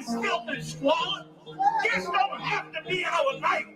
this filthy squalor. This don't have to be our life.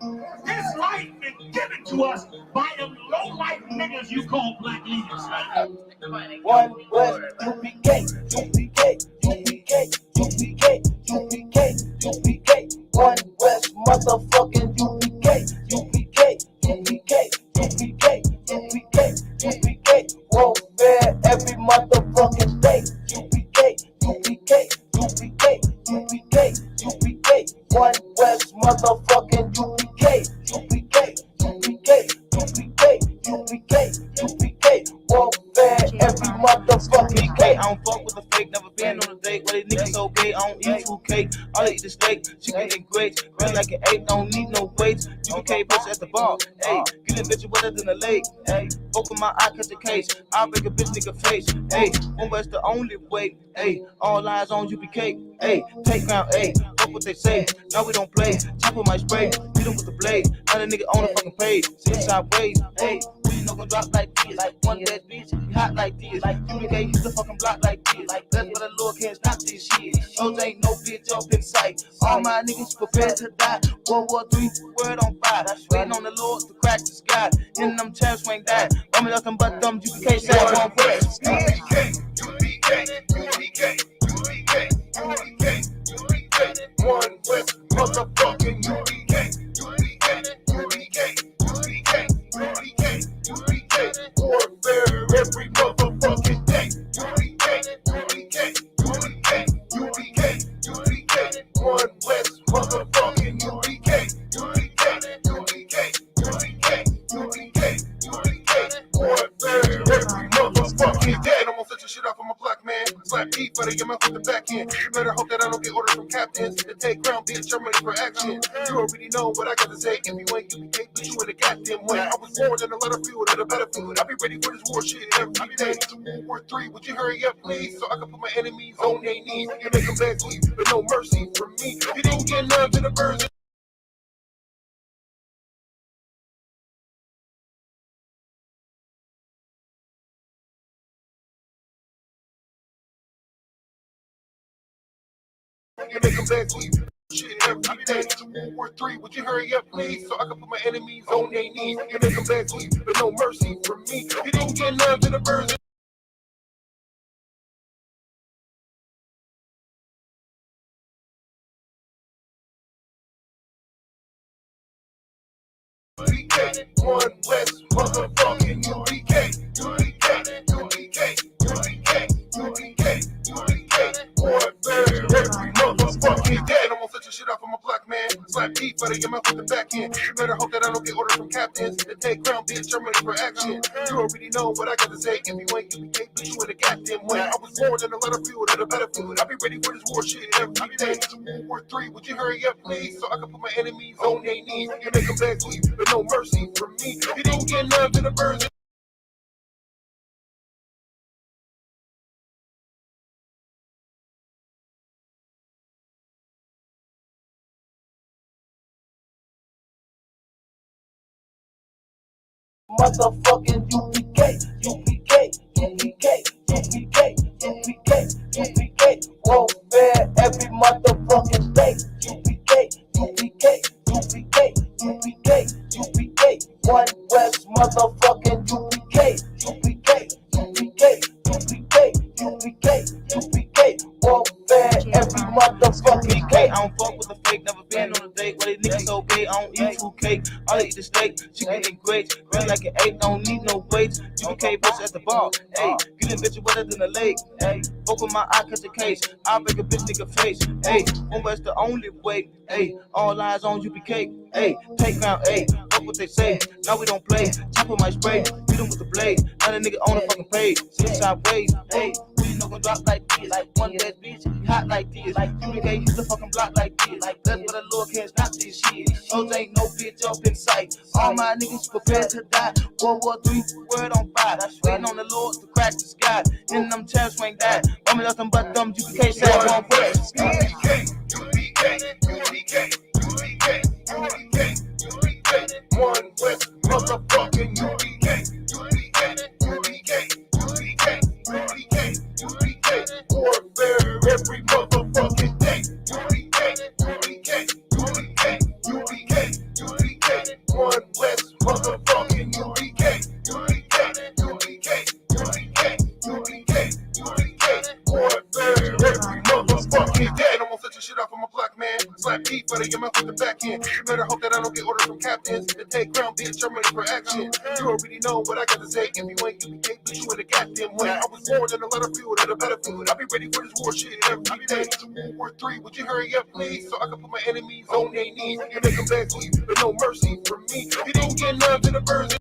This life is given to us by them low-life niggas you call black leaders. One West, U.P.K, U.P.K, U.P.K, U.P.K, U.P.K, U.P.K. One West, motherfucking U.P.K, U.P.K, U.P.K, U.P.K, U.P.K, U.P.K. Warfare every motherfucking day. U.P.K, U.P.K, U.P.K, U.P.K, U.P.K. One West, motherfucking U.P.K, U.P.K, U.P.K, U.P.K, U.P.K, U.P.K. Warfare every motherfucking day. I don't fuck with the fake, never been on a date. Why these niggas so gay? I don't eat 2K. All I eat is steak, chicken and grapes. Run like an 8, don't need no weights. U.K. bitch at the bar, ayy. Get a bitch wetter than a lake, ayy. Open my eye, catch a case. I'll break a bitch nigga face, ayy. One West the only way, ayy. All eyes on U.P.K, ayy. Take ground, ayy. Fuck what they say. Now we don't play. Chop with my spray, hit him with the blade. Now the nigga on the fucking page. See sideways, ayy. We no gon' drop like this. Like one dead bitch, we hot like this. U.P.K hit the fucking block like this. That's what the Lord can't stop this shit. Those ain't no bitch up in sight. All my niggas prepared to die. World War III, word on fire. Waiting on the Lord to crack the sky. In them chairs swing that. I'm nothing but them U.P.K side one West. U.P.K, U.P.K, U.P.K, U.P.K, U.P.K, U.P.K. One West, motherfucking U.P.K, U.P.K, U.P.K, U.P.K, U.P.K, U.P.K. Warfare every motherfucking day. U.P.K, U.P.K, U.P.K, U.P.K, U.P.K. One West, motherfucking U.P.K, U.P.K, U.P.K, U.P.K, U.P.K, U.P.K. Warfare every motherfucking day. I'm gonna set your shit off, I'm a black man. Slap deep, better get my hook the back end. You better hope that I don't get orders from captains to take ground, bitch. I'm ready for action. You already know what I got to say. If you ain't U.P.K, but you in the goddamn way. I was born in a lot of field at a battlefield. I'll be ready for this war shit every day. World War III, would you hurry up, please? So I can put my enemies on their knees. You make them beg me, but no mercy from me. You didn't get none to the birds. You make them beg me. Shit every day. World War III, would you hurry up, please? So I can put my enemies on their knees. You make them beg me, but no mercy from me. You didn't get none to the birds. One West, motherfucking U.P.K, U.P.K, U.P.K, U.P.K, U.P.K, U.P.K. Warfare every motherfucking day. I'm gonna set your shit off, I'm a black man. Slap deep, better get my foot the back end. You better hope that I don't get orders from captains to take ground, bitch. I'm ready for action. You already know what I got to say. If you ain't U.P.K, but you in the goddamn way. I was born in a lot of field at a battlefield. I'll be ready for this war shit every day. World War III, would you hurry up, please? So I can put my enemies on their knees. You make them beg me, but no mercy from me. You didn't get none to the birds. Motherfucking U.P.K, U.P.K, U.P.K, U.P.K, U.P.K, U.P.K. Warfare every motherfucking day. U.P.K, U.P.K, U.P.K, U.P.K, U.P.K. One West, motherfucking U.P.K, U.P.K, U.P.K, U.P.K, U.P.K, U.P.K. Warfare every motherfucking day. I don't fuck with the fake, never been on a date. Why these niggas so gay? I don't eat 2K. All I eat is steak, chicken and grapes. Run like an 8, don't need no weights. U.K. bitch at the bar, ayy. Get a bitch wetter than a lake, ayy. Open my eye, catch a case. I'll break a bitch nigga face, ayy. One West the only way, ayy. All eyes on U.P.K, ayy. Take ground, ayy. Fuck what they say. Now we don't play. Chop with my spray, hit him with the blade. Now the nigga on the fucking page. See sideways, ayy. We no gon' drop like this. Like one dead bitch, we hot like this. U.P.K hit the fucking block like this. That's what the Lord can't stop this shit. Those ain't no bitch up in sight. All my niggas prepared to die. World War III, word on fire. Waiting on the Lord to crack the sky. In them chairs swing that. I'm nothing but them U.P.K side one West. U.P.K, U.P.K, U.P.K, U.P.K, U.P.K, U.P.K. One West, motherfucking U.P.K, U.P.K, U.P.K, U.P.K, U.P.K, U.P.K. Warfare every motherfucking day. U.P.K. black man. Slap deep, but I get my with the back end. You better hope that I don't get orders from captains. To take ground, bitch, I'm ready for action. You already know what I got to say. If you ain't UPK, bitch, you in the goddamn way. I was born in a lot of field at a battlefield. I'll be ready for this war shit every day. World War III, would you hurry up, please? So I can put my enemies on their knees and make them beg for you. But no mercy for me. You didn't get none to the birds.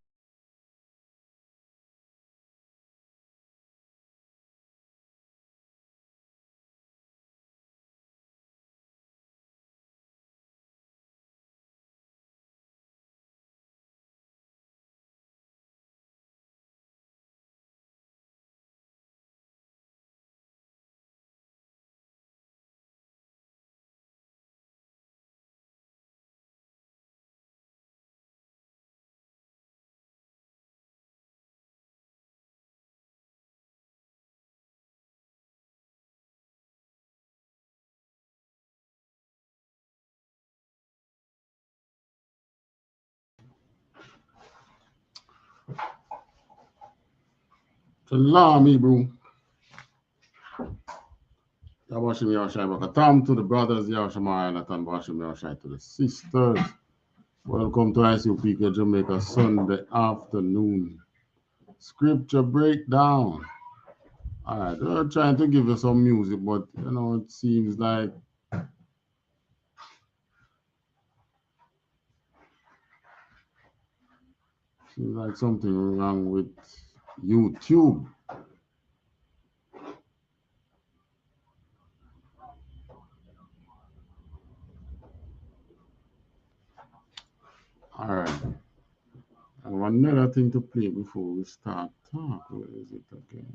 Salam, Hebrew. Yabashim Yashai Bakatam to the brothers, Yashamai Natan Bashim Yashai to the sisters. Welcome to I.S.U.P.K. Jamaica Sunday afternoon. Scripture breakdown. All right, we're trying to give you some music, but you know, it seems like something wrong with YouTube. All right. And one other thing to play before we start talk. Where is it again?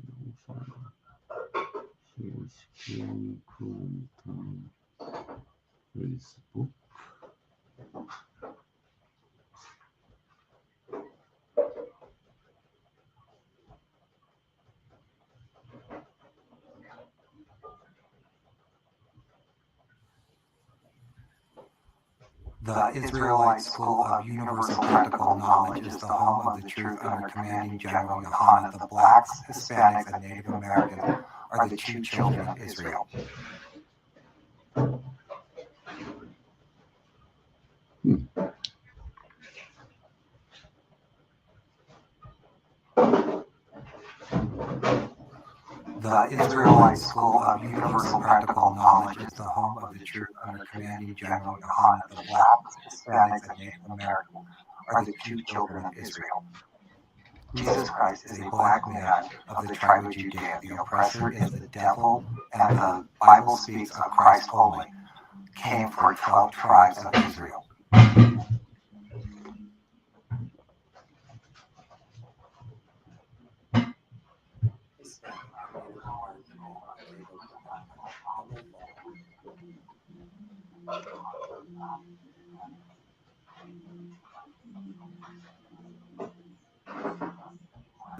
Screen, Chrome, time, Facebook. The Israelite School of Universal Practical Knowledge is the home of the truth under commanding General YAHANNA. The blacks, Hispanics, and Native Americans are the true children of Israel. The Israelite School of Universal Practical Knowledge is the home of the truth under commanding General YAHANNA. The blacks, Hispanics, and Native Americans are the true children of Israel. Jesus Christ is a black man of the tribe of Judea. The oppressor is the devil, and the Bible speaks of Christ only, came for 12 tribes of Israel.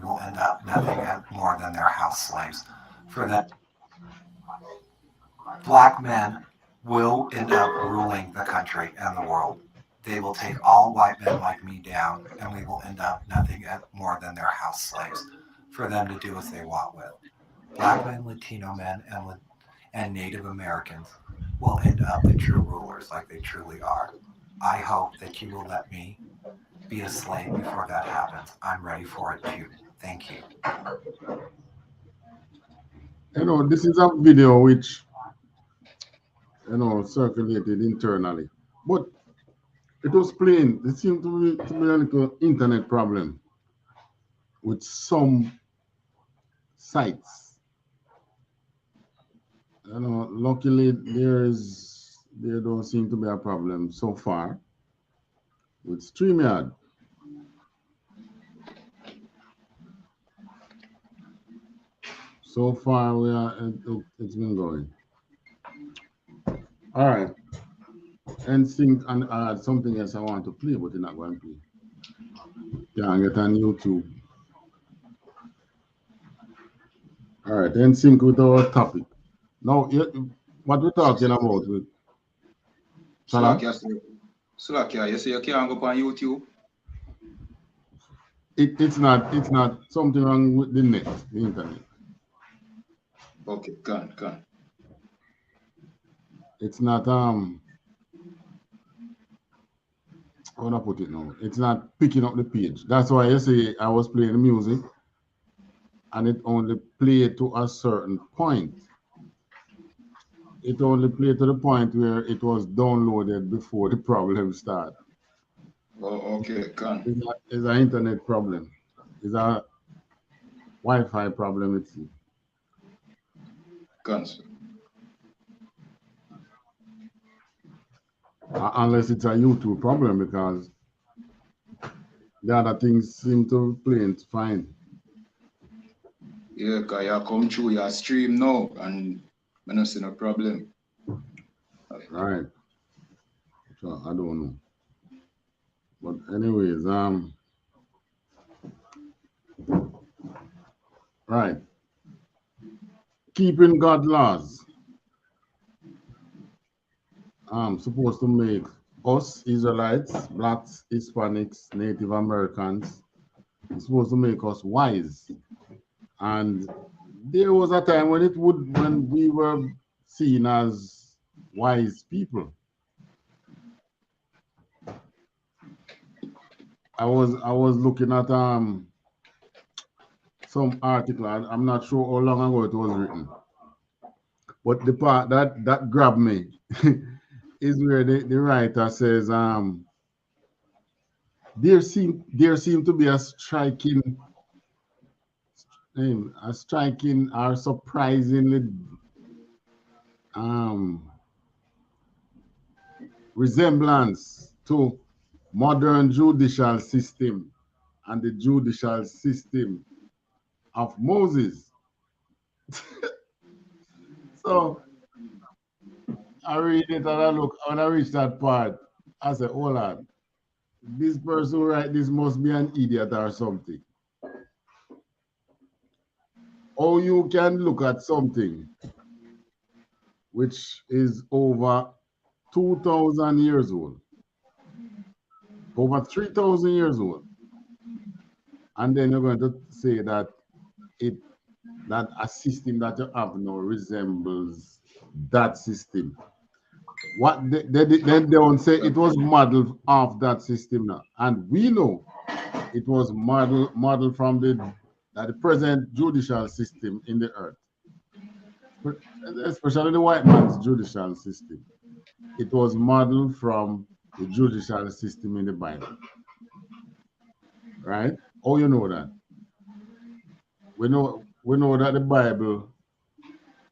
Will end up nothing more than their house slaves. For that, black men will end up ruling the country and the world. They will take all white men like me down, and we will end up nothing more than their house slaves for them to do as they want with. Black men, Latino men, and Native Americans will end up the true rulers like they truly are. I hope that you will let me be a slave before that happens. I'm ready for it too. Thank you. You know, this is a video which, you know, circulated internally, but it was playing. It seemed to be a little internet problem with some sites. You know, luckily there don't seem to be a problem so far with StreamYard. So far, it's been going. All right. And something else I want to play, but you're not going to play. Can't get on YouTube. All right, then sync with our topic. Now, what we're talking about with Slakia, you say you can't go on YouTube? It's not something wrong with the net, the internet. Okay, gone. it's not how do I put it now? It's not picking up the page. That's why you say I was playing the music and it only played to a certain point. It only played to the point where it was downloaded before the problem started. Oh, okay, can. It's an internet problem. It's a Wi-Fi problem. It's Can. unless it's a YouTube problem, because the other things seem to play fine. Yeah, because you come through your stream now and I don't see no problem. Right. So I don't know. But anyways, right. Keeping God laws. Supposed to make us Israelites, blacks, Hispanics, Native Americans, it's supposed to make us wise. And there was a time when we were seen as wise people. I was looking at some article. I'm not sure how long ago it was written, but the part that grabbed me is where the writer says there seem to be a striking or surprisingly resemblance to modern judicial system and the judicial system of Moses. So I read it and I look, when I reach that part, I say, hold on, this person who write this must be an idiot or something. Or you can look at something which is over 2,000 years old, over 3,000 years old, and then you're going to say that that a system that you have now resembles that system. What they don't say it was modeled off that system now, and we know it was modeled from the present judicial system in the earth, especially the white man's judicial system. It was modeled from the judicial system in the Bible, right? Oh, you know that. We know that the Bible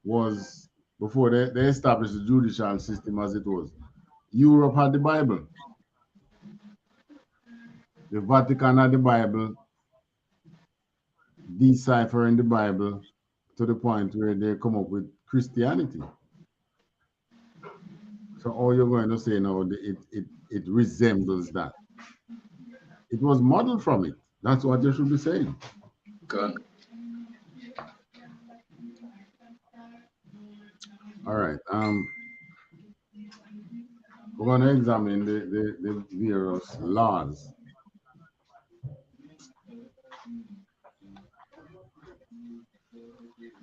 was before they established the judicial system as it was. Europe had the Bible. The Vatican had the Bible, deciphering the Bible to the point where they come up with Christianity. So all you're going to say now, it resembles that. It was modeled from it. That's what you should be saying. Can. All right. We're going to examine the various laws.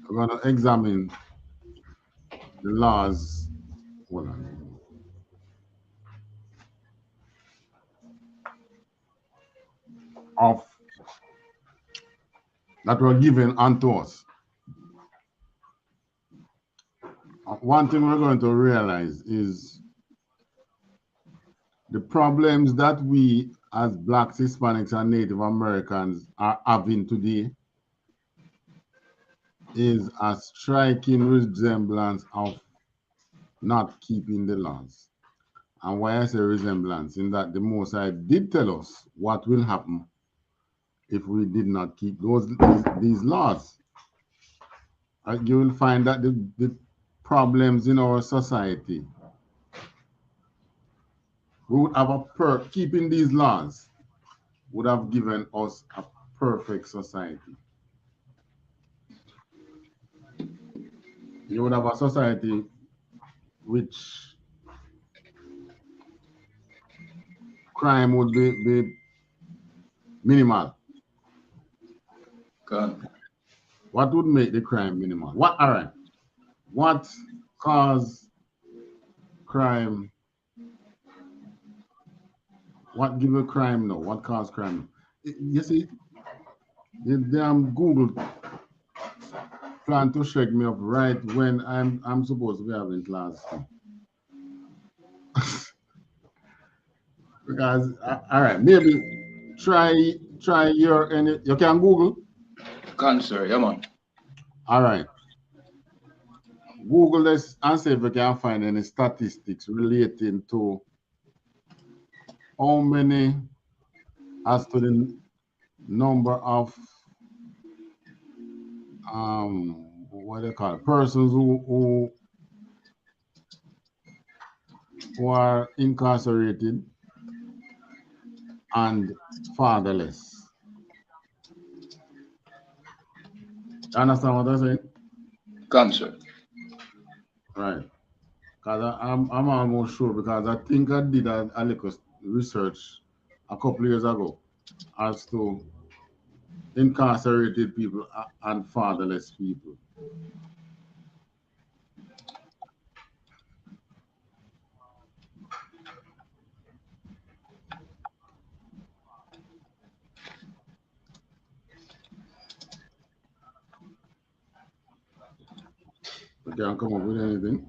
We're going to examine the laws. Hold on. Of that were given unto us. One thing we're going to realize is the problems that we as blacks, Hispanics, and Native Americans are having today is a striking resemblance of not keeping the laws. And why I say resemblance, in that the Most High did tell us what will happen if we did not keep these laws. You will find that the problems in our society, we would have keeping these laws would have given us a perfect society. You would have a society which crime would be minimal. Can. What would make the crime minimal? What caused crime? What give a crime now? What cause crime? You see, the damn Google plan to shake me up right when I'm supposed to be having class. Because all right, maybe try your any. You can Google. Cancer, yeah, man. All right, Google this and see if you can find any statistics relating to how many as to the number of what they call it, persons who are incarcerated and fatherless. You understand what I'm saying? Cancer. Right. Because I'm almost sure because I think I did a little research a couple of years ago as to incarcerated people and fatherless people. You can't come up with anything.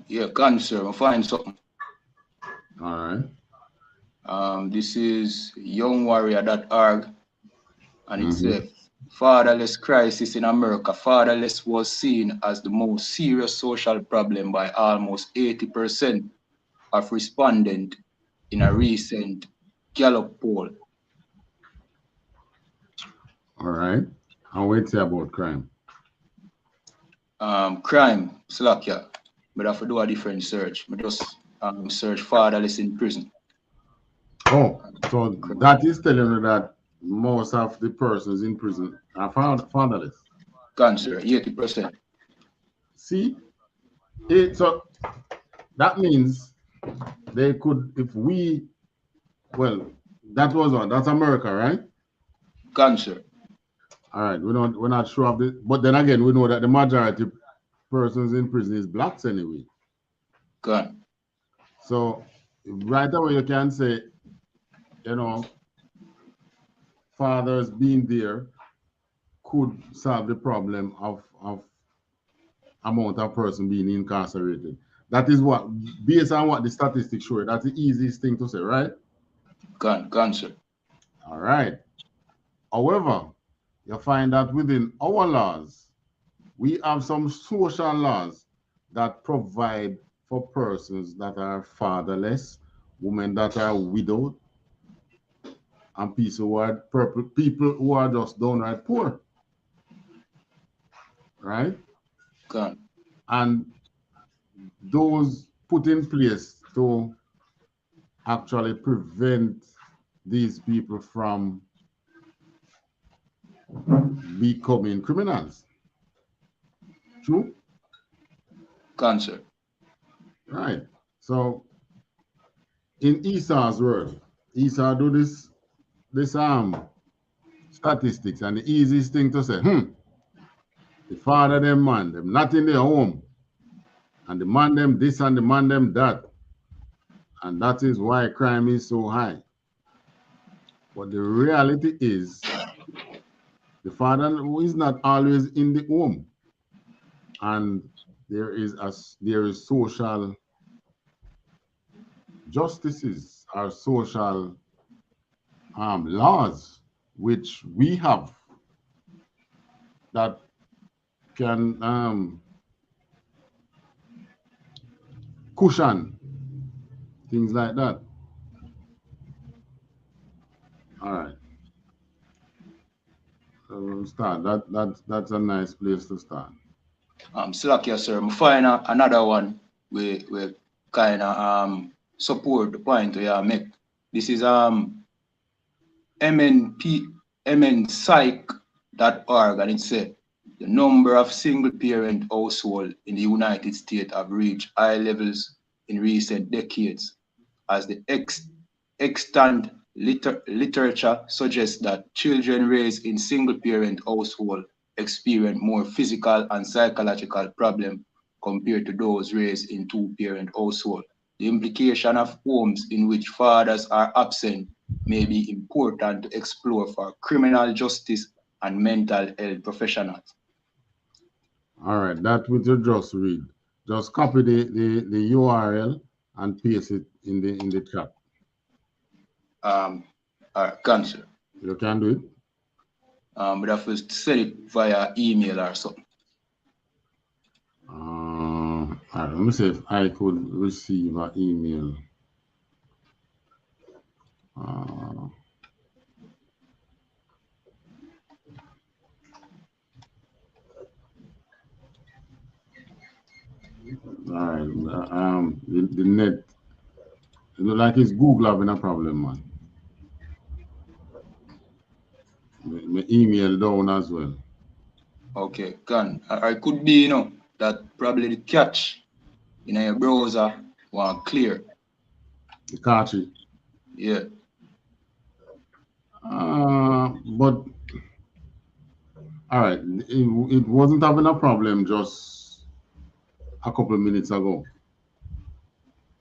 Yeah, cancer. I find something. All right. This is youngwarrior.org, and it Mm-hmm. says fatherless crisis in America. Fatherless was seen as the most serious social problem by almost 80% of respondents in a recent Gallup poll. All right. And wait say about crime. Crime, slack, yeah. But I have to do a different search. I just search fatherless in prison. Oh, so that is telling you that most of the persons in prison are fatherless. Cancer, 80%. See, so that means they could, if we, well, that was what, that's America, right? Cancer. All right, we're not sure of it, but then again, we know that the majority persons in prison is blacks anyway. Gone. So right away you can say, fathers being there could solve the problem of amount of person being incarcerated. That is what, based on what the statistics show, that's the easiest thing to say, right? Gone. Cancer. All right. However, you find that within our laws, we have some social laws that provide for persons that are fatherless, women that are widowed, and people who are just downright poor. Right? Gone. And those put in place to actually prevent these people from becoming criminals. True? Cancer. Right. So in Esau's world, Esau do this statistics, and the easiest thing to say, the father them man, them not in their home, and the man them this and the man them that. And that is why crime is so high. But the reality is the father is not always in the home. And there is social justices or social laws which we have that can cushion things like that. All right. So start. That's a nice place to start. Slack, yes, sir. I find another one we kind of support the point we make. This is mnpsych.org, and it said the number of single parent households in the United States have reached high levels in recent decades, as the extant literature suggests that children raised in single parent households experience more physical and psychological problems compared to those raised in two-parent households. The implication of homes in which fathers are absent may be important to explore for criminal justice and mental health professionals. All right, that which you just read. Just copy the URL and paste it in the chat. Cancel. You can do it. But I have to send it via email or something. All right, let me see if I could receive an email. All right, the net, it look like it's Google having a problem, man. My email down as well. Okay, can. I could be, that probably the cache in your browser want clear. The cartridge. Yeah. But all right, it wasn't having a problem just a couple of minutes ago.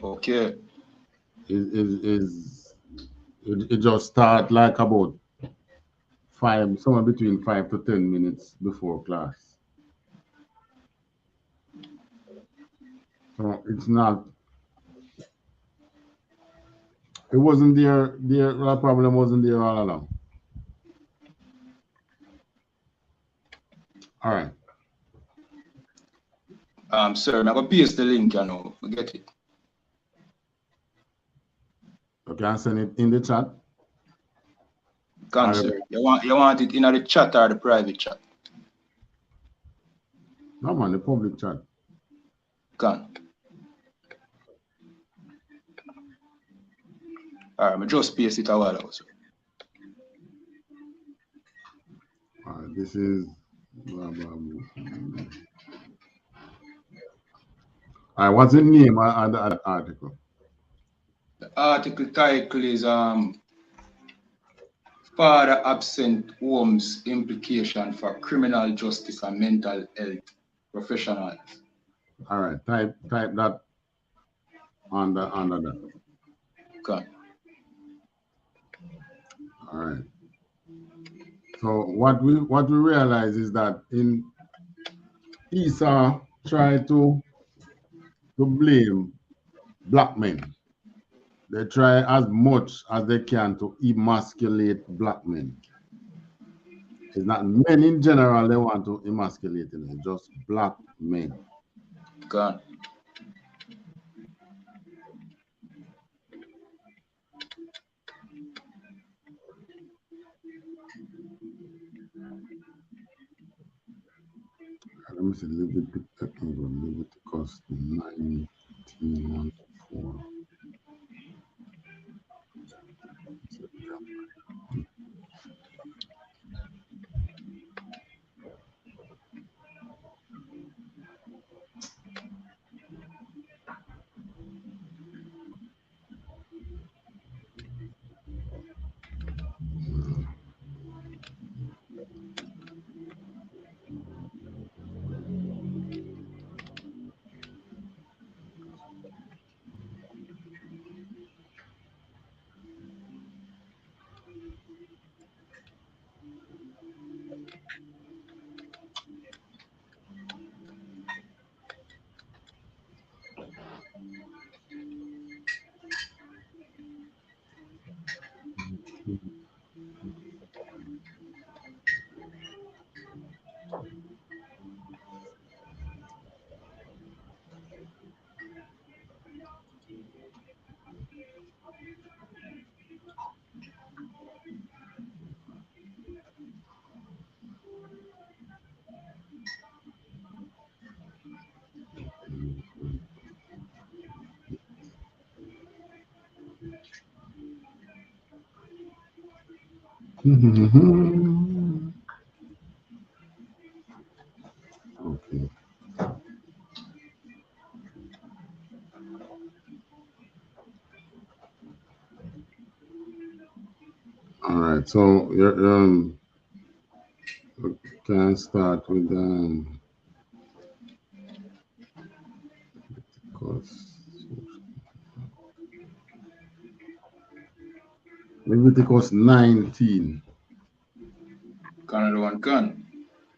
Okay. It just start like about somewhere between 5 to 10 minutes before class. So it's not. It wasn't there. The problem wasn't there all along. All right. Sir, I'm gonna paste the link, get it. Okay, I send it in the chat. Can, sir. You want it in the chat or the private chat? No, man, the public chat. Can. All right, I just paste it a while ago, sir. All right, this is blah, blah, blah. All right, what's the name of the article? The article title is Father Absent Homes Implication for Criminal Justice and Mental Health Professionals. All right, type that under that. Okay. All right. So what we realize is that in Esau try to blame black men. They try as much as they can to emasculate black men. It's not men in general they want to emasculate, it's just black men. Okay. Let me see, Leviticus 19:1-4. Okay. All right. So Can start with Leviticus 19, Canada one can.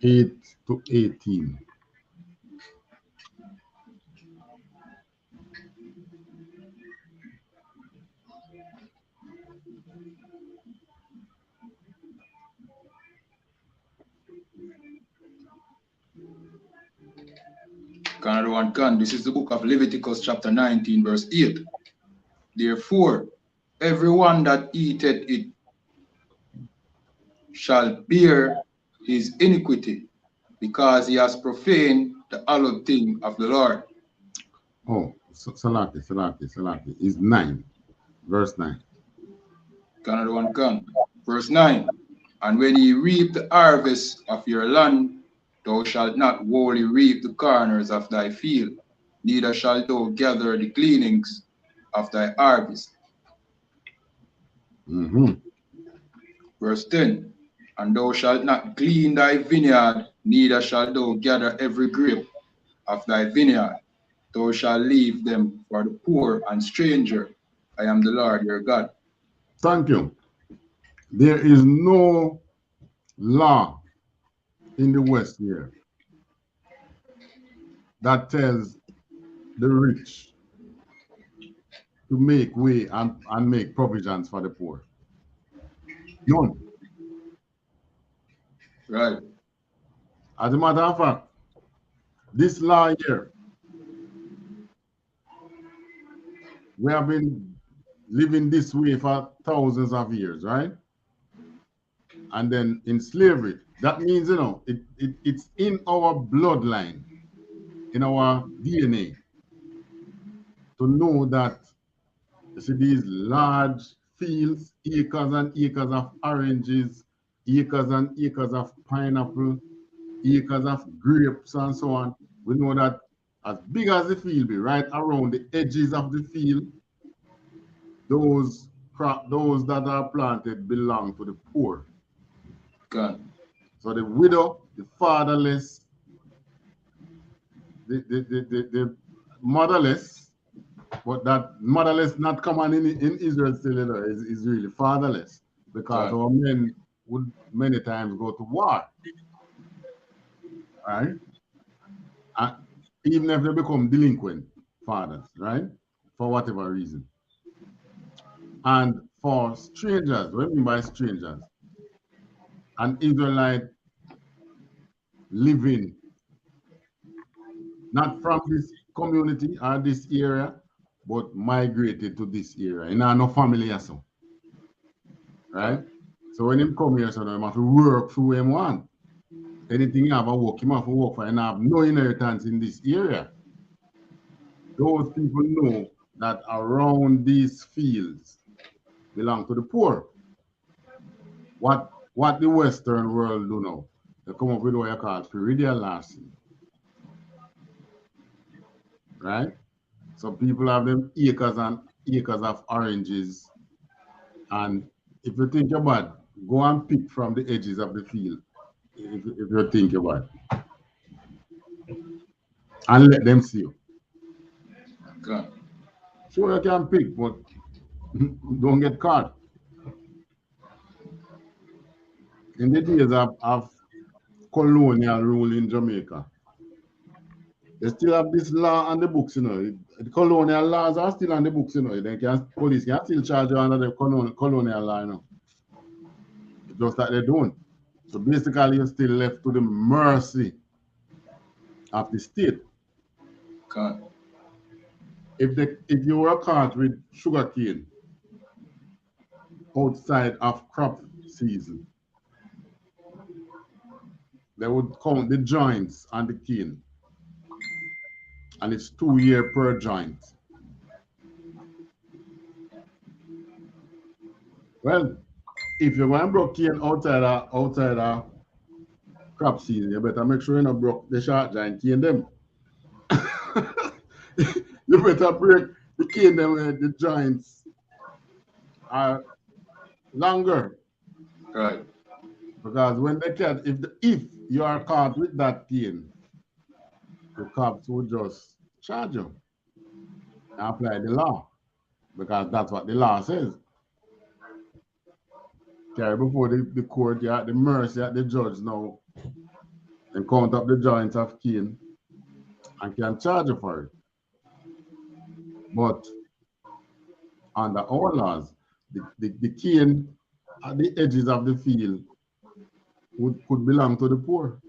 8 to 18. Canada one can. This is the book of Leviticus, chapter 19, verse 8. Therefore, everyone that eateth it shall bear his iniquity, because he has profaned the hallowed thing of the Lord. Oh, Salaki is 9, verse 9. Canada one can. Verse 9. And when ye reap the harvest of your land, thou shalt not wholly reap the corners of thy field, neither shalt thou gather the gleanings of thy harvest. Verse 10. And thou shalt not glean thy vineyard, neither shalt thou gather every grape of thy vineyard. Thou shalt leave them for the poor and stranger. I am the Lord your God. Thank you. There is no law in the West here that tells the rich to make way and make provisions for the poor. None. Right. As a matter of fact, this law here, we have been living this way for thousands of years, right? And then in slavery, that means, you know, it's in our bloodline, in our DNA, to know that, you see, these large fields, acres and acres of oranges, acres and acres of pineapple, acres of grapes and so on. We know that as big as the field be, right around the edges of the field, those that are planted belong to the poor. God. So the widow, the fatherless, the motherless, but that motherless not common in Israel still, you know, is really fatherless, because our men would many times go to war, right? And even if they become delinquent fathers, right? For whatever reason. And for strangers, what I mean by strangers, an Israelite living not from this community or this area, but migrated to this area. And no family or so. Right? So when him come here, so he have to work through him one. Anything you have to work, him have to work for, and have no inheritance in this area. Those people know that around these fields belong to the poor. What the Western world do now, they come up with what you call peridal larceny. Right? So people have them acres and acres of oranges, and if you think about it, go and pick from the edges of the field, if you think about it, and let them see you. God. Sure, you can pick, but don't get caught. In the days of colonial rule in Jamaica, they still have this law on the books, you know. The colonial laws are still on the books, you know. Police can still charge you under the colonial law, you know. Just that they don't. So basically, you're still left to the mercy of the state. God. If you were caught with sugarcane outside of crop season, they would count the joints on the cane, and it's 2 years per joint. Well, if you're going to broke cane outside of crop season, you better make sure you don't broke the short joint cane them. You better break the cane them where the joints are longer. Right. Because when they catch, if you are caught with that cane, the cops will just charge you and apply the law. Because that's what the law says. Carry before the court, you at the mercy at the judge now and count up the joints of cane and can charge you for it. But under our laws, the cane at the edges of the field could belong to the poor.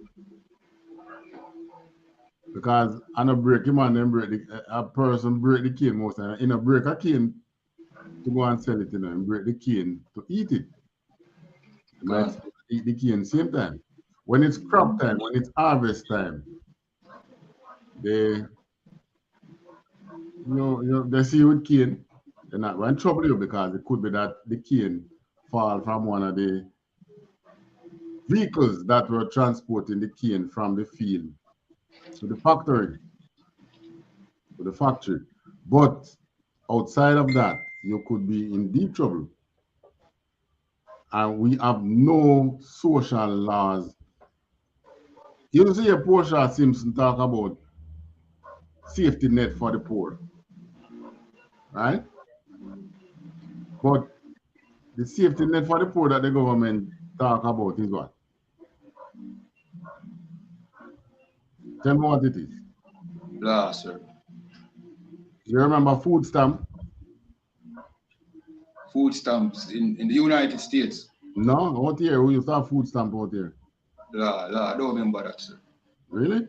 Because on a break, a person break the cane most time. In a break a cane to go and sell it, and break the cane to eat it. You might eat the cane same time. When it's crop time, when it's harvest time, they they see you with cane, they're not going to trouble you because it could be that the cane fall from one of the vehicles that were transporting the cane from the field to the factory. But outside of that, you could be in deep trouble. And we have no social laws. You see a Portia Simpson talk about safety net for the poor, right? But the safety net for the poor that the government talk about is what? Tell me what it is. Law, sir. You remember food stamp? Food stamps in the United States. No, out here, we used to have food stamp out here. Law, I don't remember that, sir. Really?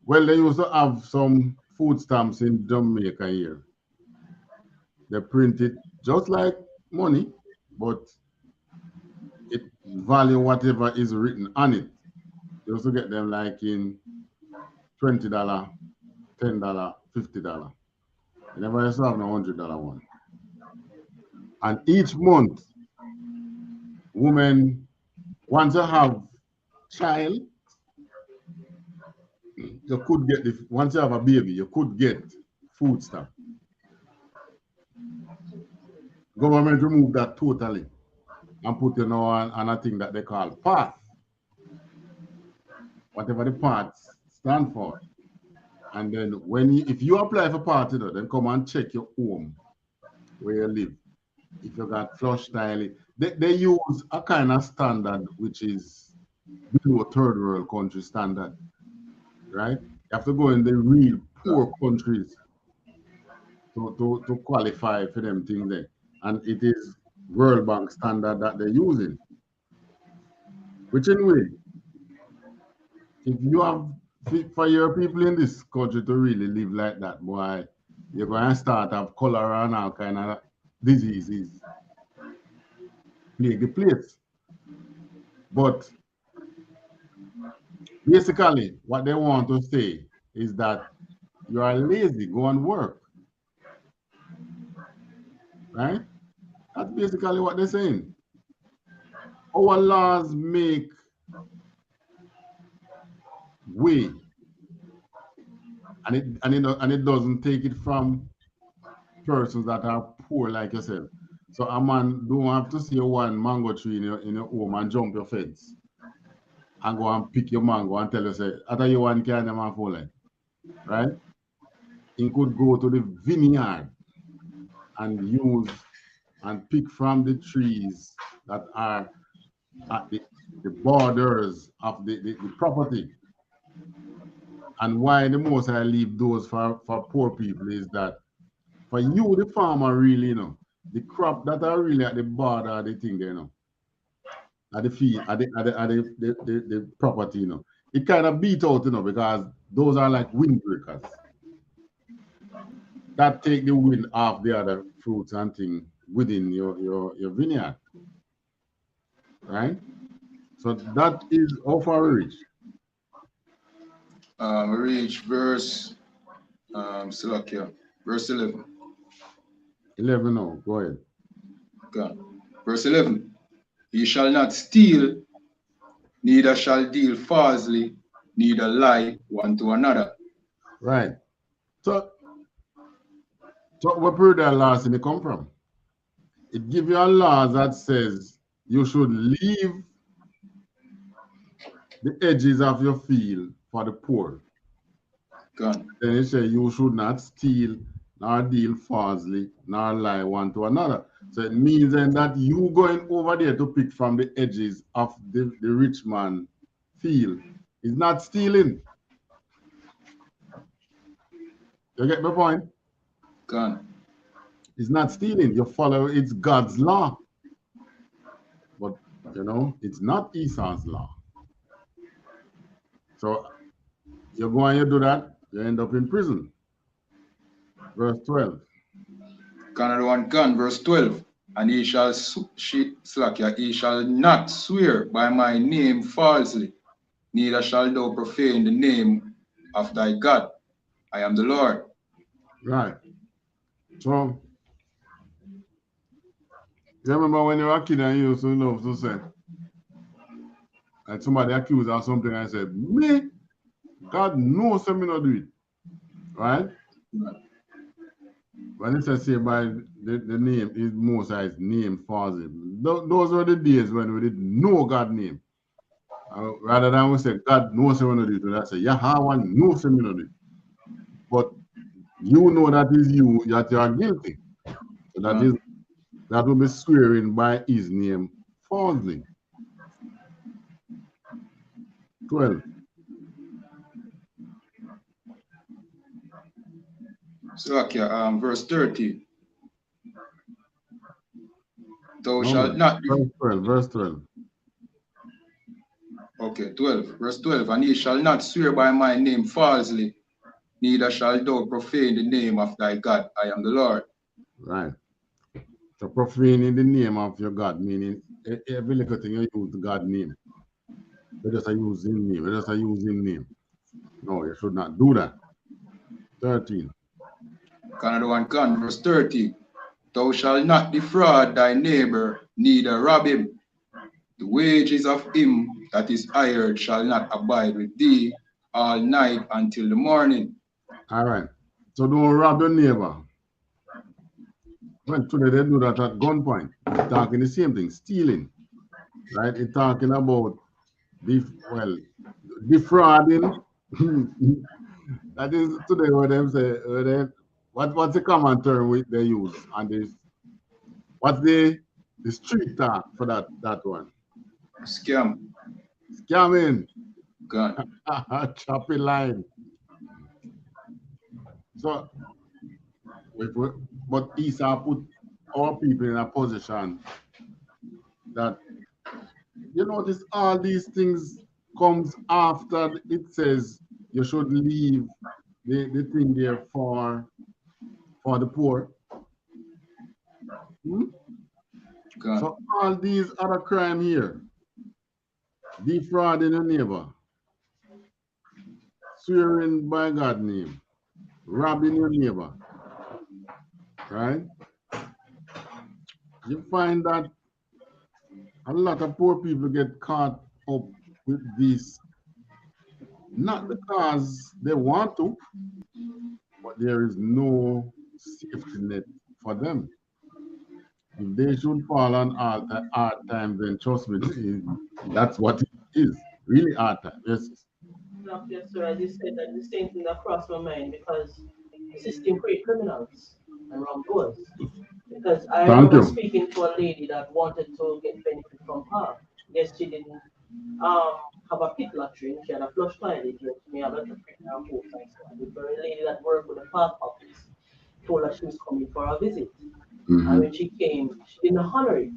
Well, they used to have some food stamps in Jamaica here. They print it just like money, but it value whatever is written on it. You also get them like in $20, $10, $50. You never used to have no $100 one. And each month, women, once you have child, you could get once you have a baby, you could get food stamp. Government removed that totally and put on a thing that they call path. Whatever the paths stand for. And then if you apply for path, then come and check your home where you live. If you got flush tile, they use a kind of standard which is below third world country standard, right? You have to go in the real poor countries to qualify for them things there. And it is World Bank standard that they're using. Which anyway, if you have for your people in this country to really live like that, boy, you're going to start have cholera and all kind of diseases plague the place. But basically, what they want to say is that you are lazy, go and work. Right? That's basically what they're saying. Our laws make way, and it doesn't take it from persons that are poor like yourself. So a man don't have to see one mango tree in your home and jump your fence and go and pick your mango and tell you, say, after you one can them and fall, right? He could go to the vineyard and use and pick from the trees that are at the borders of the property. And why the most I leave those for poor people is that for you, the farmer, really, the crop that are really at the border of the thing, at the field, at the property, it kind of beat out, because those are like windbreakers that take the wind off the other fruits and things within your vineyard, right? So that is how far we reach. We reach verse, verse 11. 11 now, go ahead. Okay. Verse 11. Ye shall not steal, neither shall deal falsely, neither lie one to another. Right. So what period that laws in it come from? It gives you a law that says you should leave the edges of your field for the poor. Gone. Then it says you should not steal, nor deal falsely, nor lie one to another. So it means then that you going over there to pick from the edges of the rich man field is not stealing. You get my point? Gone. It's not stealing. You follow, it's God's law. But, you know, it's not Esau's law. So you go and you do that, you end up in prison. Verse 12. Another one, gone. Verse 12. And he shall he shall not swear by my name falsely, neither shall thou profane the name of thy God. I am the Lord. Right. So you remember when you were a kid and you used to love to say, and somebody accused of something, and I said, me, God knows me not do it. Right? When it says say by the name, is Moses' name falsely. Those were the days when we didn't know God's name. Rather than we say God knows me not do it, I say Yahweh knows me not do it. But you know that is you, that you are guilty. So that will be swearing by his name falsely. 12. So, verse 30. Thou shalt not. Verse 12. Okay, 12. Verse 12. And he shall not swear by my name falsely, neither shall thou profane the name of thy God. I am the Lord. Right. So profaning the name of your God, meaning every little thing you use God's name. You just use his name. You just use his name. No, you should not do that. 13. Another one, verse 30. Thou shalt not defraud thy neighbor, neither rob him. The wages of him that is hired shall not abide with thee all night until the morning. All right. So don't rob your neighbor. Well, today they do that at gunpoint. It's talking the same thing, stealing. Right? It's talking about defrauding. That is today what them say. What's the common term they use? And this, what's the street talk for that one? Scam. Scamming. God. Choppy line. So, but Esau put our people in a position that, you notice all these things comes after it says you should leave the thing there for the poor. So all these other crime here, defrauding your neighbor, swearing by God's name, robbing your neighbor, right? You find that a lot of poor people get caught up with this, not because they want to, but there is no safety net for them. If they should fall on hard times, then trust me, that's what it is. Really hard time. Yes. Yes, sir. As you said, that the same thing that crossed my mind because the system create criminals and wrongdoers. Because I remember speaking to a lady that wanted to get benefit from her. Yes, she didn't have a pit latrine. She had a flush toilet, and she may have a print in her house and so on. The very lady that worked with the park office told her she was coming for a visit. And when she came, she didn't honor it.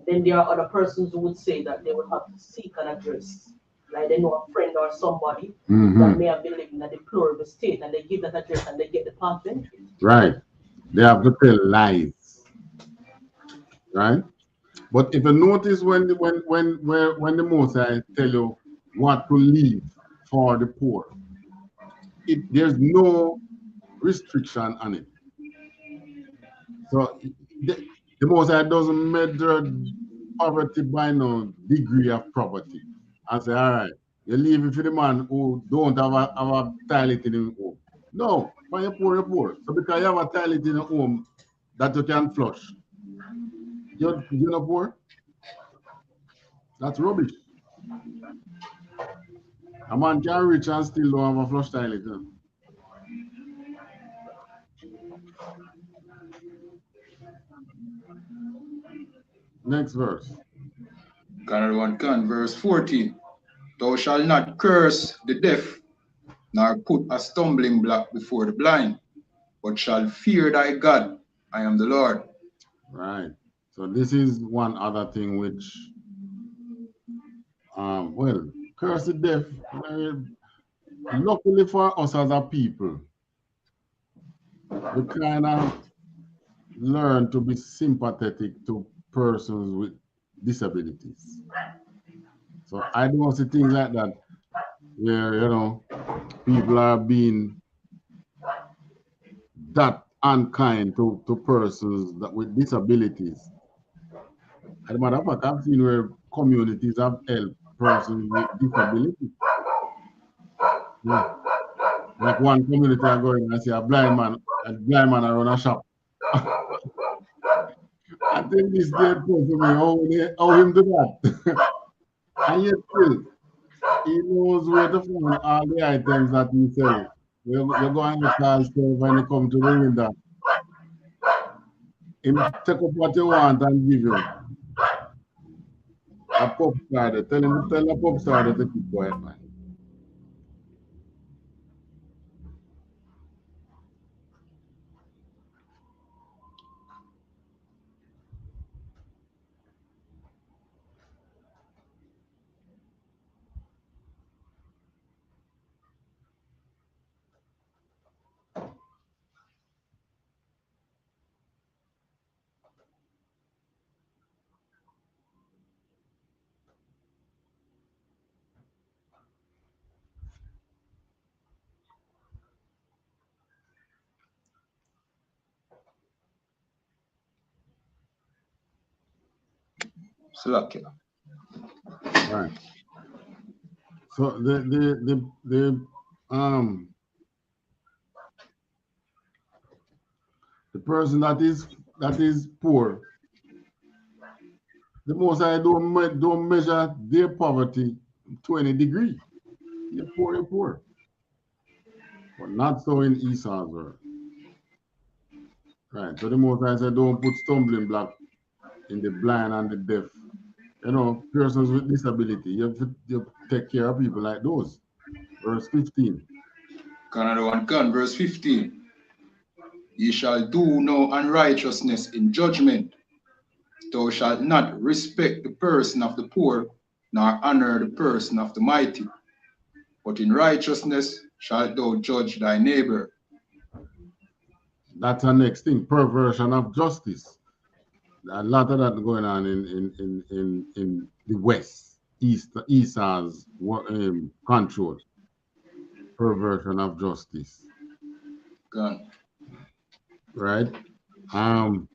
Then there are other persons who would say that they would have to seek an address. Like they know a friend or somebody that may have been living in a deplorable state, and they give that address and they get the park benefit. Right. They have to tell lies. Right? But if you notice when the Mosai tell you what to leave for the poor, there's no restriction on it. So the Mosai doesn't measure poverty by no degree of poverty. And say, all right, you leave it for the man who don't have a toilet in his home. No, when you're poor, you're poor. So because you have a toilet in your home that you can flush, you're not poor. That's rubbish. A man can reach and still don't have a flush toilet. You know? Next verse. Another one can, verse 14. Thou shalt not curse the deaf, nor put a stumbling block before the blind, but shall fear thy God. I am the Lord. Right. So this is one other thing which, well, curse the deaf. Luckily for us as a people, we kind of learn to be sympathetic to persons with disabilities. So I don't see things like that where, you know, people are being that unkind to persons that with disabilities. As a matter of fact, I've seen where communities have helped persons with disabilities. Yeah. Like one community I go in and see a blind man around a shop. I think this dead person, how him do that? And yet still, he knows where to find all the items that he sell. You go and you call stuff when you come to the window. Him take up what you want and give you. A pop star, tell a pop star to keep quiet, man. Slakia. Right. So the person that is poor, the most I don't measure their poverty to any degree. You're poor, you're poor. But not so in Esau's world. Right. So the most I say don't put stumbling block in the blind and the deaf. You know, persons with disability. You take care of people like those. Verse 15. Another one can, verse 15. Ye shall do no unrighteousness in judgment. Thou shalt not respect the person of the poor, nor honor the person of the mighty. But in righteousness shalt thou judge thy neighbor. That's the next thing. Perversion of justice. A lot of that going on in the West, Esau's control. Perversion of justice. Gone. Right? And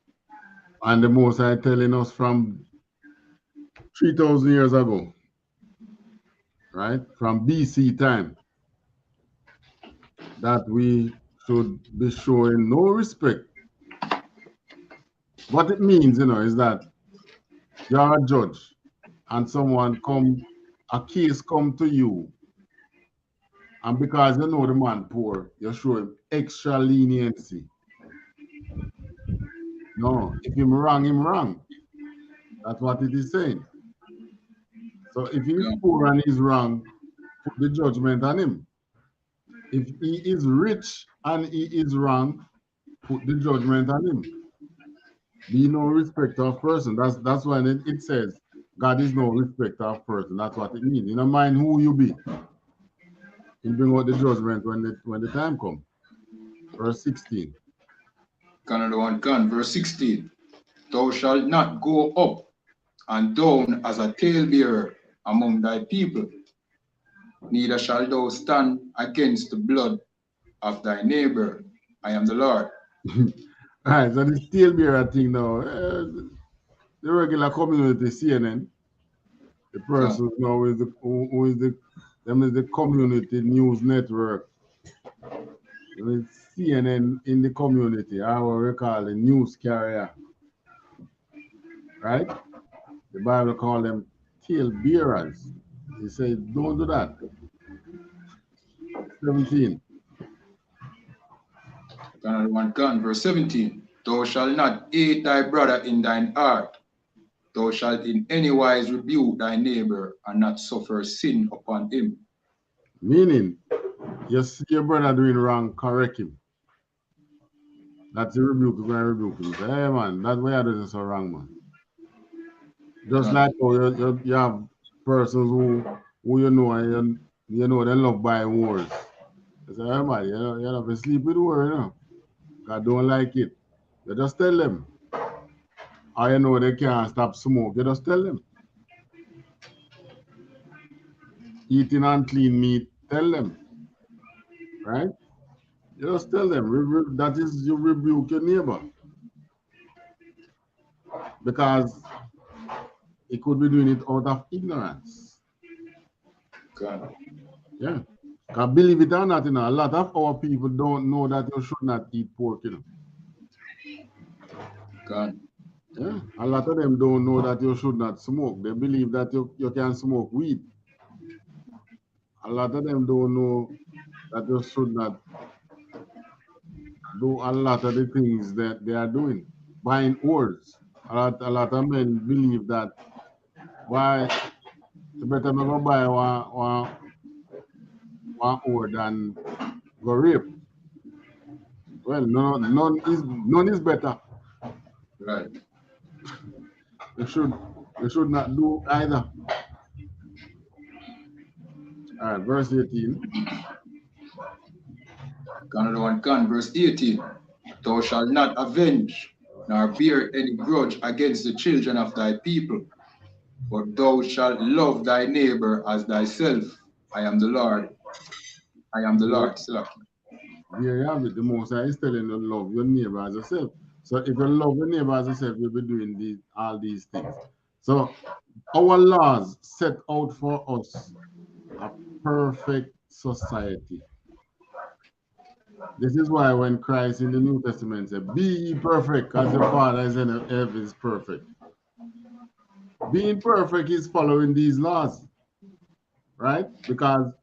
the Most High telling us from 3,000 years ago, right? From BC time, that we should be showing no respect. What it means, is that you're a judge and a case come to you, and because you know the man poor, you show him extra leniency. No, if him wrong, him wrong. That's what it is saying. So if he's poor and he's wrong, put the judgment on him. If he is rich and he is wrong, put the judgment on him. Be no respecter of person. That's when it says God is no respecter of person. That's what it means. You don't mind who you be. He'll bring out the judgment when the time comes. Verse 16. Another one can, verse 16. Thou shalt not go up and down as a talebearer among thy people, neither shalt thou stand against the blood of thy neighbor. I am the Lord. All right, so this talebearer thing now, the regular community CNN, the person now is who is the community news network. CNN in the community, our we call the news carrier, right? The Bible call them tale bearers. He said, don't do that. 17. Another one can, verse 17. Thou shalt not hate thy brother in thine heart. Thou shalt in any wise rebuke thy neighbor and not suffer sin upon him. Meaning, you see your brother doing wrong, correct him. That's the rebuke, you're going to rebuke him. Say, hey man, that's why you're doing so wrong, man. Just like how you have persons who you know and you know they love by wars. You say, hey man, you have to sleep with war, you know. I don't like it. You just tell them. Or you know they can't stop smoke, you just tell them. Eating unclean meat, tell them. Right? You just tell them. That is you rebuke your neighbor. Because he could be doing it out of ignorance. God. Yeah. Because believe it or not, you know, a lot of our people don't know that you should not eat pork, you know. God. Yeah. A lot of them don't know that you should not smoke. They believe that you can smoke weed. A lot of them don't know that you should not do a lot of the things that they are doing. Buying oars. A lot of men believe that why it's better not go buy one oar than go rape. Well, none is better. Right. You should not do either. All right, verse 18. Another one can, verse 18. Thou shalt not avenge, nor bear any grudge against the children of thy people, but thou shalt love thy neighbor as thyself. I am the Lord. I am the Lord. There you have it. The Most High is telling you to love your neighbor as yourself. So if you love your neighbor as yourself, you'll be doing all these things. So our laws set out for us a perfect society. This is why when Christ in the New Testament said, be ye perfect as your Father is in heaven is perfect. Being perfect is following these laws, right? Because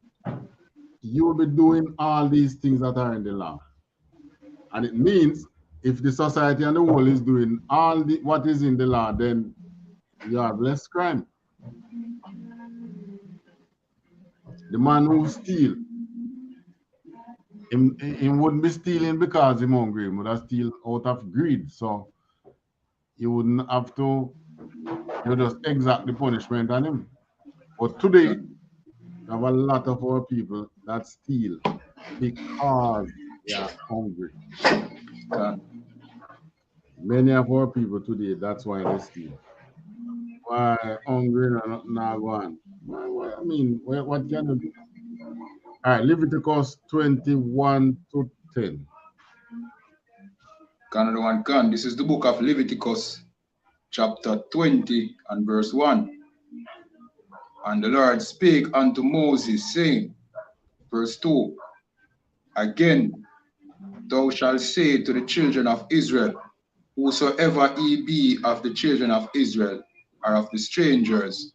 you will be doing all these things that are in the law. And it means if the society and the world is doing all what is in the law, then you have less crime. The man who steals, he wouldn't be stealing because he's hungry. He would have steal out of greed. So you wouldn't have to, you just exact the punishment on him. But today, we have a lot of our people that steal because they are hungry. Many of our people today, that's why they steal. Why hungry and not going? I mean, what can you do? All right, Leviticus 21 to 10. Another one can. This is the book of Leviticus, chapter 20 and verse 1. And the Lord spake unto Moses, saying, verse 2, again, thou shalt say to the children of Israel, whosoever he be of the children of Israel, or of the strangers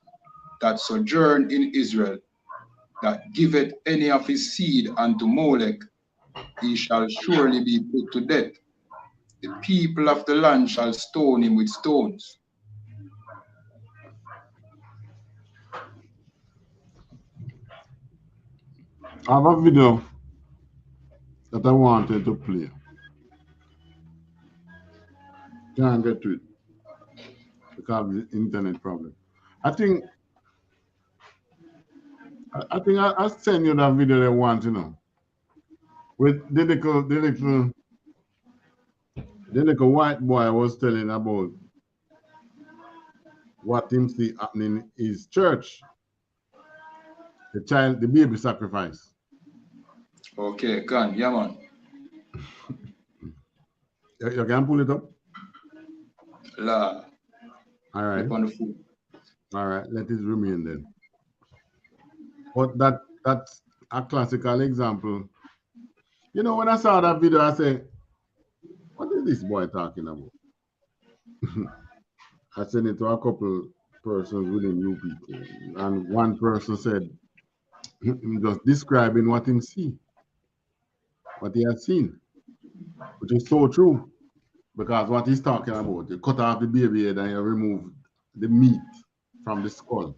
that sojourn in Israel, that giveth any of his seed unto Molech, he shall surely be put to death. The people of the land shall stone him with stones. I have a video that I wanted to play. Can't get to it because of the internet problem. I think I'll send you that video they want, you know. With the little white boy was telling about what him see happening in his church. The baby sacrifice. Okay, can, yeah man. You can pull it up? La. All right. On the phone. All right, let it remain then. But that's a classical example. You know, when I saw that video, I said, what is this boy talking about? I sent it to a couple persons within U.P.K. And one person said, just describing what him see. what he has seen, which is so true. Because what he's talking about, you cut off the baby head and you remove the meat from the skull.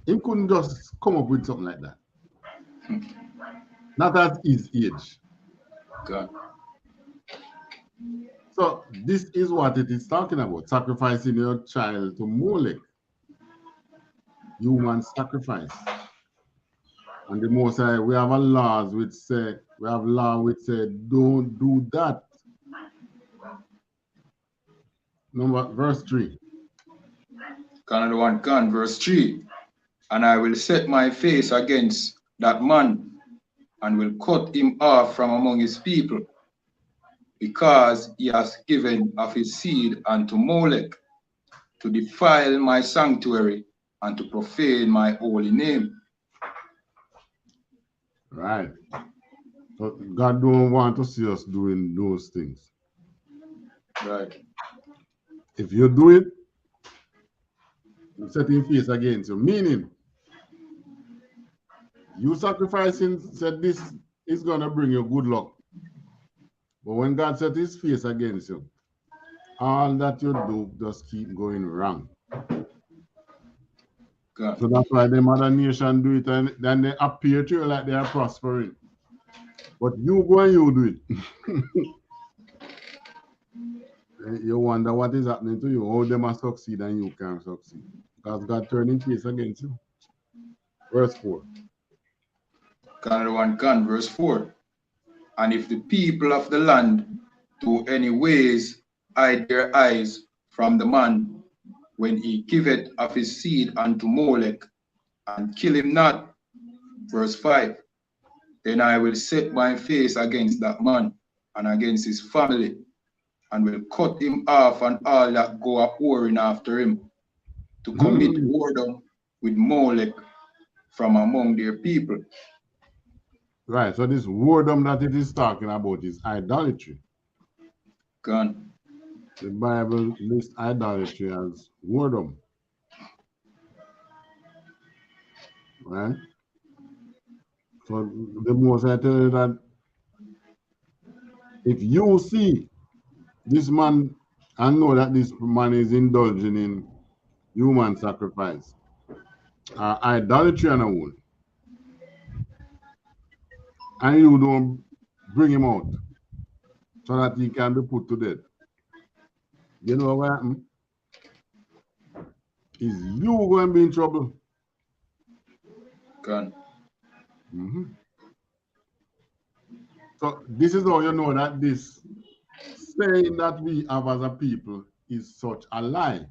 He couldn't just come up with something like that. Not at his age. God. So this is what it is talking about, sacrificing your child to Molech. Human sacrifice. And the Most High, we have a laws which say, don't do that. Verse 3. Canada 1 can, verse 3. And I will set my face against that man and will cut him off from among his people, because he has given of his seed unto Molech, to defile my sanctuary and to profane my holy name. Right. So God don't want to see us doing those things. Right. If you do it, you set your face against you. Meaning, you sacrificing said this is gonna bring you good luck. But when God set his face against you, all that you do just keep going wrong. God. So that's why the other nation do it, and then they appear to you like they are prospering. But you go and you do it. You wonder what is happening to you, how they must succeed and you can't succeed. Because God turned his face against you. Verse 4. Canada 1 can, verse 4. And if the people of the land do any ways hide their eyes from the man, when he giveth of his seed unto Molech, and kill him not, verse 5, then I will set my face against that man and against his family, and will cut him off and all that go a whoring after him, to commit whoredom with Molech from among their people. Right, so this whoredom that it is talking about is idolatry. Gone. The Bible lists idolatry as whoredom. Right? So the most I tell you that if you see this man and know that this man is indulging in human sacrifice, idolatry and a whole, and you don't bring him out so that he can be put to death, you know what happens? Is you going to be in trouble. Gone. So this is how you know that this saying that we have as a people is such a lie.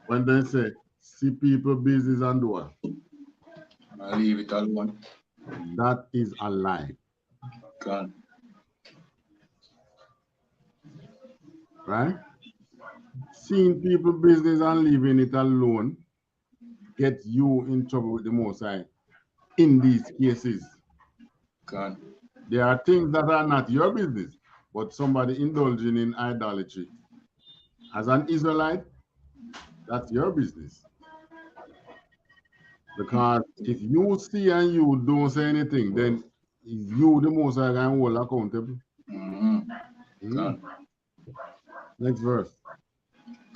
When they say, see people business and do it. I'll leave it alone. That is a lie. Gone. Right? Seeing people business and leaving it alone get you in trouble with the Most High in these cases. Gone. There are things that are not your business, but somebody indulging in idolatry. As an Israelite, that's your business. Because if you see and you don't say anything, then you, the Most High, can hold accountable. Gone. Next verse.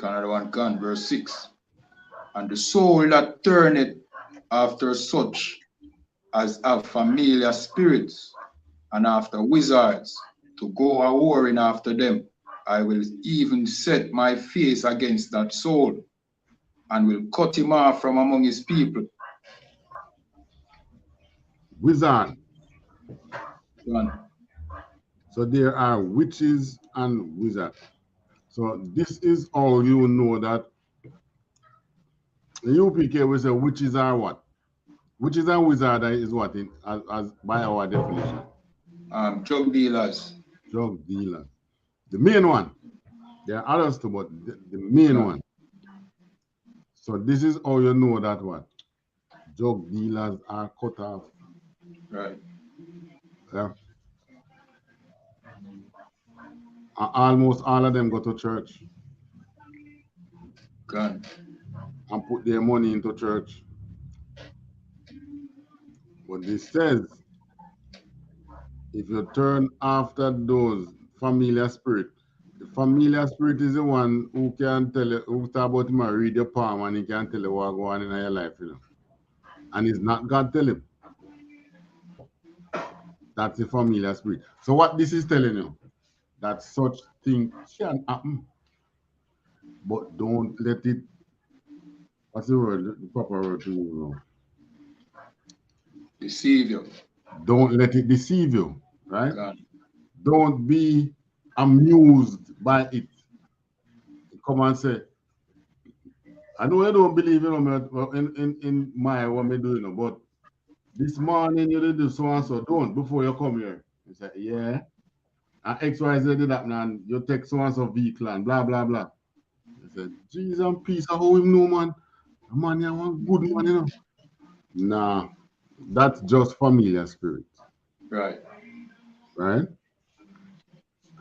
Canada 1 can, verse 6. And the soul that turneth after such as have familiar spirits and after wizards to go a warring after them, I will even set my face against that soul and will cut him off from among his people. Wizard. Gone. So there are witches and wizards. So this is how you know that in UPK we say witches are what? Witches and wizards is what as by our definition? Drug dealers. Drug dealers. The main one. There are others too, but the main one. So this is how you know that what? Drug dealers are cut off. Right. Yeah. Almost all of them go to church. Gone. And put their money into church. But this says if you turn after those familiar spirit, the familiar spirit is the one who can tell you, who talk about him and read your palm and he can tell you what go on in your life, you know. And it's not God tell him. That's the familiar spirit. So what this is telling you, that such thing can happen, but don't let it, what's the word, the proper word to use now? Deceive you. Don't let it deceive you, right? God. Don't be amused by it. Come and say, I know I don't believe in my what me do, you know, but this morning you did do so and so. Don't before you come here. You say, yeah. And XYZ did that, and you take so and so vehicle and blah blah blah. I said, Jesus and peace, I how him know, man. The man, you one good man, you know. Nah, that's just familiar spirit. Right. Right?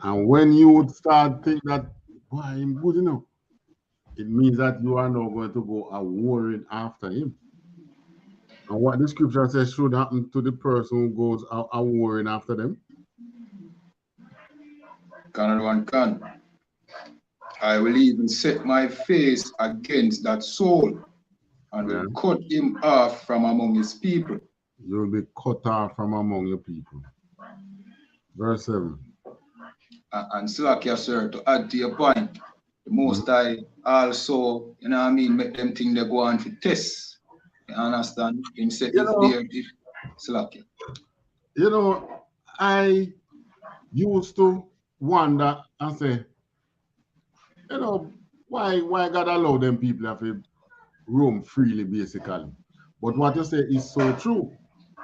And when you would start think that, boy, I'm good, you know, it means that you are now going to go a warring after him. And what the scripture says should happen to the person who goes a warring after them. Can one can. I will even set my face against that soul and will cut him off from among his people. You will be cut off from among your people. Verse 7. And Slakia, sir, to add to your point, the Most High also, you know what I mean, make them think they go on for tests. You understand? Him say if they're Slakia. You know, I used to wonder and say, you know, why God allow them people have to roam freely, basically. But what you say is so true.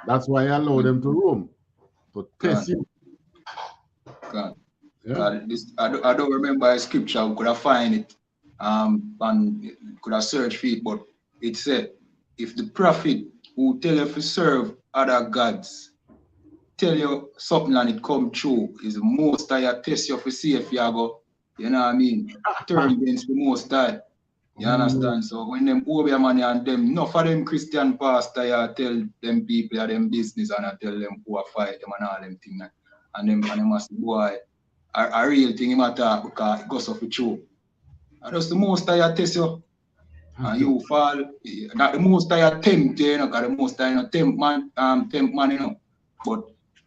That's why I allow them to roam, to test you. God. Yeah. I don't remember a scripture. I could have find it and could have searched for it, but it said, if the prophet who tell you to serve other gods tell you something and it come true, is the Most High test you to see if you go, you know what I mean, turn against the Most High. You understand? So when them over money and them, enough of them Christian pastor, you tell them people them business and I tell them who are fight them and all them things. And them must boy, a real thing in matter because it goes off the true. And that's the Most High test you. And you fall, that the Most High tempt you, know, because the Most High tempt man, you know. But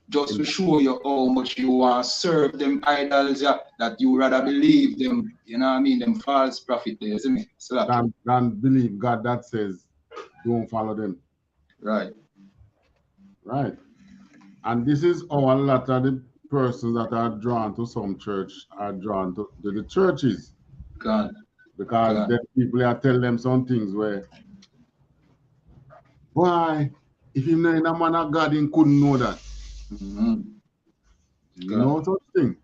just to show you how much you want to serve them idols, that you rather believe them, you know what I mean, them false prophet there, isn't it? Than believe God that says, don't follow them. Right. Right. And this is how a lot of the persons that are drawn to some church are drawn to the churches. God. Because the people are telling them some things where, why, if you're not a man of God, he couldn't know that. No such thing.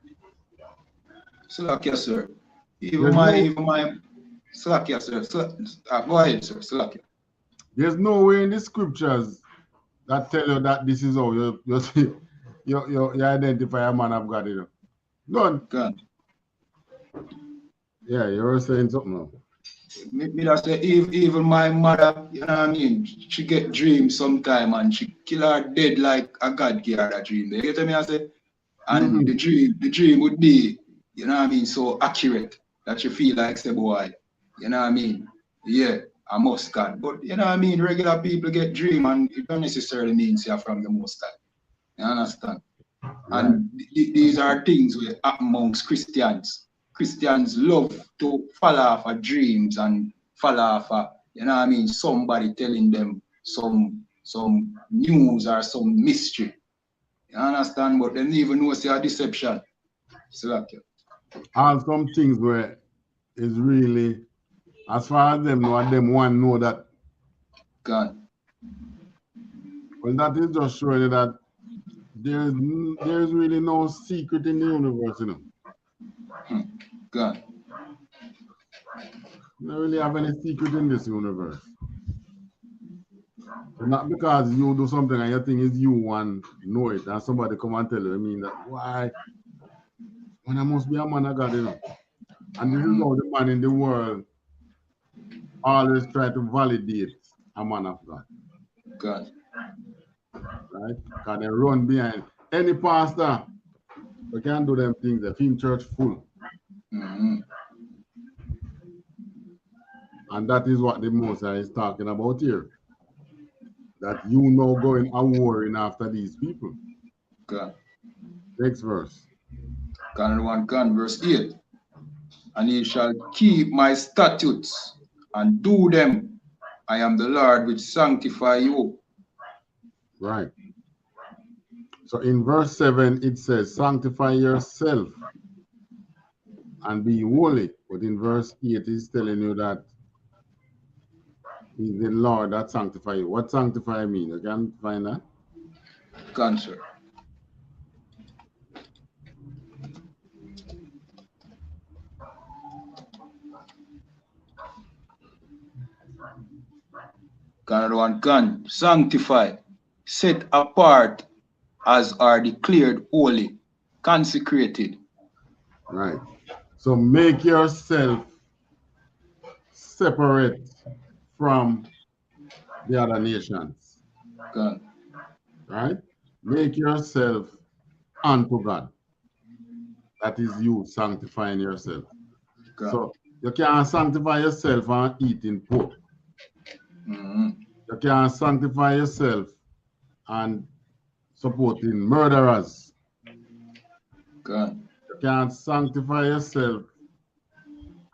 Slakia, sir. Even my Slakia, sir. Go ahead, sir. Slakia. There's no way in the scriptures that tell you that this is how you identify a man of God, you know. None. God. Yeah, you were saying something now. Me that say even my mother, you know what I mean, she get dreams sometime and she kill her dead like a God give her that dream. You get me? I say, and the dream would be, you know what I mean, so accurate that you feel like say boy, you know what I mean? Yeah, I must God. But you know what I mean, regular people get dream and it don't necessarily mean you're from the Most High. You understand? Right. And these are things we happen amongst Christians. Christians love to fall off of dreams and fall off of, you know what I mean, somebody telling them some news or some mystery. You understand? But they don't even know it's a deception. And some things where is really, as far as them know, them one know that. God. Well, that is just showing you that there's really no secret in the universe, you know. God. You don't really have any secret in this universe. So not because you do something and you think it's you and know it, and somebody come and tell you, I mean that why? When I must be a man of God, you know. And this is how the man in the world always try to validate a man of God. God. Right? Because they run behind any pastor, we can do them things. The film church full. And that is what the Moses is talking about here. That you know going a warring after these people. God. Next verse. Gun 1 gun, verse 8. And ye shall keep my statutes and do them. I am the Lord which sanctify you. Right. So in verse 7, it says, sanctify yourself and be holy. But in verse 8, it's telling you that he's the Lord that sanctify you. What sanctify mean? You can find that? Gun, sir. Gun 1 gun, sanctify, set apart as are declared holy, consecrated. Right. So make yourself separate from the other nations. Gun. Right? Make yourself unto God. That is you sanctifying yourself. Gun. So you can't sanctify yourself and eating pork. You can't sanctify yourself and supporting murderers. God. You can't sanctify yourself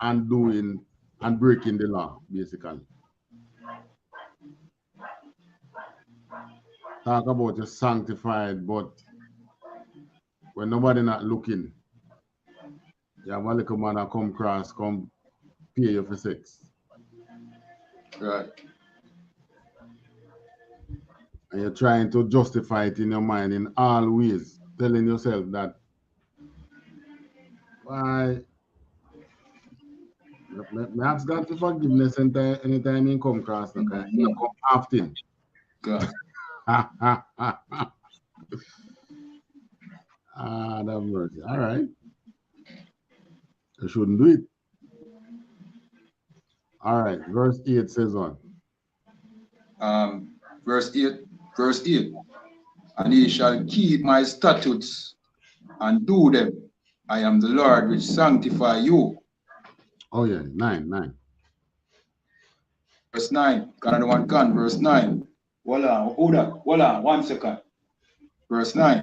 and doing and breaking the law, basically. Talk about you sanctified, but when nobody not looking, you have a little man that come across, come pay you for sex. Right. And you're trying to justify it in your mind in all ways, telling yourself that why me ask God for forgiveness anytime he come across, he come often. God. That mercy. All right. You shouldn't do it. All right. Verse 8 says on. Verse 8. And ye shall keep my statutes and do them. I am the Lord which sanctify you. Oh yeah, 9. Verse 9. Canada 1 gun, verse 9. Hold on, 1 second. Verse 9.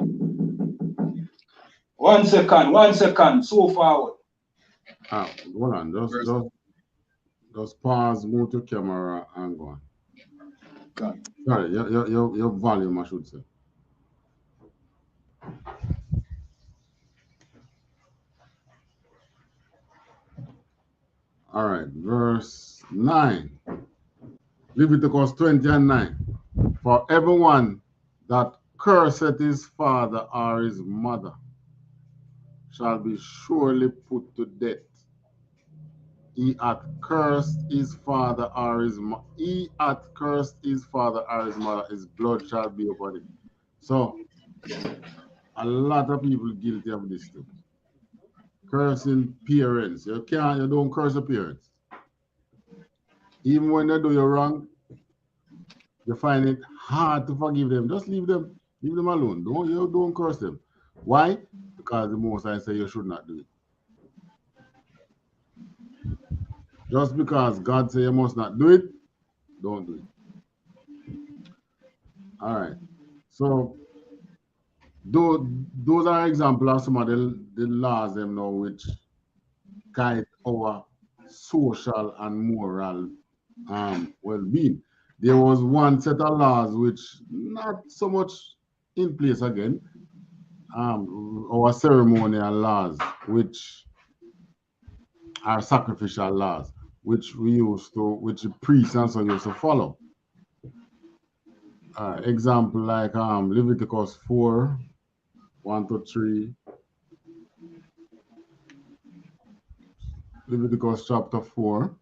1 second, so forward. Hold on, just pause, move to camera and go on. God. Sorry, your volume, I should say. All right, verse 9. Leviticus 20 and 9. For everyone that curseth his father or his mother shall be surely put to death. He hath cursed his father or his mother. He hath cursed his father or his mother. His blood shall be upon him. So, a lot of people guilty of this too. Cursing parents. You don't curse your parents. Even when they do you wrong, you find it hard to forgive them. Just leave them alone. Don't curse them. Why? Because the Most High say you should not do it. Just because God say you must not do it, don't do it. All right. So those are examples of some of the laws them now which guide our social and moral well-being. There was one set of laws which not so much in place again. Our ceremonial laws, which are sacrificial laws, which the priests and so used to follow. Example like Leviticus 4, 1 to 3. Leviticus chapter 4.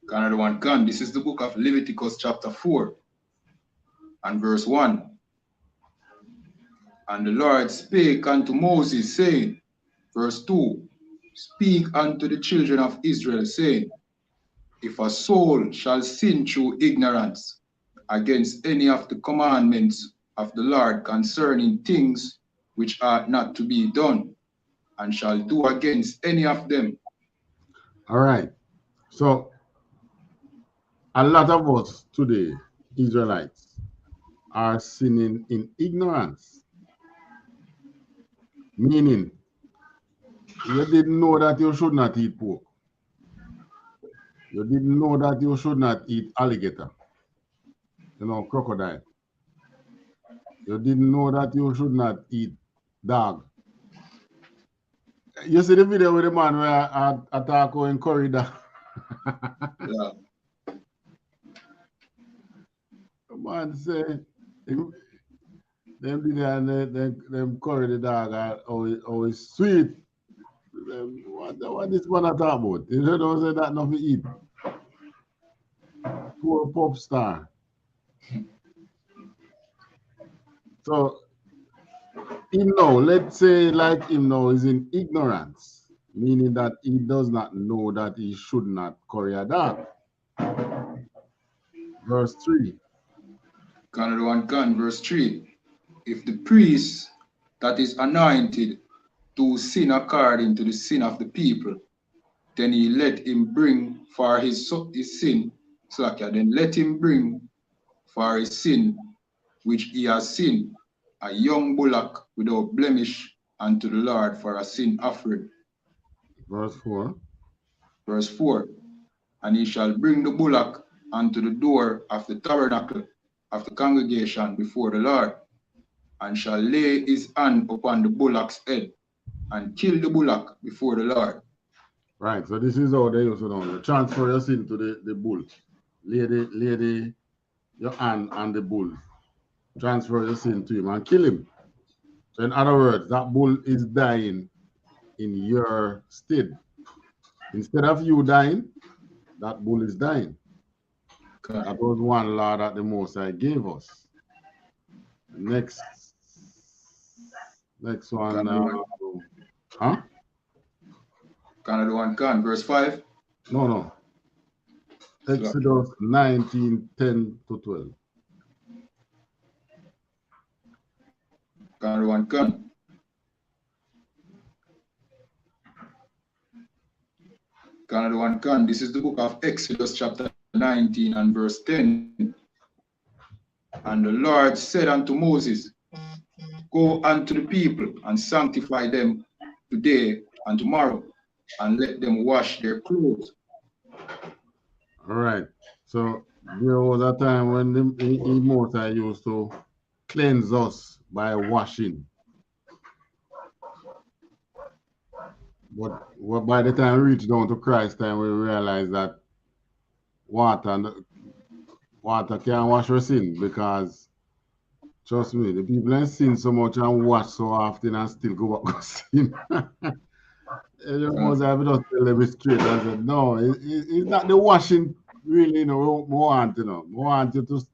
Canada 1 gun. This is the book of Leviticus chapter 4 and verse 1. And the Lord spake unto Moses, saying, verse 2, speak unto the children of Israel, saying, If a soul shall sin through ignorance against any of the commandments of the Lord concerning things which ought not to be done, and shall do against any of them. All right. So a lot of us today, Israelites, are sinning in ignorance. Meaning, you didn't know that you should not eat pork. You didn't know that you should not eat alligator, crocodile. You didn't know that you should not eat dog. You see the video with the man where I attack in corridor. Yeah. The man say, them did them curry the dog always sweet. What this one I talk about? You don't say that nothing eat. Poor pop star. So him now, let's say like him now is in ignorance, meaning that he does not know that he should not curry a dog. Verse 3. Canada 1 Gun, verse 3. If the priest that is anointed do sin according to the sin of the people, then he let him bring for his sin, then let him bring for his sin which he has sinned, a young bullock without blemish unto the Lord for a sin offering. Verse 4. Verse 4. And he shall bring the bullock unto the door of the tabernacle of the congregation before the Lord, and shall lay his hand upon the bullock's head, and kill the bullock before the Lord. Right, so this is how they used to do. You transfer your sin to the bull. Lay your hand on the bull. Transfer your sin to him and kill him. So in other words, that bull is dying in your stead. Instead of you dying, that bull is dying. Okay. That was one law that the Most High gave us. Next one. Huh? Canada 1 Gun, verse 5. No. Exodus 19:10-12. Canada 1 Gun. Canada 1 Gun. This is the book of Exodus, chapter 19 and verse 10. And the Lord said unto Moses, Go unto the people and sanctify them today and tomorrow, and let them wash their clothes. All right. So there was a time when the Most High used to cleanse us by washing. But by the time we reach down to Christ time, we realize that water can't wash our sin, because trust me, the people ain't sin so much and wash so often and still go back to sin. The Most High just tell them straight and said, no, it's not the washing really, we want, we want you to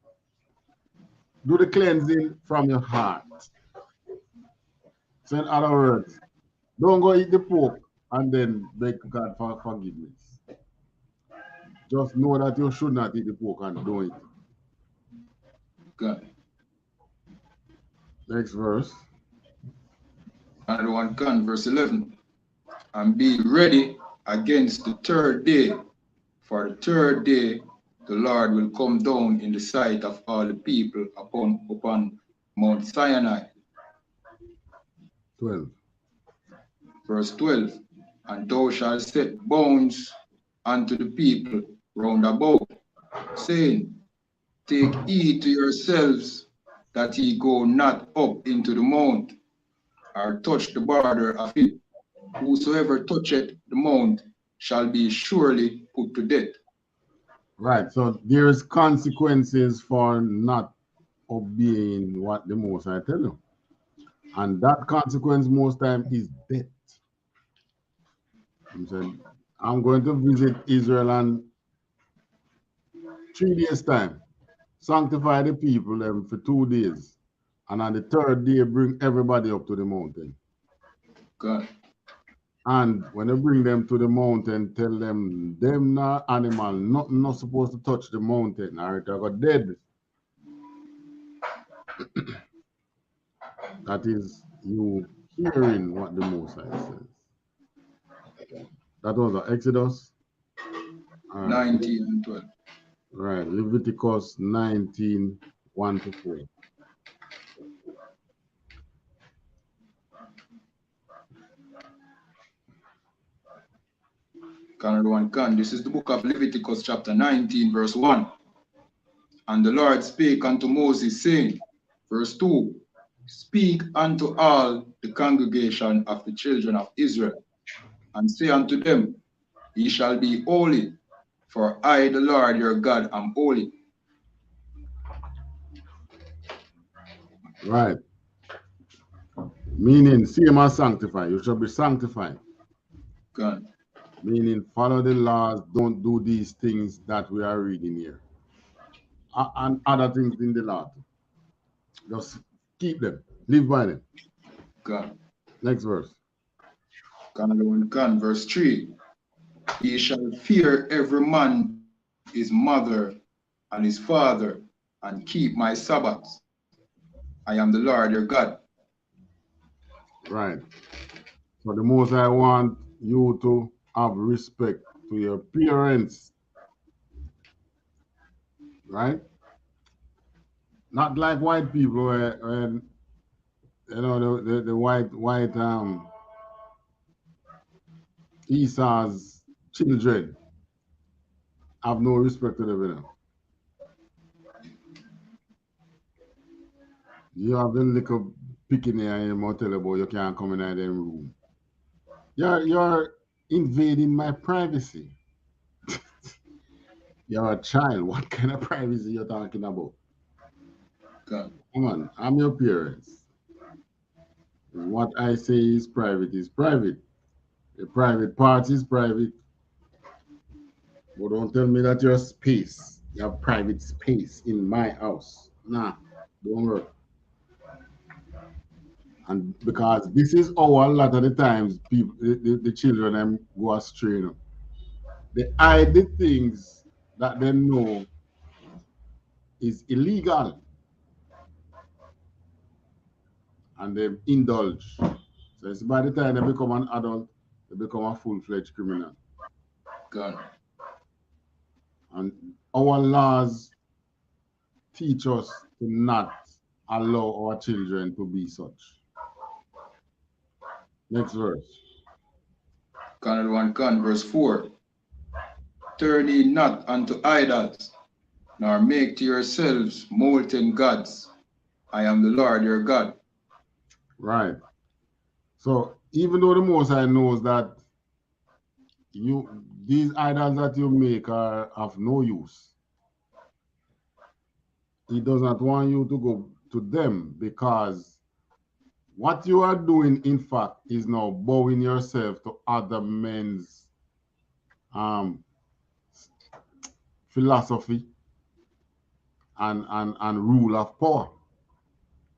do the cleansing from your heart. So in other words, don't go eat the pork and then beg God for forgiveness. Just know that you should not eat the pork and don't eat it. God. Next verse. Another 1 Gun, verse 11. And be ready against the third day, for the third day the Lord will come down in the sight of all the people upon Mount Sinai. 12. Verse 12. And thou shalt set bounds unto the people round about, saying, Take heed to yourselves that ye go not up into the mount, or touch the border of it. Whosoever toucheth the mount shall be surely put to death. Right. So there is consequences for not obeying what the Most High tell you. And that consequence most time is death. He said, I'm going to visit Israel in 3 days' time. Sanctify the people for 2 days. And on the third day, bring everybody up to the mountain. God. And when you bring them to the mountain, tell them not animal, nothing not supposed to touch the mountain, or it got dead. That is you hearing what the Most High says. That was Exodus 19 and 12. Right, Leviticus 19, 1 to 4. Canada one can. This is the book of Leviticus, chapter 19, verse 1. And the Lord spake unto Moses, saying, verse 2, speak unto all the congregation of the children of Israel, and say unto them, ye shall be holy, for I, the Lord your God, am holy. Right. Meaning, same as sanctify. You shall be sanctified. God. Meaning, follow the laws. Don't do these things that we are reading here. And other things in the law. Just keep them. Live by them. God. Next verse. Canada one can. Verse 3. Ye shall fear every man his mother and his father, and keep my Sabbaths. I am the Lord your God. Right. So the most I want you to have respect to your parents. Right? Not like white people when you know the white Esau's children have no respect to them. You know. You have the little picking here in your motel about you can't come in that room. You're invading my privacy. You're a child. What kind of privacy you're talking about? God. Come on, I'm your parents. What I say is private is private. The private part is private. But don't tell me that your space, you have private space in my house. Nah, don't work. And because this is how a lot of the times people, the children them go astray. You know. They hide the things that they know is illegal, and they indulge. So it's by the time they become an adult, they become a full-fledged criminal. God. And our laws teach us to not allow our children to be such. Next verse. Canada one can. Verse 4. Turn ye not unto idols, nor make to yourselves molten gods. I am the Lord your God. Right. So even though the Most High knows that these idols that you make are of no use, He does not want you to go to them, because what you are doing, in fact, is now bowing yourself to other men's philosophy and rule of power,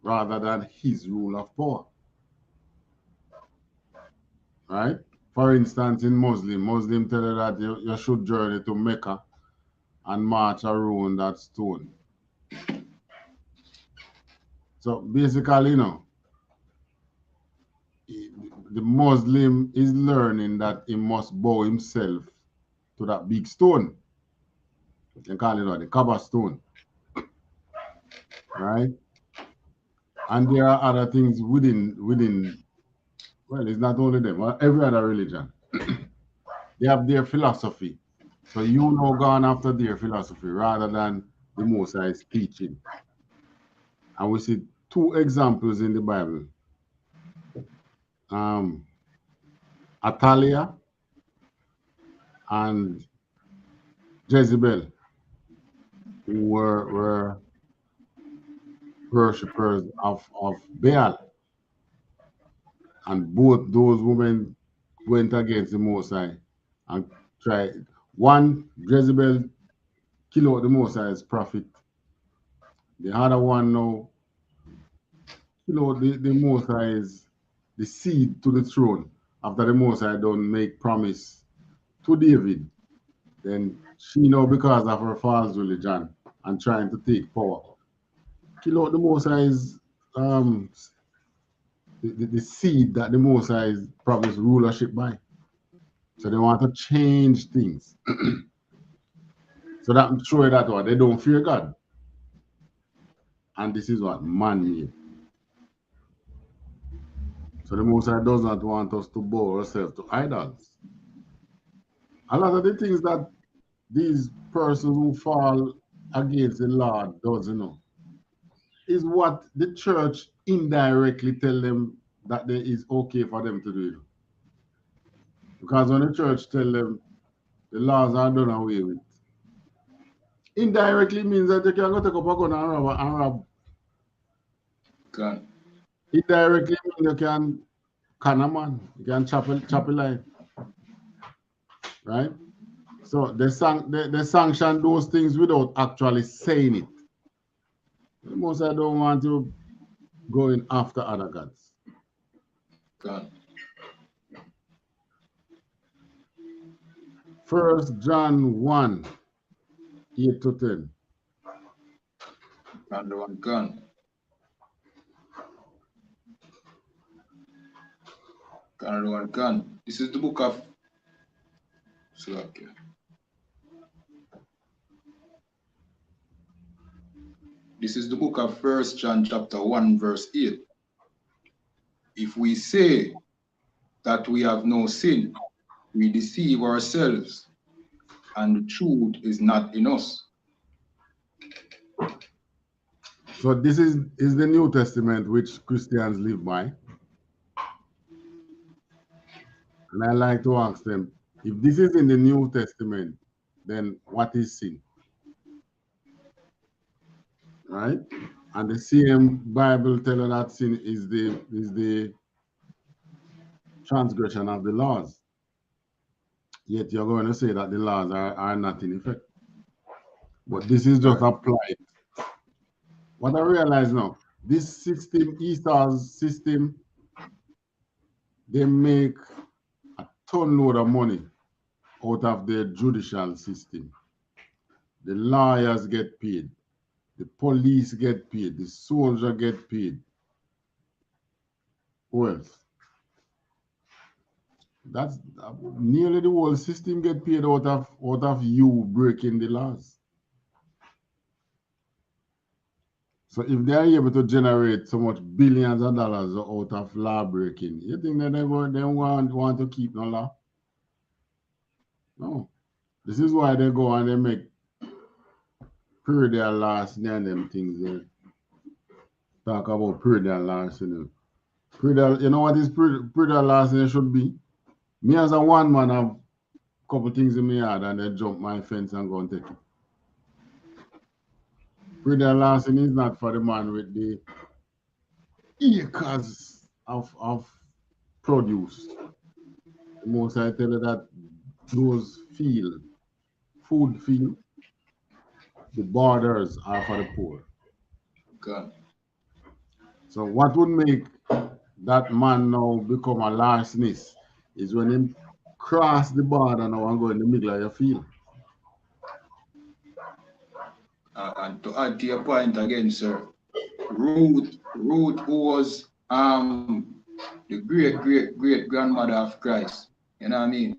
rather than His rule of power. Right? For instance, in Muslim tell you that you should journey to Mecca and march around that stone. So basically, the Muslim is learning that he must bow himself to that big stone. You can call it the Kaaba stone. Right? And there are other things within, well, it's not only them, every other religion. They have their philosophy. So you know gone after their philosophy rather than the Most High's teaching. And we see two examples in the Bible. Atalia and Jezebel, who were worshippers of Baal. And both those women went against the Most High and tried. One, Jezebel killed out the Most High's prophet. The other one now killed out the Most High's, the seed to the throne after the Most High don't make promise to David, then she now, because of her false religion and trying to take power, kill out the Most High's the seed that the Most High promised rulership by. So they want to change things. So that I'm sure that what they don't fear God. And this is what man made. So the Most High does not want us to bow ourselves to idols. A lot of the things that these persons who fall against the Lord does, is what the church indirectly tell them that it is okay for them to do. Because when the church tell them the laws are done away with, indirectly means that you can go take up a gun and rob. God. Indirectly means you can can a man, you can chop a life. Right? So they sanction those things without actually saying it. The Most I don't want to go in after other gods. God. 1 John 1, 8 to 10. And the one gun. And the one gun. This is the book of Slovakia. This is the book of 1 John chapter 1 verse 8. If we say that we have no sin, we deceive ourselves, and the truth is not in us. So this is the New Testament which Christians live by. And I like to ask them, if this is in the New Testament, then what is sin? Right? And the same Bible tells us that sin is the transgression of the laws. Yet you're going to say that the laws are not in effect. But this is just applied. What I realize now, this system, Esau's system, they make a ton load of money out of their judicial system. The lawyers get paid, the police get paid, the soldier get paid. Who else? That's nearly the whole system get paid out of you breaking the laws. So if they are able to generate so much billions of dollars out of law breaking, you think that they want to keep no law? No. This is why they go and they make periodic laws and them things there. Talk about periodic laws, Periodic, you know what is periodic laws should be? Me as a one man have a couple things in my yard and they jump my fence and go and take it. Periodic laws is not for the man with the acres of produce. The most I tell you that those food field, the borders are for the poor. God. So what would make that man now become a larcenist is when him cross the border now and go in the middle of your field. And to add to your point again, sir, Ruth who was the great grandmother of Christ, you know what I mean,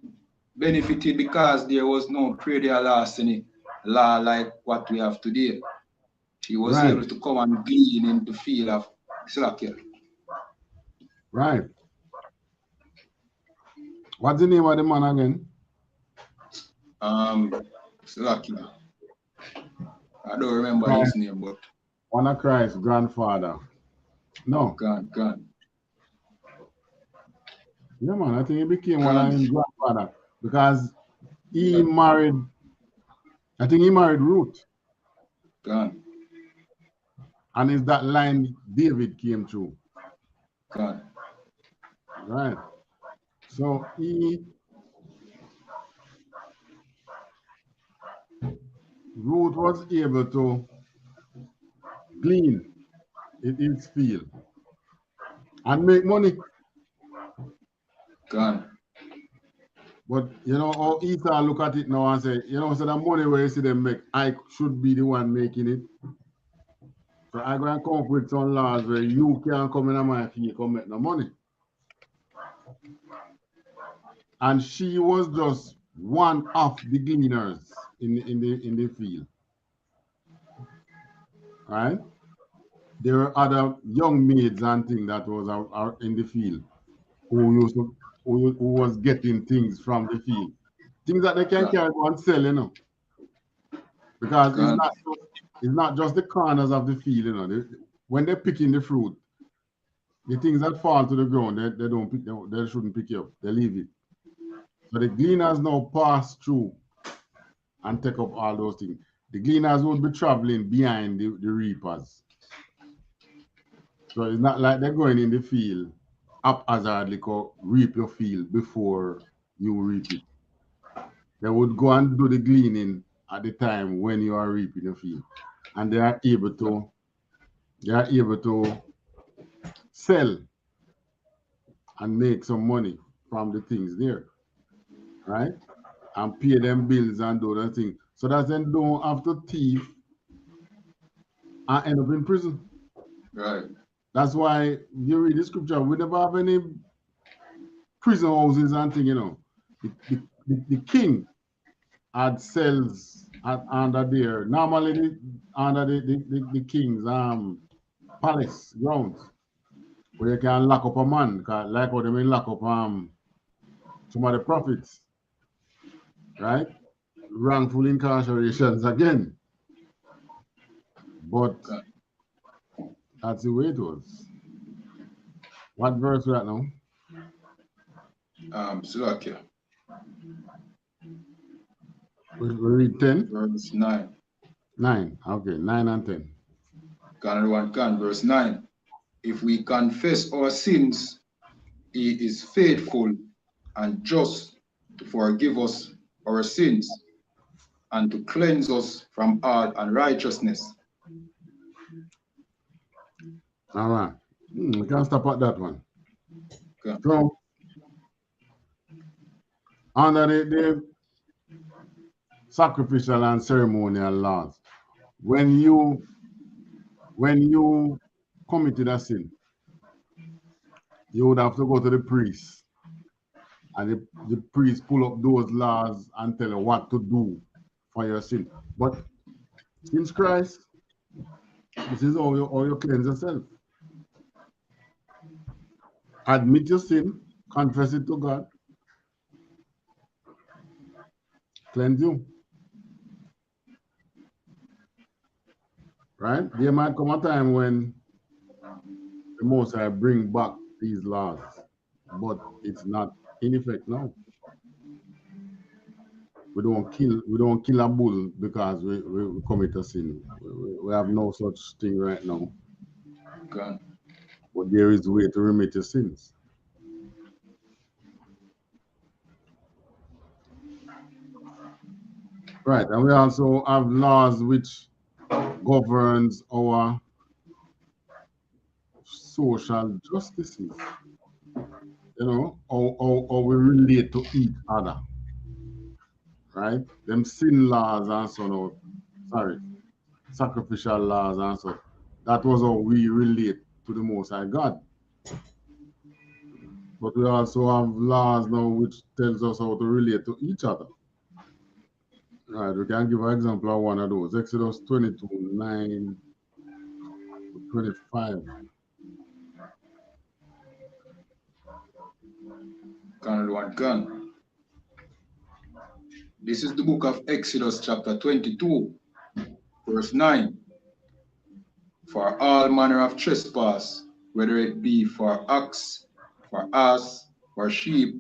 benefited because there was no prayer larceny law like what we have today. She was able to come and glean in the field of Slovakia. Right. What's the name of the man again? Slovakia. I don't remember his name, but one of Christ's grandfather. No. God. Yeah, man, I think he became one of his grandfather because he married, I think he married Ruth. God. And is that line David came through. God. Right. So Ruth was able to glean in his field and make money. Gone. But you know how Esau look at it now and say, you know, so the money where you see them make, I should be the one making it. So I go and come up with some laws where you can't come in my field, come make no money. And she was just one of the gleaners in the field. Right? There were other young maids and things that was out in the field who was getting things from the field. Things that they can carry on and sell, you know. Because it's not just the corners of the field, you know. When they're picking the fruit, the things that fall to the ground, they don't pick, they shouldn't pick it up. They leave it. So the gleaners now pass through and take up all those things. The gleaners would be traveling behind the reapers. So it's not like they're going in the field haphazardly to reap your field before you reap it. They would go and do the gleaning at the time when you are reaping the field. And they are able to sell and make some money from the things there, right? And pay them bills and do that thing. So that they don't have to thief and end up in prison. Right. That's why you read the scripture, we never have any prison houses and thing, you know. The king had cells under there. Normally under the king's palace grounds where you can lock up a man, like how they may lock up some of the prophets, right? Wrongful incarcerations again. But that's the way it was. What verse right now? Slovakia. We read 10? Verse 9. 9. Okay, 9 and 10. Verse 9. If we confess our sins, he is faithful and just to forgive us our sins and to cleanse us from all unrighteousness. All right. We can stop at that one. Okay. So, under the sacrificial and ceremonial laws, when you committed a sin, you would have to go to the priest, and the priest pull up those laws and tell you what to do for your sin. But since Christ, this is how you cleanse yourself. Admit your sin, confess it to God, cleanse you. Right? There might come a time when the Most High bring back these laws, but it's not in effect now. We don't kill a bull because we commit a sin. We have no such thing right now. Okay. But there is a way to remit your sins. Right, and we also have laws which governs our social justices. You know, how we relate to each other. Right? Them sin laws and so on. Sorry, sacrificial laws and so. That was how we relate to the Most High God. But we also have laws now which tells us how to relate to each other. Right, we can give an example of one of those. Exodus 22, 9 to 25. Gun. This is the book of Exodus chapter 22, verse 9. For all manner of trespass, whether it be for ox, for ass, for sheep,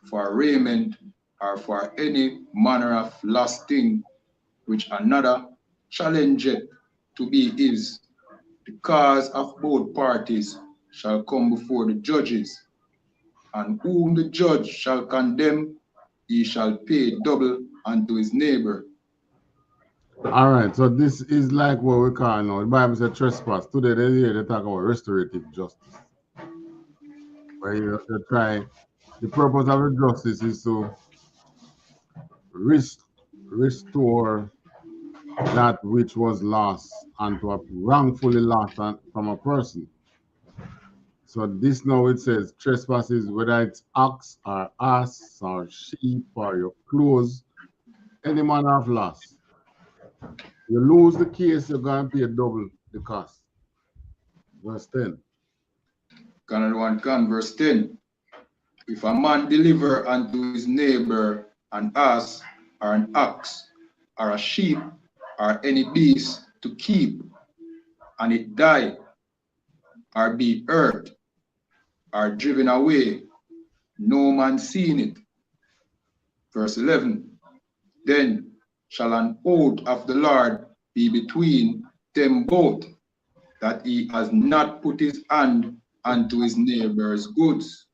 for raiment, or for any manner of lost thing, which another challengeth to be his, the cause of both parties shall come before the judges, and whom the judge shall condemn, he shall pay double unto his neighbor. All right, so this is like what we call now. The Bible says trespass. Today they talk about restorative justice, where you The purpose of the justice is to restore that which was lost and to have wrongfully lost from a person. So this now it says trespasses, whether it's ox or ass or sheep or your clothes, any man have lost. You lose the case, you're going to pay double the cost. Verse 10. Canada 1 can, verse 10. If a man deliver unto his neighbor an ass or an ox or a sheep or any beast to keep, and it die or be hurt or driven away, no man seeing it. Verse 11. Then shall an oath of the Lord be between them both, that he has not put his hand unto his neighbor's goods,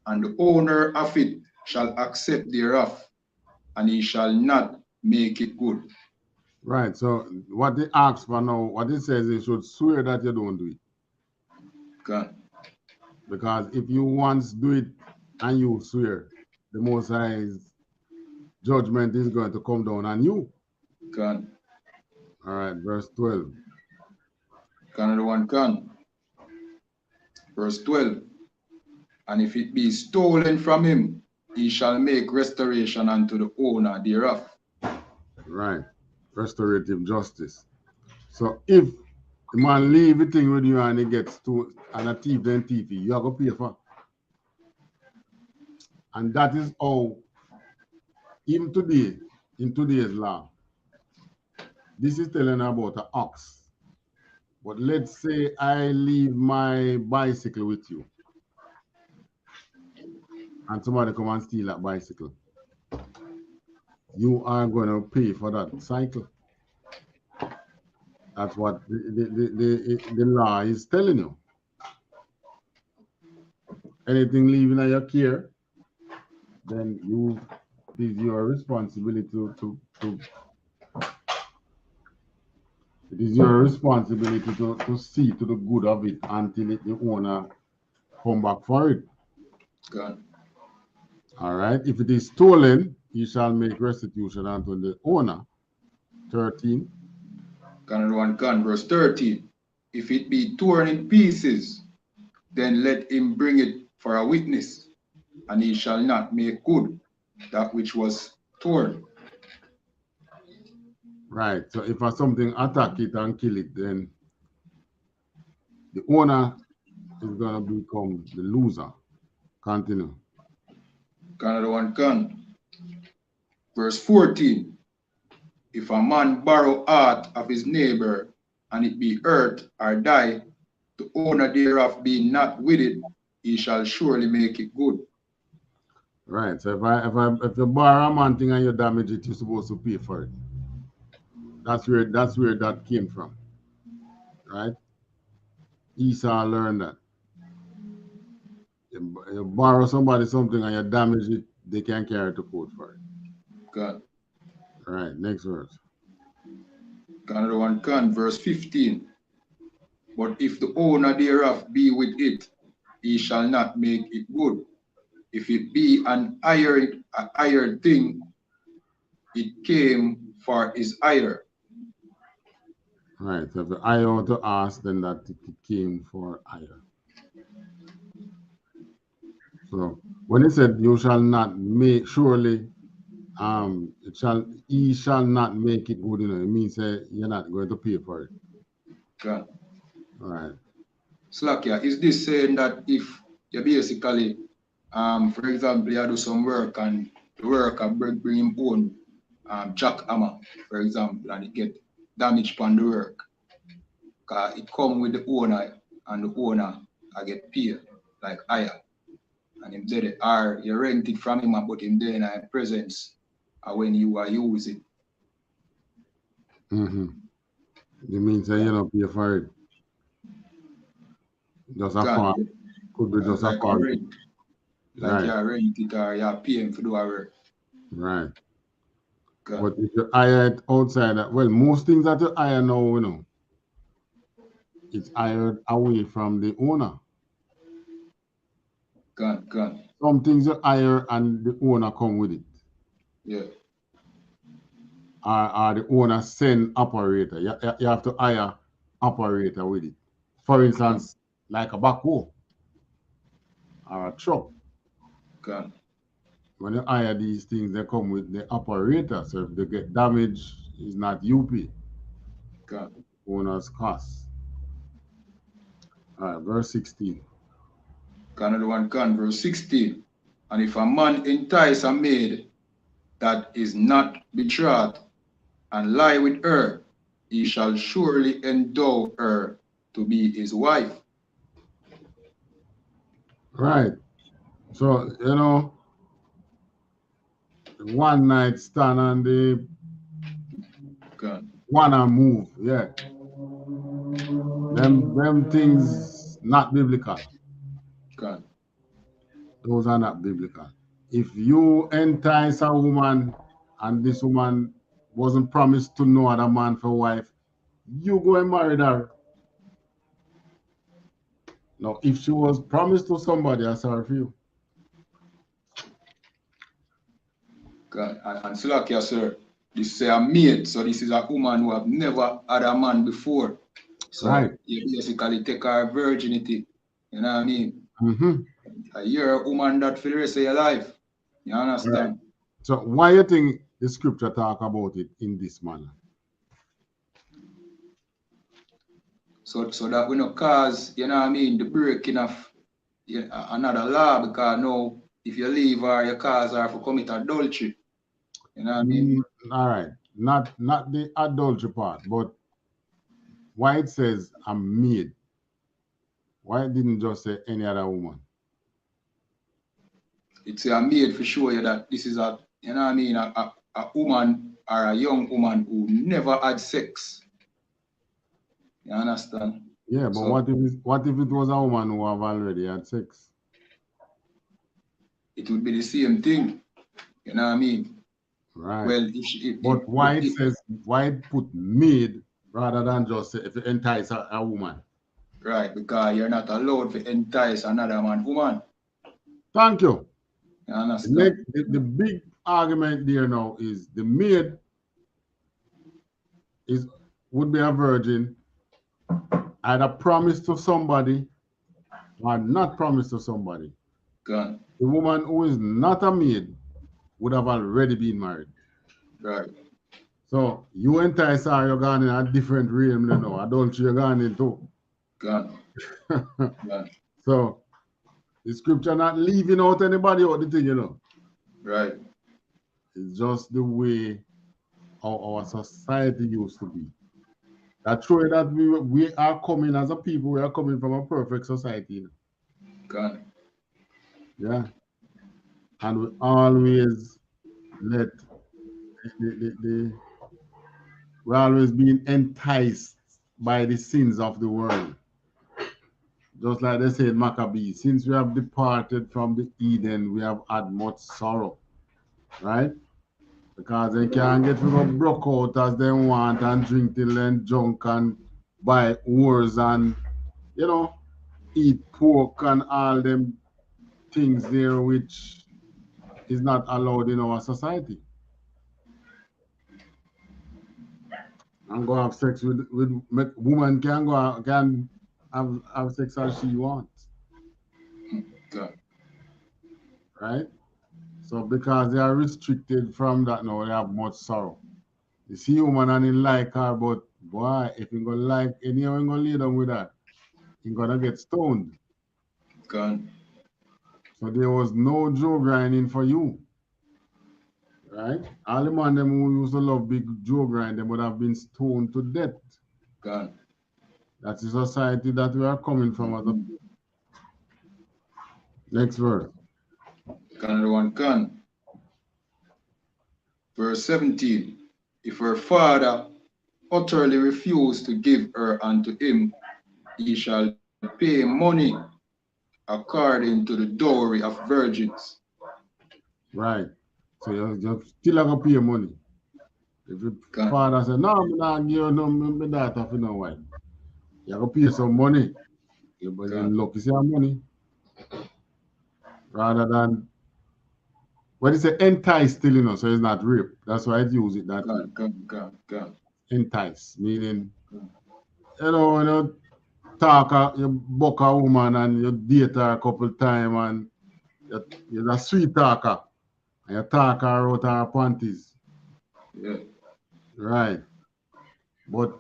and the owner of it shall accept thereof, and he shall not make it good. Right. So what they ask for now, what it says, they should swear that you don't do it. Okay. Because if you once do it and you swear, the Most High's judgment is going to come down on you. Okay. All right, verse 12. Canada 1 can. Verse 12. And if it be stolen from him, he shall make restoration unto the owner thereof. Right. Restorative justice. So if the man leave the thing with you and he gets to and a thief then thief you have to pay for. And that is how, even today, in today's law, this is telling about an ox. But let's say I leave my bicycle with you and somebody come and steal that bicycle. You are going to pay for that cycle. That's what the law is telling you. Anything leaving at your care, then it is your responsibility it is your responsibility to see to the good of it until the owner come back for it. Good. All right. If it is stolen, you shall make restitution unto the owner. 13. Canada 1 can, verse 13. If it be torn in pieces, then let him bring it for a witness, and he shall not make good that which was torn. Right. So if something attack it and kill it, then the owner is going to become the loser. Continue. Canada 1 can. Verse 14. If a man borrow aught of his neighbor, and it be hurt or die, the owner thereof being not with it, he shall surely make it good. Right. So if you borrow a man thing and you damage it, you're supposed to pay for it. That's where that came from. Right? Esau learned that. You borrow somebody something and you damage it, they can carry to court for it. God. All right, next verse. Canada 1 can, verse 15. But if the owner thereof be with it, he shall not make it good. If it be an hired thing, it came for his hire. Right, so if the hire out to ask, then that it came for hire. So when it said you shall not make, surely he shall not make it good, it means you're not going to pay for it. Okay. All right. Slakia, is this saying that if you basically, for example, you do some work and the worker bring him own jackhammer, for example, and it get damaged on the work, it come with the owner and the owner I get paid like hire. And him said it, or you rent it from him and put him there in a presence when you are using. Mm-hmm. It means that you don't pay for it. Just a farm. Could be just like a farm. Like right. You rent it or you pay him for do a work. Right. God. But if you hire it outside, well, most things that you hire now, it's hired away from the owner. God. Some things you hire and the owner come with it. Yeah. Or the owner send operator. You have to hire operator with it. For instance, like a backhoe or a truck. Okay. When you hire these things, they come with the operator. So if they get damaged, it's not you pay. Okay. Owner's cost. All right, verse 16. Another one can, verse 16. And if a man entice a maid that is not betrothed and lie with her, he shall surely endow her to be his wife. Right. So, you know, one night stand and they wanna move, yeah. Them things not biblical. Okay. Those are not biblical. If you entice a woman and this woman wasn't promised to no other man for wife, you go and marry her. Now, if she was promised to somebody, I'm sorry for you. Okay. And Slakia, sir, this is a maid, so this is a woman who have never had a man before. So right. You basically take her virginity. You know what I mean? Mm-hmm. You're a woman that for the rest of your life. You understand? Right. So why you think the scripture talk about it in this manner? So that we not cause, you know what I mean, the breaking of another law, because now if you leave her, you cause her to commit adultery. You know what I mean? All right. Not the adultery part, but why it says a maid. Why it didn't just say any other woman? It's a maid for sure you that this is a, you know what I mean, a woman or a young woman who never had sex. You understand? Yeah, but So, what if it was a woman who have already had sex? it would be the same thing. You know what I mean? Right. Well, but why it says why it put maid rather than just say if you entice a woman? Right, because you're not allowed to entice another woman. Thank you. You understand? The big argument there now is the maid would be a virgin, either promised to somebody or not promised to somebody. Gone. The woman who is not a maid would have already been married. Right. So you entice her, you're gone in a different realm, you know. Adultery, you're gone into. Gone. Gone. So the scripture not leaving out anybody out the thing, you know. Right. It's just the way our society used to be. That's true that we are coming as a people, we are coming from a perfect society. You know? Gone. Yeah. And we always let we're always being enticed by the sins of the world. Just like they say in Maccabees, since we have departed from the Eden, we have had much sorrow. Right? Because they can't get to broke out as they want and drink till then drunk and buy whores and, you know, eat pork and all them things there which is not allowed in our society. And go have sex with woman can have sex as she wants. Okay. Right? So because they are restricted from that now, they have much sorrow. You see woman and he like her, but boy, if you gonna like anyone you gonna lay down with her, you're gonna get stoned. Gone. So there was no Joe grinding for you. Right? All the man them who used to love big Joe grind, them would have been stoned to death. Gone. That's the society that we are coming from as a people. Next verse. Another one can. Verse 17. If her father utterly refuse to give her unto him, he shall pay money according to the dowry of virgins. Right. So you still have to pay money. If your father says, no, I'm not give you no my daughter for no wife. You have to pay some money. But then lucky see money. rather than when it's entice still, so it's not rape. That's why I use it that way. Entice, meaning, when you talk, you book a woman and you date her a couple times and you're a sweet talker and you talk her out her panties. Yeah. Right. But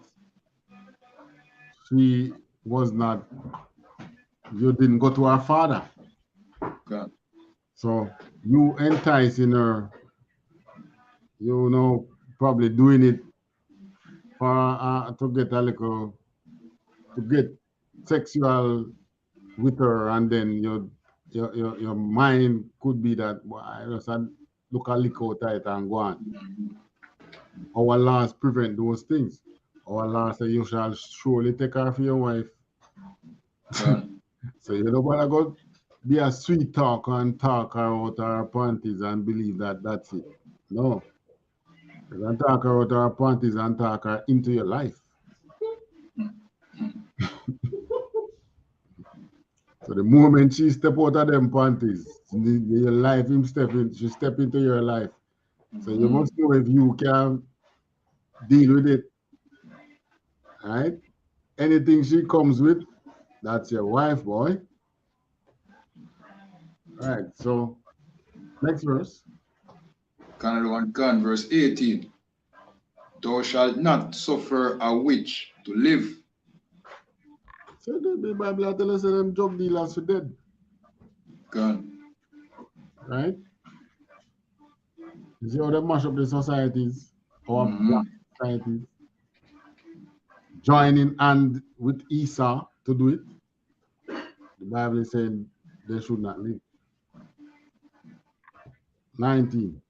she was not, you didn't go to her father. God. So you enticing her, probably doing it for to get a little, to get sexual with her, and then your mind could be that, well, I just look a lick out at it and go on. Our laws prevent those things. Our laws say you shall surely take her for your wife. So you don't want to go be a sweet talker and talk her out her panties and believe that that's it. No. You can talk her out her panties and talk her into your life. So the moment she step out of them panties, your life, she step into your life. So you must know if you can deal with it. Right? Anything she comes with, that's your wife, boy. All right, so next verse. Canada 1 Gun, verse 18. Thou shalt not suffer a witch to live. So the Bible tells us them drug dealers are dead. Gun. Right? You see how they mash up the societies, our black societies, joining hand with Esau to do it. The Bible is saying they should not live. 19.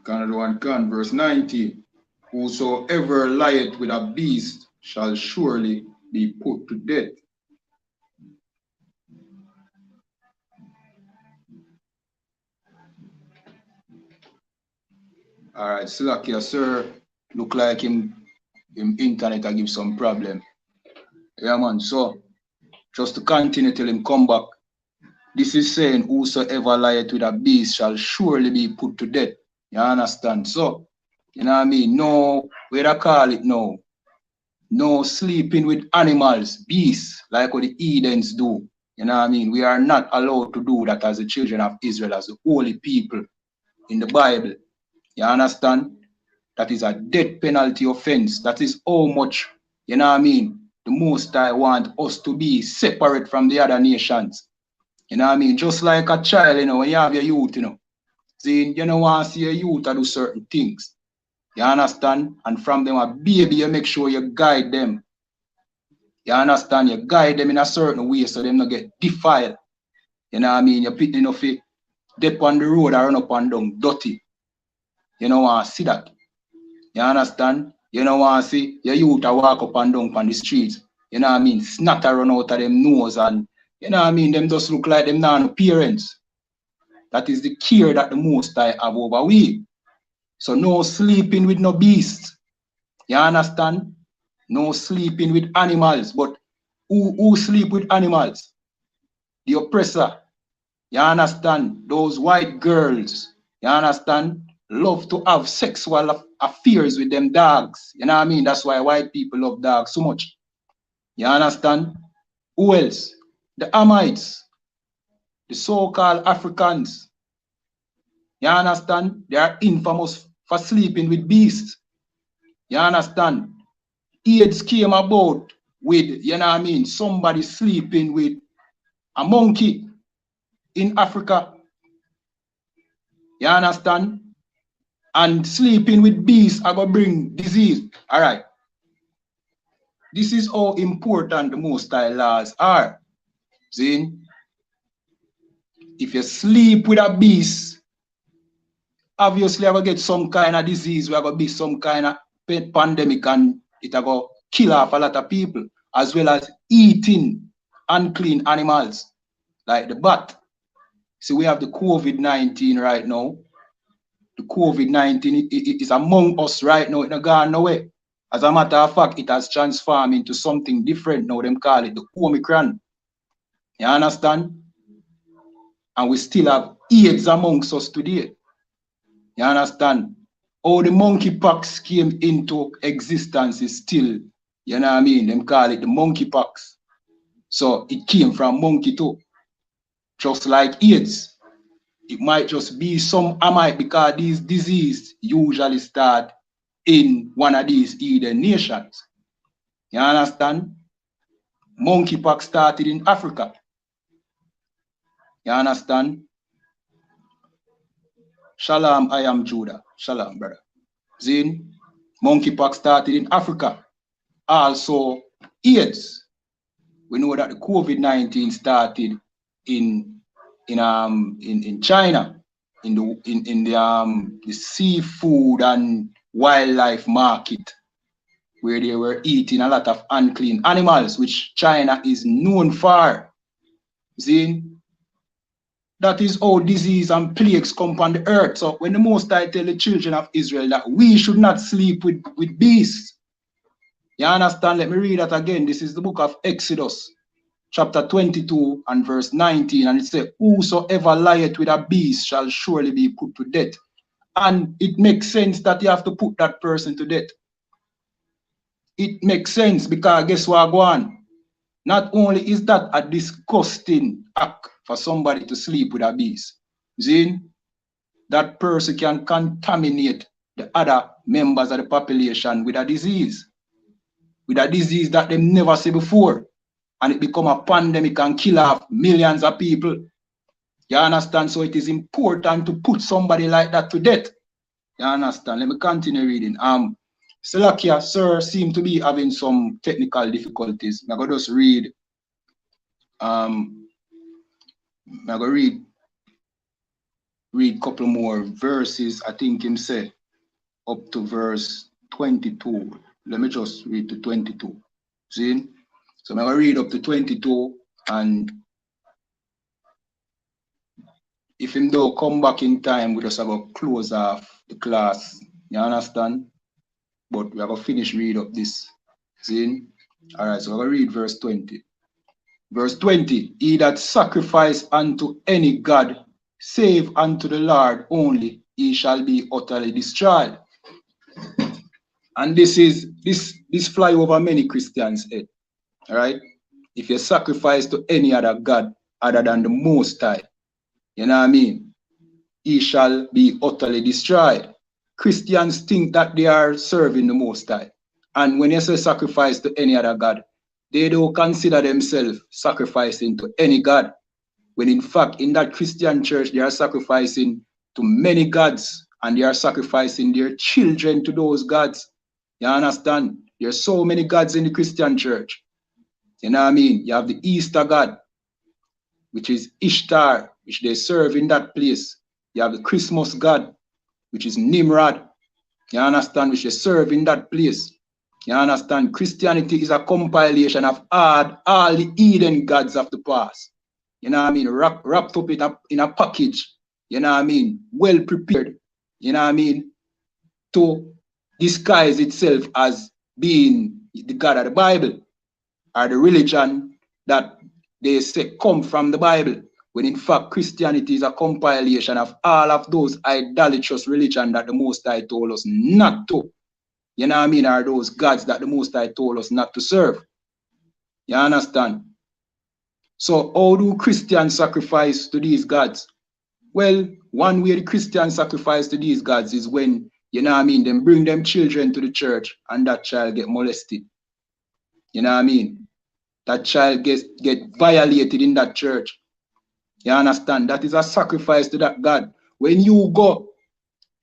Canada 1 Gun, verse 19. Whosoever lieth with a beast shall surely be put to death. All right, Slakia, sir. Look like him internet I give some problem. Yeah, man. So, just to continue till him come back. This is saying, whosoever lieth with a beast shall surely be put to death. You understand? So, you know what I mean? No, where I call it now. No sleeping with animals, beasts, like what the Edens do. You know what I mean? We are not allowed to do that as the children of Israel, as the holy people in the Bible. You understand? That is a death penalty offense. That is how much, you know what I mean, the Most High want us to be separate from the other nations. You know what I mean? Just like a child, when you have your youth, see, you don't want to see a youth to do certain things. You understand? And from them, a baby, you make sure you guide them. You understand? You guide them in a certain way so them not get defiled. You know what I mean? You put enough dip on the road or run up and down dirty. You don't want to see that. You understand? You don't want to see your youth to walk up and down on the streets. You know what I mean? Snatter run out of them nose and, you know what I mean? Them just look like them non parents. That is the care that the Most High have over we. So no sleeping with no beast. You understand? No sleeping with animals. But who sleep with animals? The oppressor. You understand? Those white girls. You understand? Love to have sexual affairs with them dogs. You know what I mean? That's why white people love dogs so much. You understand? Who else? The Hamites. The so-called Africans. You understand? They are infamous for sleeping with beasts. You understand? AIDS came about with, you know what I mean, somebody sleeping with a monkey in Africa. You understand? And sleeping with beasts are going to bring disease. All right. This is how important the Most High laws are. See? If you sleep with a beast, obviously you're going to get some kind of disease. We're going to be some kind of pandemic and it's going to kill off a lot of people, as well as eating unclean animals like the bat. See, we have the COVID-19 right now. The COVID-19 is among us right now. It's not gone nowhere. As a matter of fact, it has transformed into something different now. Them call it the Omicron. You understand? and we still have AIDS amongst us today. You understand? How the monkeypox came into existence is still, you know what I mean? Them call it the monkeypox. So it came from monkey too. Just like AIDS. It might just be some amite because these diseases usually start in one of these Eden nations. You understand? Monkeypox started in Africa. You understand? Shalom, I am Judah. Shalom, brother. Zin, monkeypox started in Africa. Also, AIDS. We know that the COVID-19 started in China, in the seafood and wildlife market, where they were eating a lot of unclean animals, which China is known for. See, that is how disease and plagues come upon the earth. So when the Most High tell the children of Israel that we should not sleep with beasts, you understand? Let me read that again. This is the book of Exodus, chapter 22 and verse 19, and it says, whosoever lieth with a beast shall surely be put to death. And it makes sense that you have to put that person to death. It makes sense because guess what, go on? Not only is that a disgusting act for somebody to sleep with a beast, see, that person can contaminate the other members of the population with a disease that they never see before. And it become a pandemic and kill off millions of people. You understand? So it is important to put somebody like that to death. You understand? Let me continue reading. Salakia, sir, seem to be having some technical difficulties. I'm gonna just read. I'm gonna read a couple more verses. I think him say up to verse 22. Let me just read to 22. See? So I'm gonna read up to 22, and if him don't come back in time, we just have to close off the class. You understand? But we have to finish read up this. See? All right, so I'm gonna read verse 20. Verse 20, he that sacrifice unto any god, save unto the Lord only, he shall be utterly destroyed. And this fly over many Christians' head. All right? If you sacrifice to any other god other than the Most High, you know what I mean? He shall be utterly destroyed. Christians think that they are serving the Most High. And when you say sacrifice to any other god, they don't consider themselves sacrificing to any god. When in fact, in that Christian church, they are sacrificing to many gods, and they are sacrificing their children to those gods. You understand? There's so many gods in the Christian church. You know what I mean? You have the Easter god, which is Ishtar, which they serve in that place. You have the Christmas god, which is Nimrod. You understand? Which they serve in that place. You understand? Christianity is a compilation of all the Eden gods of the past. You know what I mean? Wrapped up in a package. You know what I mean? Well prepared. You know what I mean? To disguise itself as being the God of the Bible, or the religion that they say come from the Bible, when in fact Christianity is a compilation of all of those idolatrous religion that the Most High told us not to. You know what I mean? Are those gods that the Most High told us not to serve. You understand? So how do Christians sacrifice to these gods? Well, one way the Christians sacrifice to these gods is when, you know what I mean, them bring them children to the church and that child get molested. You know what I mean? That child get violated in that church. You understand? That is a sacrifice to that God. When you go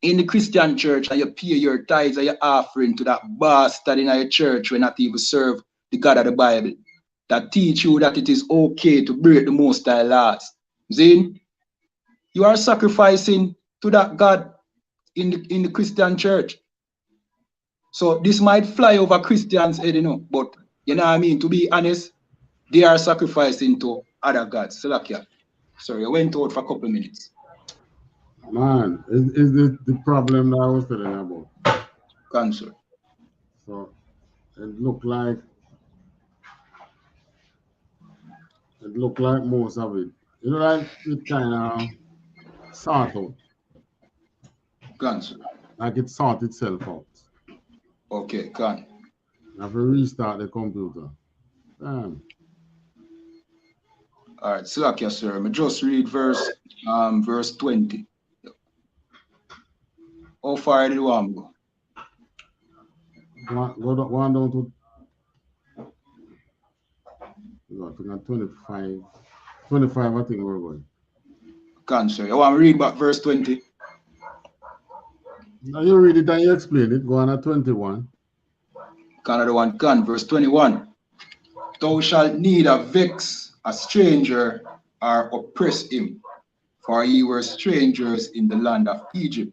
in the Christian church and you pay your tithes and your offering to that bastard in your church when not even serve the God of the Bible, that teach you that it is okay to break the Most High laws. See? You are sacrificing to that God in the Christian church. So this might fly over Christians' head, you know, but you know what I mean? To be honest, they are sacrificing to other gods. Salakia. Sorry, I went out for a couple of minutes. Man, is this the problem that I was telling you about? Cancel. So it looked like most of it You know, like it kind of sort out. Gone, sir. Like it sort itself out. Okay, gone. You have to restart the computer. Damn. All right, Slakia, sir. Me just read verse 20. How far did you want to go? Go on down to 25. 25, I think we're going. Gone, sir. You want to read back verse 20? Now you read it and you explain it. Go on at 21. Canada one can, verse 21. Thou shalt neither vex a stranger or oppress him, for ye were strangers in the land of Egypt.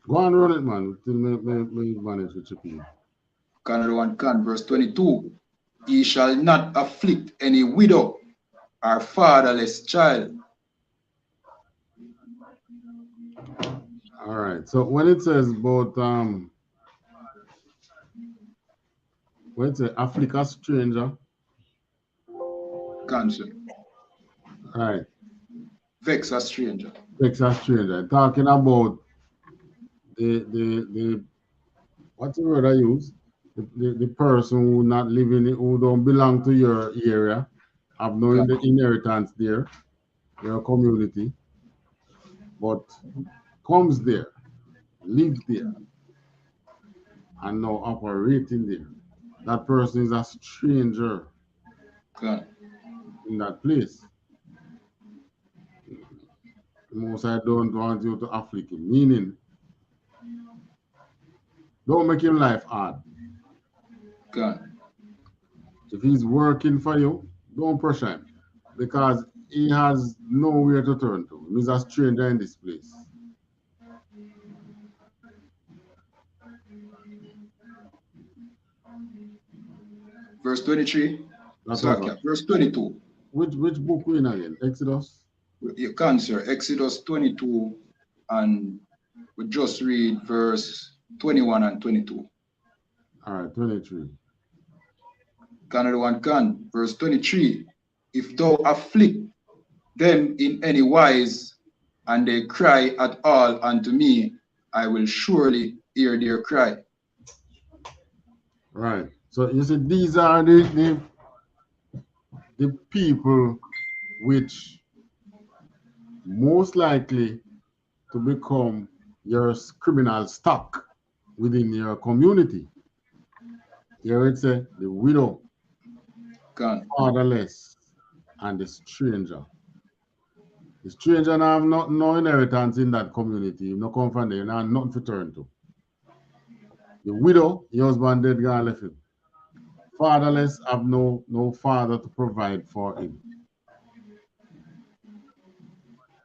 Go on, run it, man. Till me manage to chip in. Canada one can, verse 22. Ye shall not afflict any widow or fatherless child. All right. So when it says about when it says Africa stranger, Cancer. all right, Vex a stranger. vex a stranger. Talking about the what's the word I use? The person who not living, who don't belong to your area, have no inheritance there, your community, but comes there, live there, and now operating there. That person is a stranger in that place. Most I don't want you to afflict him, meaning don't make him life hard. If he's working for you, don't pressure him because he has nowhere to turn to. He's a stranger in this place. Verse 23. Verse 22. Which book we in again? Exodus? You can, sir. Exodus 22, and we just read verse 21 and 22. All right, 23. Canada one can. Verse 23. If thou afflict them in any wise, and they cry at all unto me, I will surely hear their cry. Right. So you see, these are the people which most likely to become your criminal stock within your community. Here it's the widow, fatherless, and the stranger. The stranger now have no inheritance in that community. You no come from there, you have nothing to turn to. The widow, your husband dead, gone left him. Fatherless, have no father to provide for him.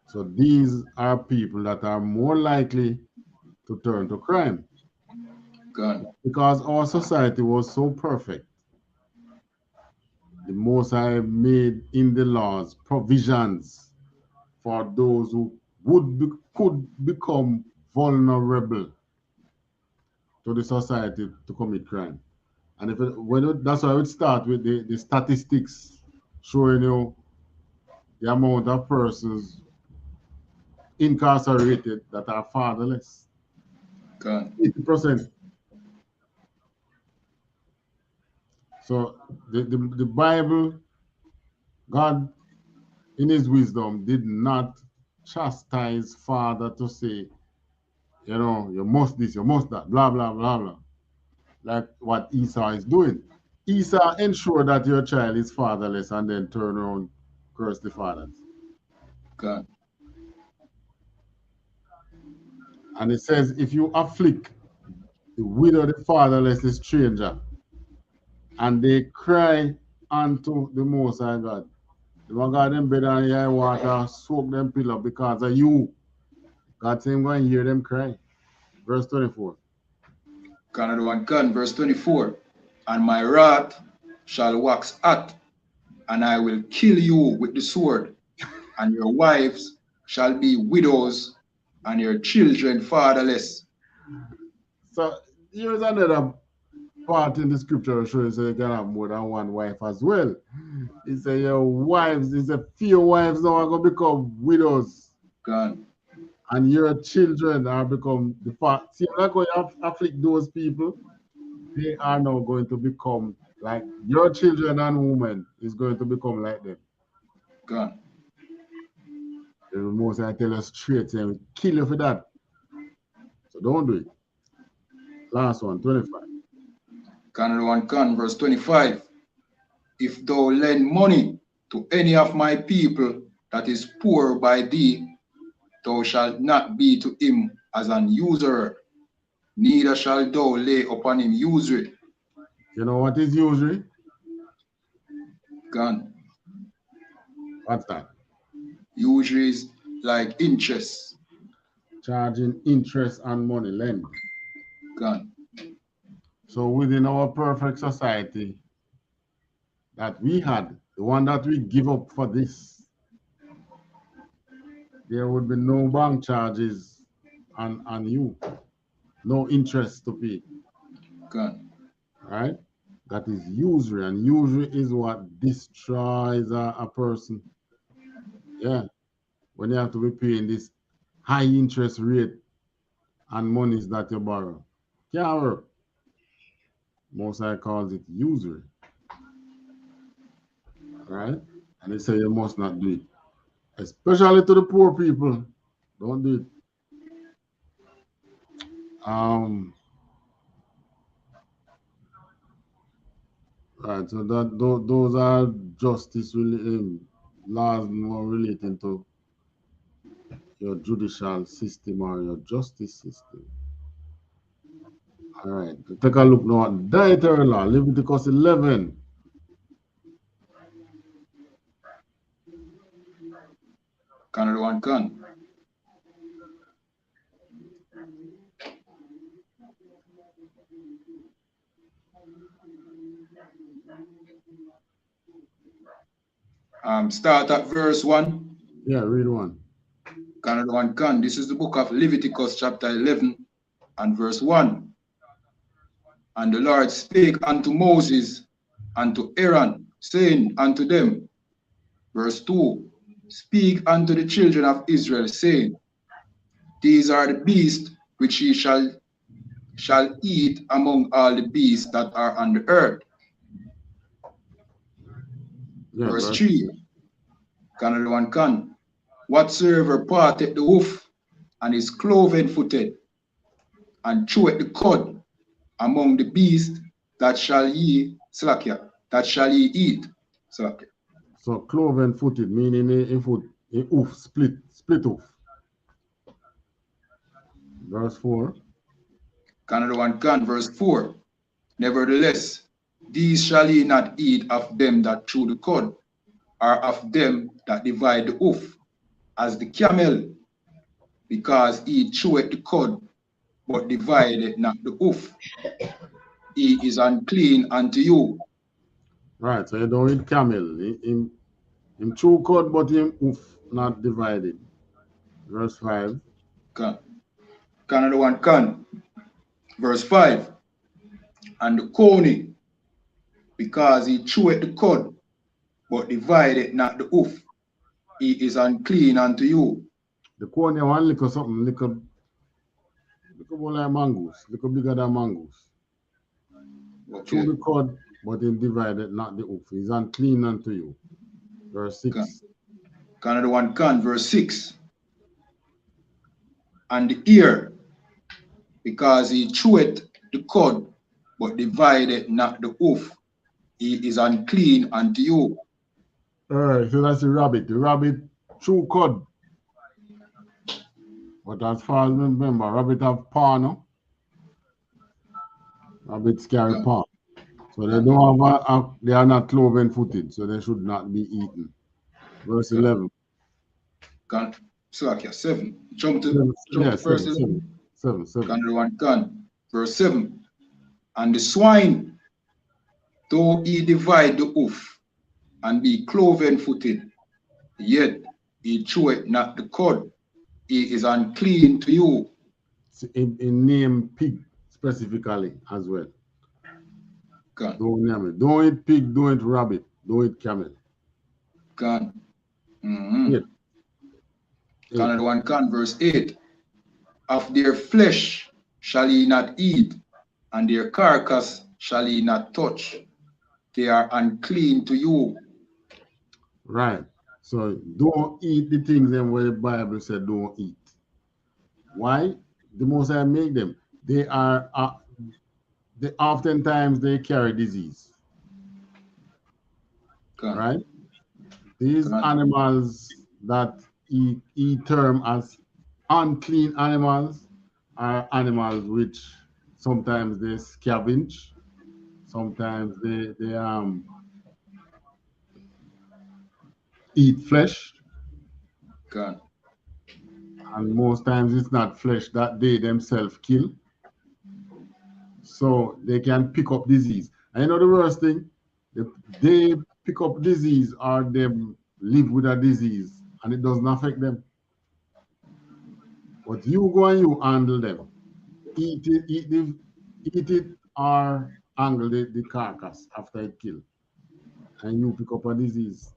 So these are people that are more likely to turn to crime. Because our society was so perfect. The Most High made in the laws provisions for those who could become vulnerable to the society to commit crime. And that's why I would start with the statistics showing you the amount of persons incarcerated that are fatherless. 80%. So the Bible, God in his wisdom did not chastise father to say, you know, you must this, you must that, blah, blah, blah, blah. Like what Esau is doing. Esau ensure that your child is fatherless and then turn around, curse the fathers. And it says, if you afflict the widow, the fatherless, the stranger, and they cry unto the Most High God, the one God them bed and high water, soak them pillow because of you. God said, I'm going to hear them cry. Verse 24. Canada one can, verse 24. And my wrath shall wax hot, and I will kill you with the sword, and your wives shall be widows, and your children fatherless. So here's another part in the scripture shows you can have more than one wife as well. He said your wives, he said few wives now are going to become widows. God. And your children are become the fact. See, I'm not going to afflict those people. They are now going to become like your children and women is going to become like them. God. The most I tell you straight, say, we kill you for that. So don't do it. Last one, 25. Canada 1 verse 25. If thou lend money to any of my people that is poor by thee, thou shalt not be to him as an usurer, neither shalt thou lay upon him usury. You know what is usury? Gone. What's that? Usury is like interest. Charging interest on money lend. Gone. So within our perfect society that we had, the one that we give up for this, there would be no bank charges on you, no interest to pay. Gone. Right? That is usury, and usury is what destroys a person. Yeah, when you have to be paying this high interest rate on monies that you borrow. Can't work. Most I calls it usury. Right? And they say you must not do it. Especially to the poor people. Don't do it. Right, so those are justice laws more relating to your judicial system or your justice system. All right, take a look now at dietary law, Leviticus 11. Canada 1 Start at verse 1. Yeah, read one. Canada 1 This is the book of Leviticus chapter 11 and verse 1. And the Lord spake unto Moses and to Aaron, saying unto them, verse 2, speak unto the children of Israel, saying, these are the beasts which ye shall eat among all the beasts that are on the earth. Yeah, verse 3, Canada 1 whatsoever parteth the hoof and is cloven footed, and cheweth the cud among the beasts that shall ye eat. Slakia. So cloven footed, meaning a foot, a hoof, split hoof. Verse 4. Canada 1 verse 4. Nevertheless, these shall ye not eat of them that chew the cud, or of them that divide the hoof, as the camel, because he cheweth the cud, but divided not the hoof. He is unclean unto you. Right, so you don't eat camel. Him chew cud, but him hoof not divided. Verse 5. Canada 1 verse 5. And the coney, because he cheweth the cud, but divided not the hoof, he is unclean unto you. The coney one little something, little more like mangoes, little bigger than mangoes. Okay. Chew the cud, but he divided not the hoof. He is unclean unto you. Verse 6. Canada 1 verse 6. And the ear, because he cheweth the cud, but divided not the hoof, he is unclean unto you. All right, so that's the rabbit. The rabbit chew cud. But as far as I remember, rabbit have paw, no? Rabbits carry paw. So they don't have they are not cloven footed, so they should not be eaten. Verse 11. So 7. Jump to verse 11. 7. Canada 1 verse 7. And the swine, though he divide the hoof and be cloven footed, yet he cheweth not the cud, he is unclean to you. In name pig specifically as well. Gone. Don't name it. Don't eat pig, don't eat rabbit, don't eat camel. Gone. Mm-hmm. Eight. Another one, gone. Verse 8. Of their flesh shall ye not eat, and their carcass shall ye not touch. They are unclean to you. Right. So don't eat the things them where the Bible said don't eat. Why? The most I make them. They are they oftentimes they carry disease. Gone. Right? These Gone. animals that eat term as unclean animals are animals which sometimes they scavenge, sometimes they eat flesh, Gone. and most times it's not flesh that they themselves kill. So they can pick up disease. And you know the worst thing? They pick up disease or them live with a disease and it doesn't affect them. But you go and you handle them. Eat it or angle the carcass after it killed. And you pick up a disease.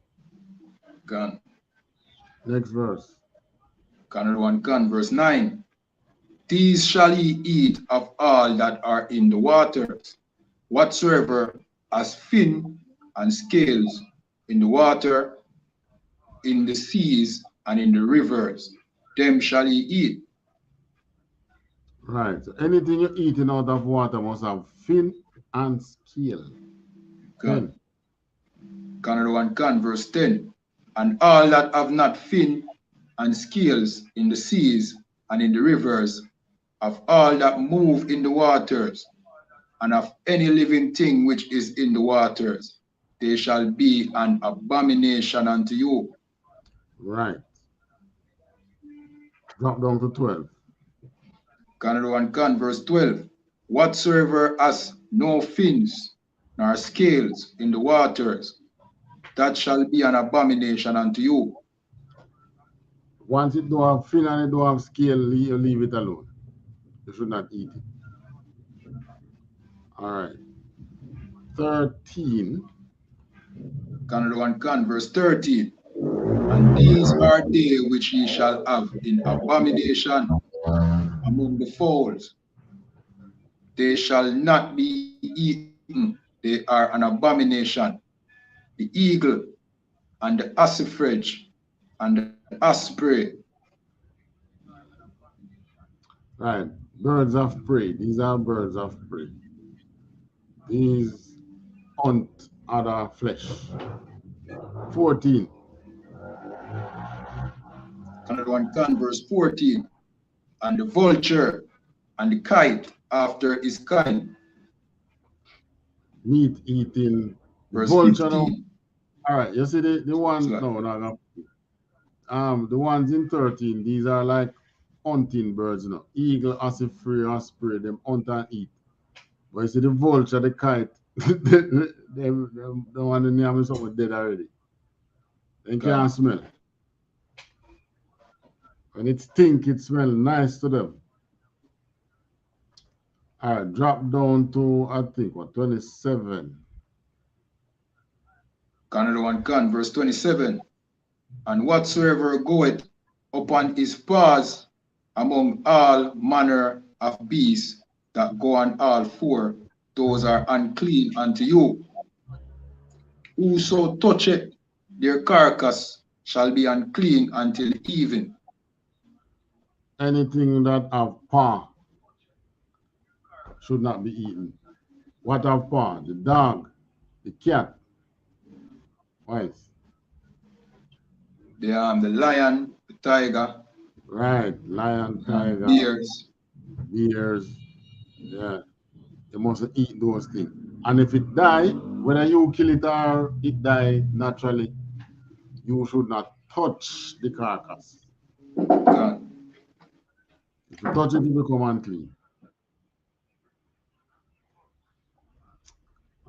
Gone. Next verse. Another one, gone. Verse 9. These shall ye eat of all that are in the waters, whatsoever has fin and scales in the water, in the seas, and in the rivers, them shall ye eat. Right. So anything you're eating out of water must have fin and scale. Gone. Another one, gone. Verse 10. And all that have not fin and scales in the seas and in the rivers, of all that move in the waters, and of any living thing which is in the waters, they shall be an abomination unto you. Right. Drop down to 12. Another one, gone. Verse 12. Whatsoever has no fins nor scales in the waters, that shall be an abomination unto you. Once it don't have fin and it don't have scale, you leave it alone. You should not eat it. All right. 13. Another one, gone. Verse 13. And these are they which ye shall have in abomination among the fowls. They shall not be eaten. They are an abomination. The eagle and the ossifrage and the osprey. Right. Birds of prey. These are birds of prey. These hunt other flesh. 14. Another one, verse 14. And the vulture and the kite after his kind. Meat eating. Verse Vulture. 15. All right. You see the one. So, No. The ones in 13. These are like hunting birds. You know, eagle, osprey, them hunt and eat. But you see the vulture, the kite. they want to name something dead already. They can't smell. When it stink, it smells nice to them. All right, drop down to, I think, 27. Another one, verse 27. And whatsoever goeth upon his paws among all manner of beasts that go on all four, those are unclean unto you. Whoso toucheth their carcass shall be unclean until even. Anything that have paw should not be eaten. What have paw? The dog, the cat. Right. The lion, the tiger. Right, lion, tiger, bears. Yeah, you must eat those things. And if it die, whether you kill it or it die naturally, you should not touch the carcass. God. If you touch it, it will become unclean.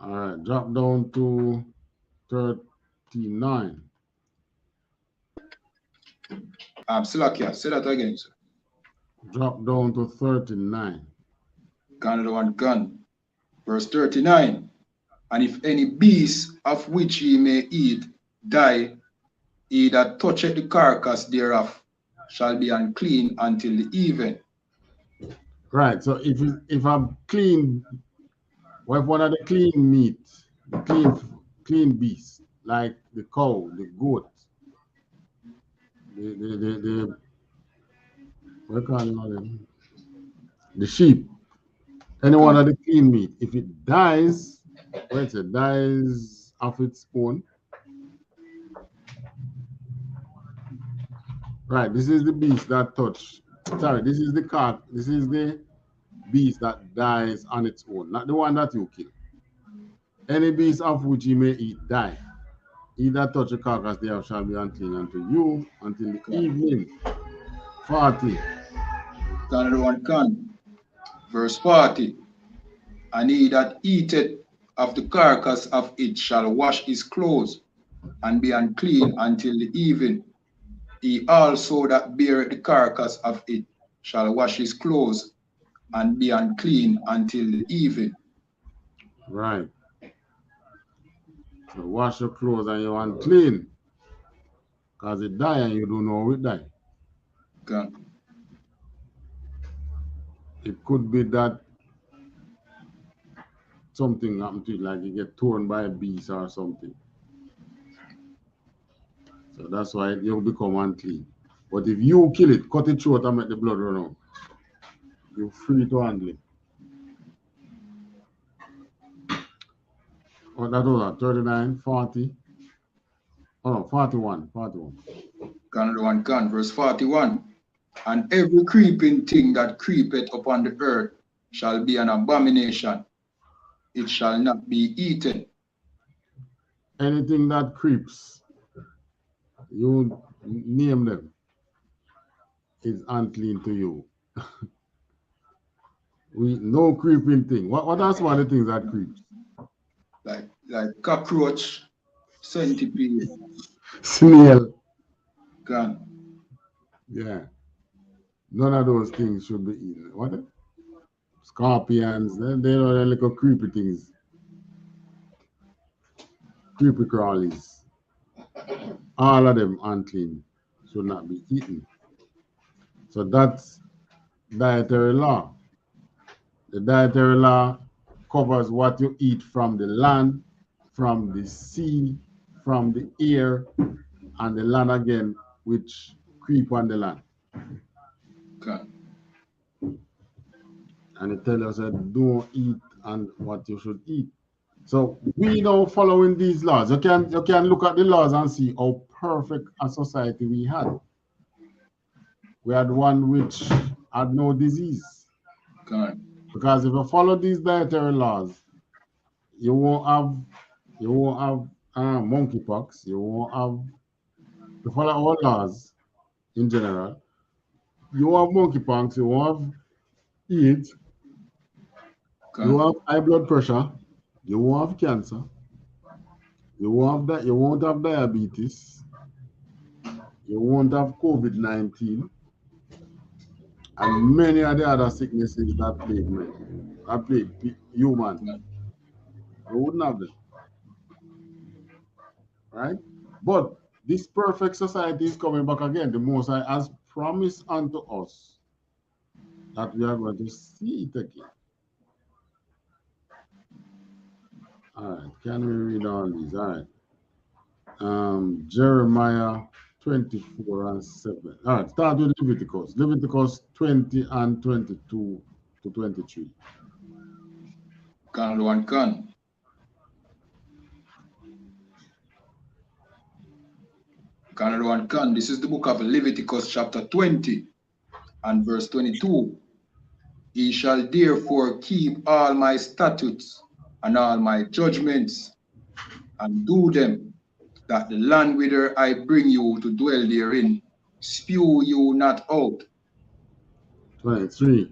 All right, drop down to 39. Salakia, say that again, sir. Drop down to 39. Another one, verse 39. And if any beast of which ye may eat die, he that toucheth the carcass thereof shall be unclean until the even. Right. So if I'm clean, what if one of the clean meat, clean beast, like the cow, the goat, the what call them? The sheep, any one of the clean meat, if it dies, wait it dies of its own. Right. This is the beast that touch. Sorry, this is the cat. This is the beast that dies on its own, not the one that you kill. Any beast of which you may eat die. He that touch the carcass thereof shall be unclean unto you until the evening. 40. Another one can. Verse 40. And he that eateth of the carcass of it shall wash his clothes and be unclean until the even. He also that beareth the carcass of it shall wash his clothes and be unclean until the even. Right. So wash your clothes and you're unclean. Because it die and you don't know how it die. Okay. It could be that something happened to it, like you get torn by a beast or something. So that's why you become unclean. But if you kill it, cut it short and make the blood run out, you're free to handle it. What that was at 39, 40. Oh no, 41. Another one can. Verse 41. And every creeping thing that creepeth upon the earth shall be an abomination. It shall not be eaten. Anything that creeps, you name them, is unclean to you. No creeping thing. What else one of the things that creeps? Like cockroach, centipede, Snail. can. Yeah. None of those things should be eaten. What? Scorpions, they know they're little creepy things. Creepy crawlies. All of them unclean, should not be eaten. So that's dietary law. The dietary law covers what you eat from the land, from the sea, from the air, and the land again, which creep on the land. Okay. And it tells us that don't eat and what you should eat. So we now following these laws. You can look at the laws and see how perfect a society we had. We had one which had no disease. Okay. Because if you follow these dietary laws, you won't have monkeypox. You won't have, to follow all laws in general. You won't have monkeypox. You won't have AIDS. Okay. You won't have high blood pressure. You won't have cancer. You won't have that. You won't have diabetes. You won't have COVID-19 and many of the other sicknesses that plague men, that plague human. You wouldn't have them, right? But this perfect society is coming back again. The Most High has promised unto us that we are going to see it again. All right, can we read all these? All right. Jeremiah 24 and 7. All right, start with Leviticus. Leviticus 20 and 22 to 23. Another one can. Another one can. This is the book of Leviticus chapter 20 and verse 22. Ye shall therefore keep all my statutes and all my judgments and do them, that the land whither I bring you to dwell therein spew you not out. 23.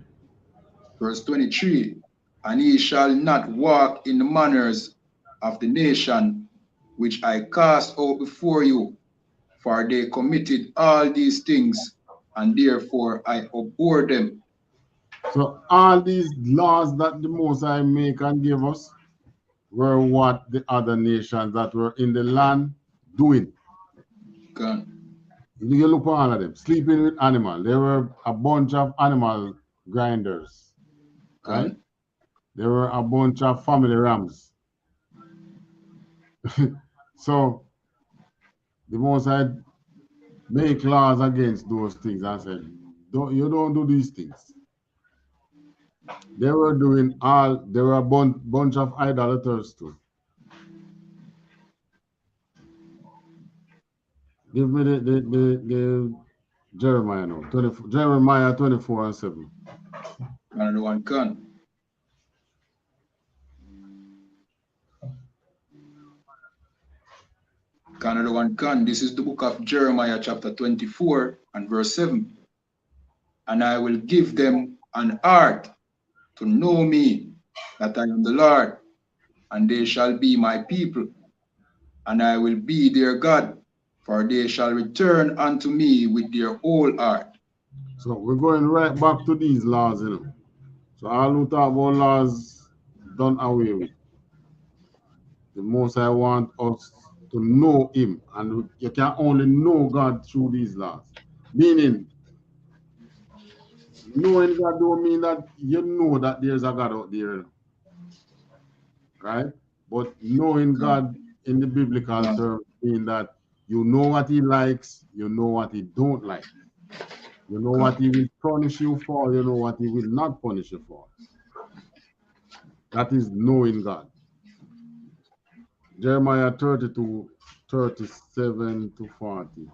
Verse 23. And ye shall not walk in the manners of the nation which I cast out before you, for they committed all these things, and therefore I abhor them. So all these laws that the Most High make and give us, were what the other nations that were in the land doing. Gone. You look at all of them, sleeping with animals. They were a bunch of animal grinders, right? Gone. They were a bunch of family rams. So the Most High make laws against those things and said, you don't do these things. They were a bunch of idolaters too. Give me the Jeremiah now. Jeremiah 24:7. Another one gone. Another one gone. This is the book of Jeremiah, chapter 24 and verse 7. And I will give them an heart to know me, that I am the Lord, and they shall be my people, and I will be their God, for they shall return unto me with their whole heart. So we're going right back to these laws, you know. So all who talk about laws done away with. The most I want us to know him, and you can only know God through these laws. Meaning, knowing God don't mean that you know that there's a God out there, right? But knowing God in the biblical term means that you know what he likes, you know what he don't like. You know what he will punish you for, you know what he will not punish you for. That is knowing God. Jeremiah 32, 37 to 40.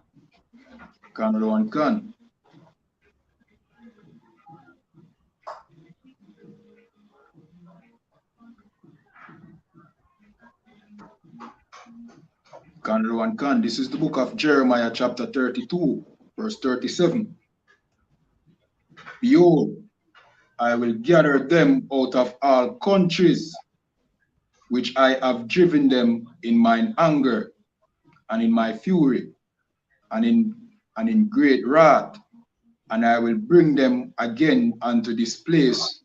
Another one gone. Another one gone. This is the book of Jeremiah, chapter 32, verse 37. Behold, I will gather them out of all countries, which I have driven them in mine anger, and in my fury, and in great wrath, and I will bring them again unto this place,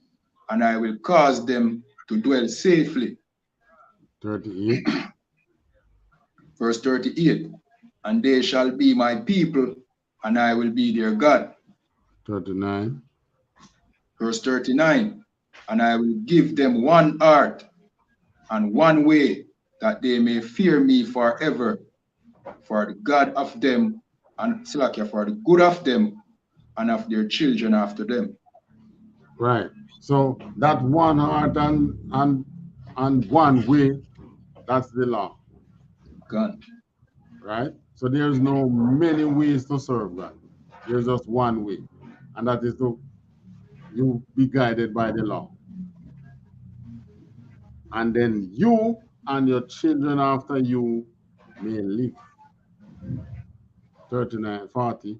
and I will cause them to dwell safely. 38. Verse 38. And they shall be my people, and I will be their God. 39. Verse 39. And I will give them one heart and one way, that they may fear me forever, for the God of them, and for the good of them, and of their children after them. Right. So that one heart and one way, that's the law. God. Right? So there's no many ways to serve God. There's just one way. And that is to you be guided by the law. And then you and your children after you may live. 39, 40.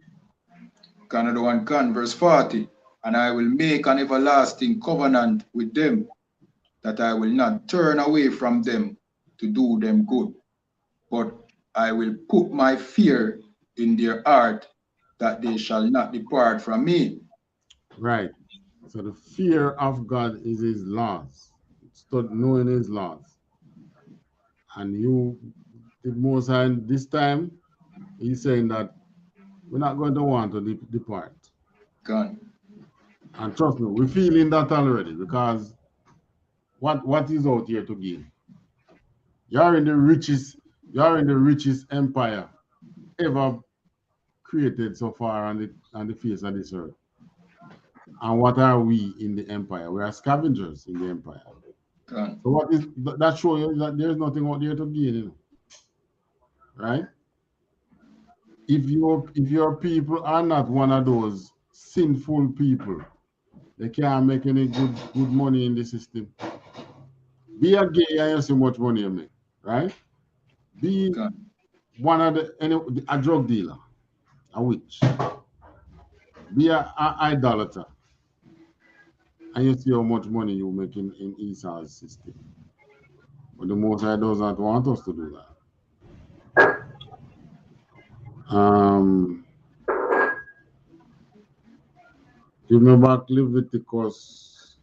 Another one can, verse 40. And I will make an everlasting covenant with them, that I will not turn away from them to do them good, but I will put my fear in their heart, that they shall not depart from me. Right. So the fear of God is his laws. Start knowing his laws. And you, the Most High, this time, he's saying that we're not going to want to depart. God. And trust me, we're feeling that already, because what is out here to gain? You're in the richest empire ever created so far on the face of this earth. And what are we in the empire? We are scavengers in the empire. God. So what is that show you that there's nothing out there to gain, you know? Right? If your people are not one of those sinful people, they can't make any good money in the system. Be a gay and you see much money you make, right? Be God. one of a drug dealer, a witch. Be a idolater, and you see how much money you make in Esau's system. But the Most High does not want us to do that. Give me back Leviticus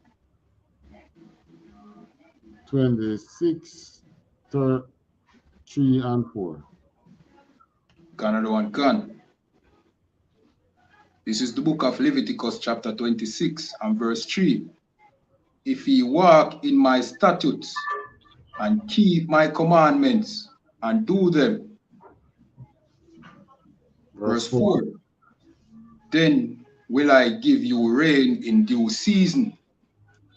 26, 3 and 4. Another one can. This is the book of Leviticus chapter 26 and verse 3. If ye walk in my statutes and keep my commandments and do them. Verse 4. Then will I give you rain in due season,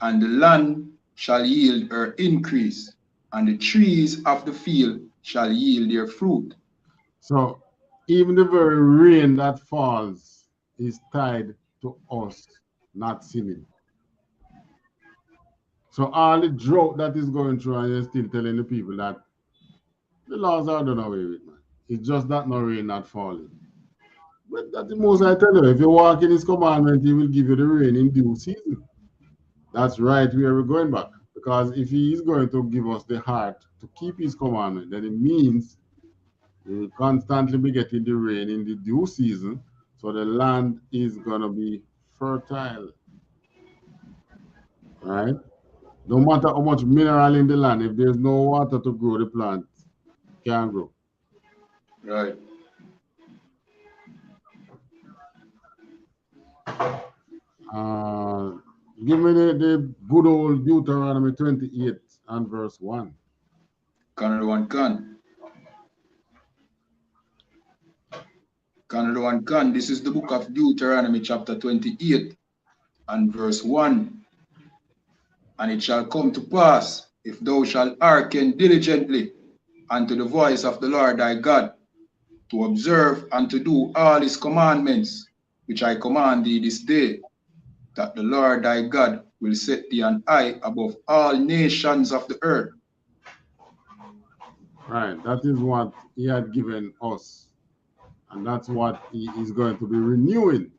and the land shall yield her increase, and the trees of the field shall yield their fruit. So even the very rain that falls is tied to us not sinning. So all the drought that is going through, and you're still telling the people that the laws are done away with, man. It's just that no rain not falling. But that's the most I tell you. If you walk in his commandment, he will give you the rain in due season. That's right where we're going back. Because if he is going to give us the heart to keep his commandment, then it means we will constantly be getting the rain in the due season. So the land is going to be fertile. Right? No matter how much mineral in the land, if there's no water to grow the plant, it can't grow. Right. Give me the good old Deuteronomy 28 and verse 1. Another one can. Another one can. This is the book of Deuteronomy chapter 28 and verse 1. And it shall come to pass, if thou shalt hearken diligently unto the voice of the Lord thy God, to observe and to do all his commandments, which I command thee this day, that the Lord thy God will set thee an high above all nations of the earth. Right, that is what he had given us. And that's what he is going to be renewing.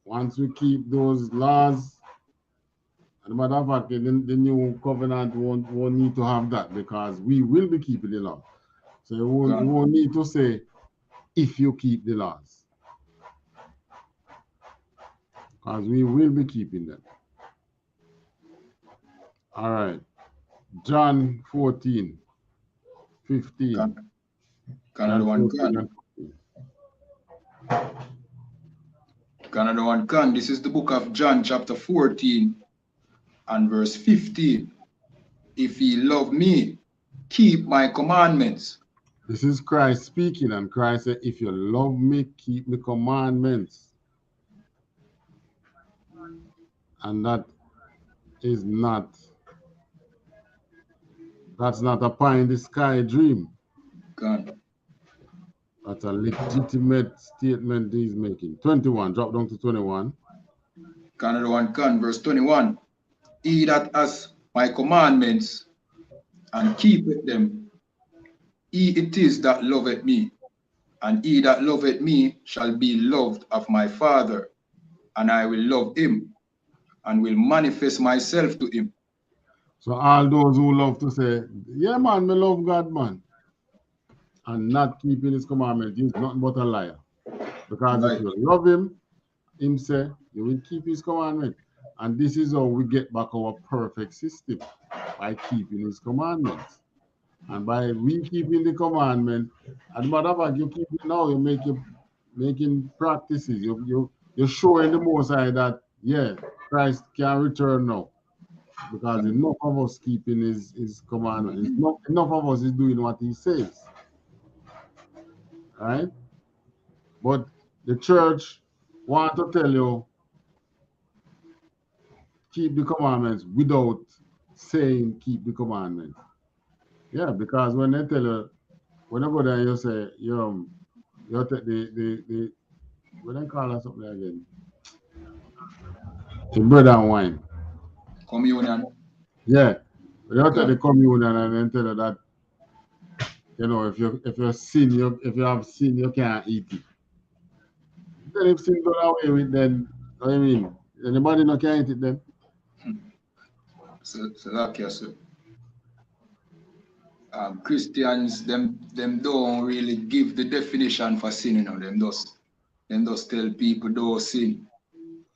Once we keep those laws, and matter of fact, the new covenant won't need to have that because we will be keeping the law. So we won't need to say, if you keep the laws. Because we will be keeping them. All right. John 14, 15. Another one can. Another one can. This is the book of John chapter 14 and verse 15. If ye love me, keep my commandments. This is Christ speaking, and Christ said, if you love me, keep the commandments. And that's not a pie in the sky dream. God. That's a legitimate statement he's making. 21, drop down to 21. Another one can, verse 21. He that has my commandments and keepeth them, he it is that loveth me, and he that loveth me shall be loved of my Father, and I will love him, and will manifest myself to him. So all those who love to say, yeah, man, me love God, man, and not keeping his commandments, he's nothing but a liar. Because if you love him say, you will keep his commandment. And this is how we get back our perfect system, by keeping his commandments. And by we keeping the commandment, as a matter of fact, you keep it now, you're making practices. You're showing the Most High that, yeah, Christ can return now. Because enough of us keeping his commandment. Enough of us is doing what he says. Right? But the church want to tell you, keep the commandments without saying keep the commandments. Yeah, because when they tell you, when I go there, you say, you take the what they call it something again? The bread and wine. Communion. Yeah. You take the communion and then tell you that, you know, if you have sin, you can't eat it. Then if sin done away with, then what do you mean? Anybody no can eat it then? So like you said, Christians, them don't really give the definition for sin, you know. Them just tell people don't sin.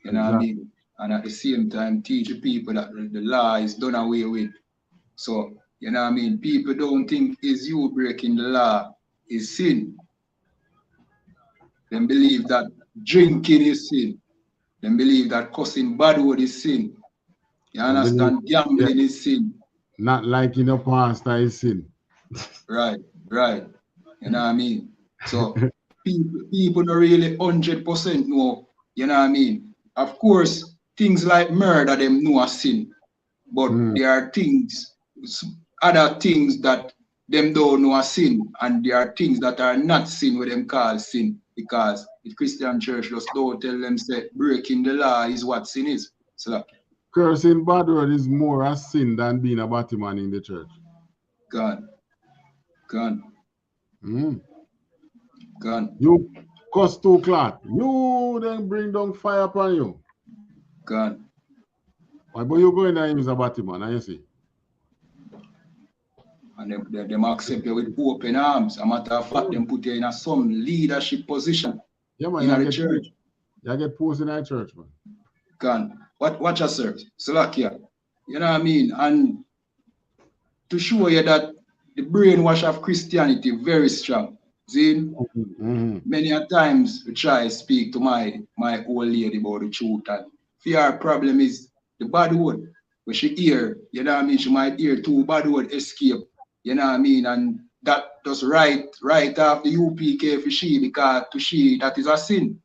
You know what I mean? And at the same time teach the people that the law is done away with. So, you know what I mean? People don't think is you breaking the law is sin. They believe that drinking is sin. They believe that cussing bad word is sin. You understand? Gambling is sin. Not liking a pastor is sin. Right. You know what I mean? So people don't really 100% know, you know what I mean? Of course, things like murder, them know a sin. But there are things, other things that them don't know a sin, and there are things that are not sin where them call sin. Because the Christian church just don't tell them say breaking the law is what sin is. So cursing bad word is more a sin than being a batty man in the church. Gone. You cuss too clot. You then bring down fire upon you. Gone. Why, but you go in there and use a batty man, and you see. And them accept you with open arms. A matter of fact, them put you in some leadership position in the church. You get posted in the church, man. Gone. Watch us, sir. Salakia. You know what I mean? And to show you that the brainwash of Christianity very strong. See? Many a times we try to speak to my old lady about the truth, and fear problem is the bad word. When she hear, you know what I mean, she might hear two bad word escape, you know what I mean, and that does right off the UPK for she, because to she that is a sin.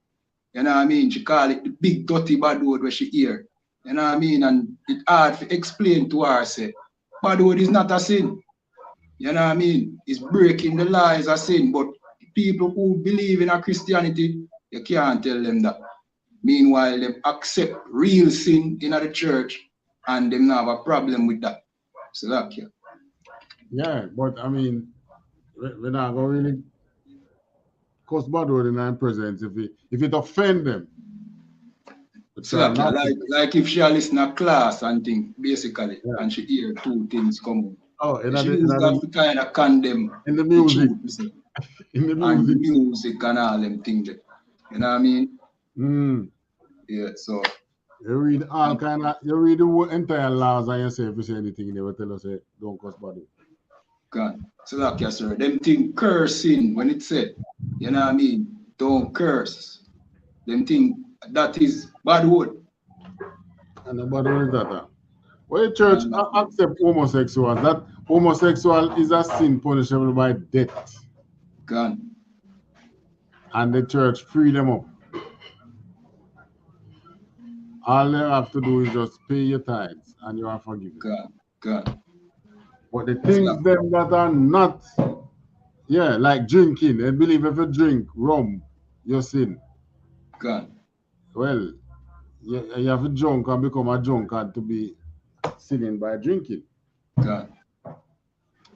You know what I mean? She call it the big dirty bad word where she hear. You know what I mean? And it's hard to explain to her, say, bad word is not a sin. You know what I mean? It's breaking the law is a sin, but people who believe in a Christianity, you can't tell them that. Meanwhile, they accept real sin in the church and they have a problem with that. So that yeah, but I mean, we're not going to really cuss bad word in our presence if it offend them. So like if she listen a class and thing, basically, and she hear two things come out. She use that to kind of condemn in the music. In the music and all them things. You know what I mean? Yeah, so you read all you read the whole entire laws and you say if you say anything, they will tell us don't cuss bad word. God. So like yes, sir. Them think cursing when it said, you know what I mean? Don't curse. Them think that is bad word. And the bad word is that. Well, the church accept homosexuals. That homosexual is a sin punishable by death. God. And the church free them up. All they have to do is just pay your tithes and you are forgiven. God. But the things them that are not, like drinking, they believe if you drink rum, you sin. God. Well, you have to drunk and become a drunkard to be sinning by drinking. God.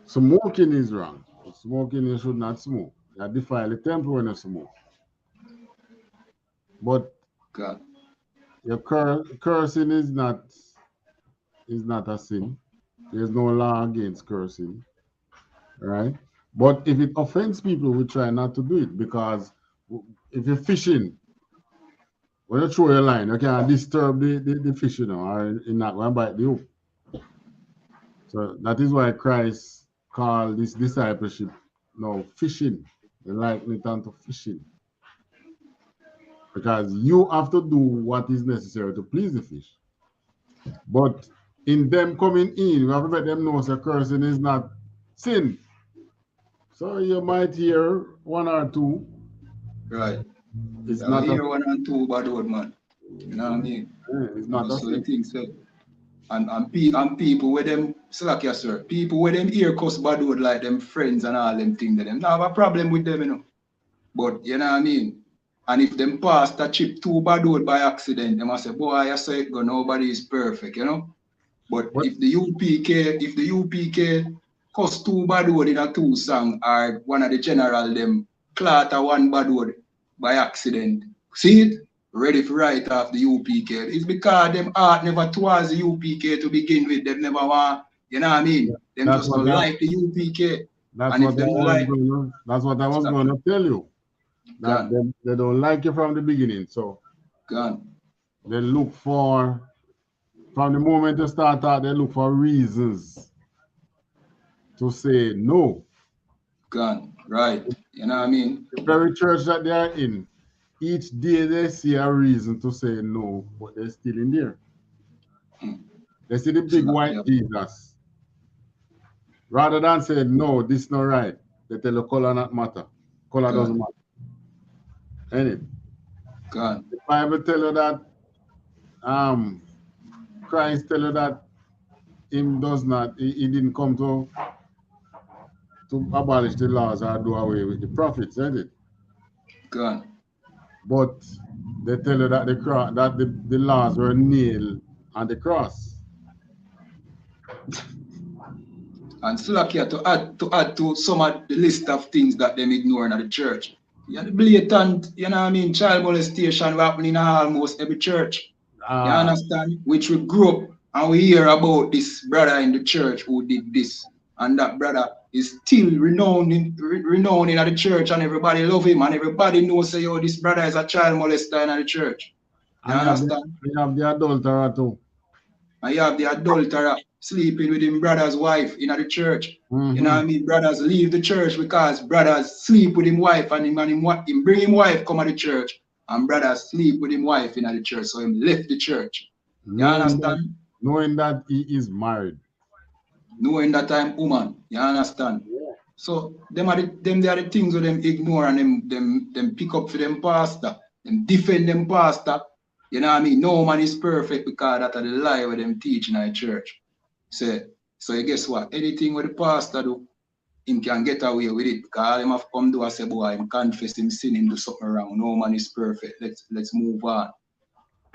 Smoking is wrong. Smoking, you should not smoke. You defile the temple when you smoke. But God. Your cursing is not a sin. There's no law against cursing, right? But if it offends people, we try not to do it, because if you're fishing, when you throw your line, you can't disturb the fish, or you're not going to bite the hook. So that is why Christ called this discipleship fishing. They liken it onto fishing. Because you have to do what is necessary to please the fish. But in them coming in, we have to let them know that cursing is not sin. So you might hear one or two. Right. It's not hear one or two bad word, man. You know what I mean? It's not a sin. Things, and people with them, slack yes, sir. People with them ear cuss bad word like them friends and all them things, them not have a problem with them, But you know what I mean? And if them pass that chip too bad word by accident, they must say, boy, I say it go, nobody is perfect, But if the UPK cuss too bad word in a two song, or one of the general them clatter one bad word by accident, see it? Ready for write off the UPK. It's because them heart never towards the UPK to begin with. Them never want, you know what I mean? Them just don't like the UPK. That's what I was going to tell you. That they don't like you from the beginning. So they look for, from the moment you start out, they look for reasons to say no. Gone. Right. You know what I mean? The very church that they are in, each day they see a reason to say no, but they're still in there. They see the big white Jesus. Rather than say no, this not right, they tell the color not matter. Color doesn't matter. Ain't it? Gone. The Bible tell you that Christ tell you that him does not, he didn't come to abolish the laws or do away with the prophets, ain't it? Gone. But they tell you that the laws were nailed on the cross. And still like here to add to some of the list of things that them ignoring at the church. Yeah, the blatant, you know what I mean, child molestation happening in almost every church. You understand? Which we grew up and we hear about this brother in the church who did this. And that brother is still renowned in the church, and everybody love him, and everybody knows say, yo, this brother is a child molester in the church. You understand? We have the adulterer too. And you have the adulterer sleeping with his brother's wife in the church. Mm-hmm. You know what I mean? Brothers leave the church because brothers sleep with his wife, and him bring him wife come to the church, and brothers sleep with his wife in the church, so him left the church. You understand? Knowing that he is married. Knowing that I'm woman. You understand? Yeah. So they are the things that them ignore, and them pick up for them pastor, them defend them pastor. You know what I mean? No man is perfect because that's the lie what them teach in the church. So you guess what? Anything what the pastor do, him can get away with it because him have come to us say, boy, him confess him sin, him do something wrong. No man is perfect. Let's move on.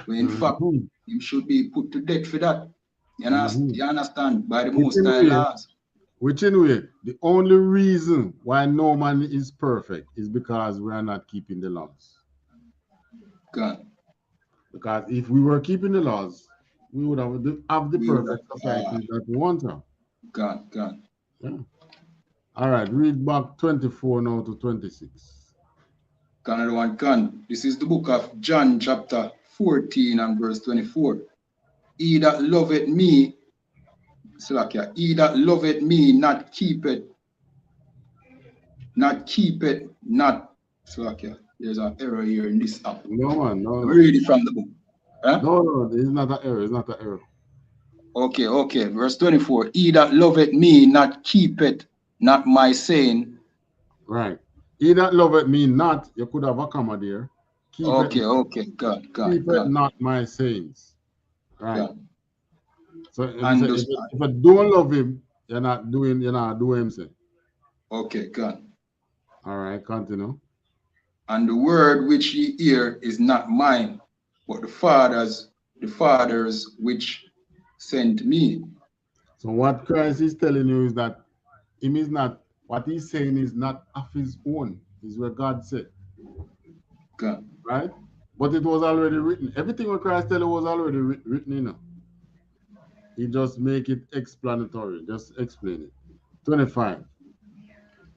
When in fact, him should be put to death for that. You understand? By the Most High laws. Which anyway, the only reason why no man is perfect is because we are not keeping the laws. God. Because if we were keeping the laws, we would have the perfect society that we want to. God. Yeah. All right, read back 24 now to 26. Canada one can. This is the book of John, chapter 14 and verse 24. He that loveth me, Slakia, he that loveth me, not keepeth, Slakia. There's an error here in this app. No, man, no. Read it from the book. Huh? No, it's not an error. It's not an error. Okay. Verse 24. He that loveth me, not keepeth, not my saying. Right. He that loveth me not, you could have a comma there. Okay. God. Keepeth not my sayings. Right. God. So if you don't love him, you're not doing him say. Okay, God. All right, continue. And the word which ye hear is not mine, but the Father's which sent me. So what Christ is telling you is that him is not, what he's saying is not of his own, is what God said. God. Right? But it was already written. Everything what Christ tell you was already written in. He just make it explanatory. Just explain it. 25.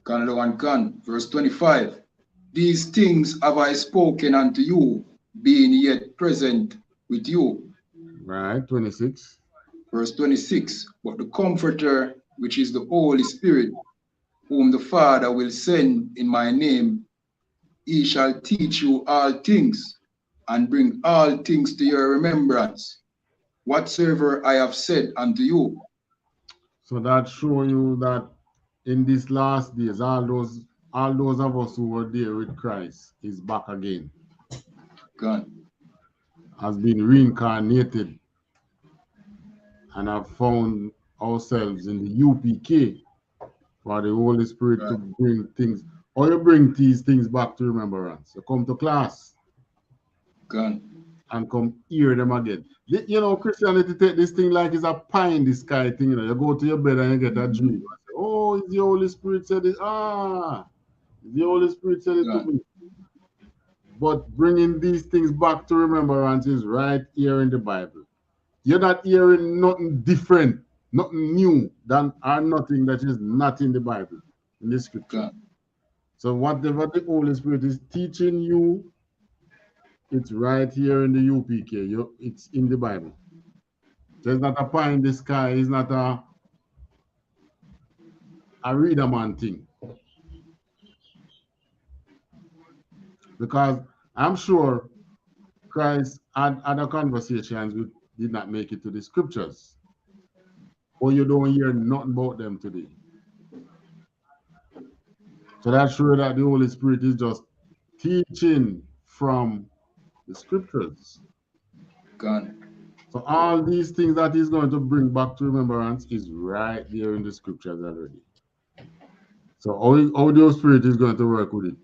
Canada one can. Verse 25. These things have I spoken unto you, being yet present with you. Right. 26. Verse 26. But the Comforter, which is the Holy Spirit, whom the Father will send in my name, he shall teach you all things, and bring all things to your remembrance, whatsoever I have said unto you. So that show you that in these last days, all those of us who were there with Christ is back again. God. Has been reincarnated and have found ourselves in the UPK for the Holy Spirit to bring things, or you bring these things back to remembrance. You come to class and come hear them again. You know, Christianity take this thing like it's a pie in the sky thing. You know, you go to your bed and you get a dream. You say, oh, it's the Holy Spirit said it. The Holy Spirit said it to me. But bringing these things back to remembrance is right here in the Bible. You're not hearing nothing different, nothing new or nothing that is not in the Bible, in the scripture. So whatever the Holy Spirit is teaching you, it's right here in the UPK. It's in the Bible. There's not a pie in the sky. It's not a reader man thing. Because I'm sure Christ had other conversations which did not make it to the scriptures. Or you don't hear nothing about them today. So that's sure that the Holy Spirit is just teaching from the scriptures. God. So all these things that he's going to bring back to remembrance is right there in the scriptures already. So how the Holy Spirit is going to work with it?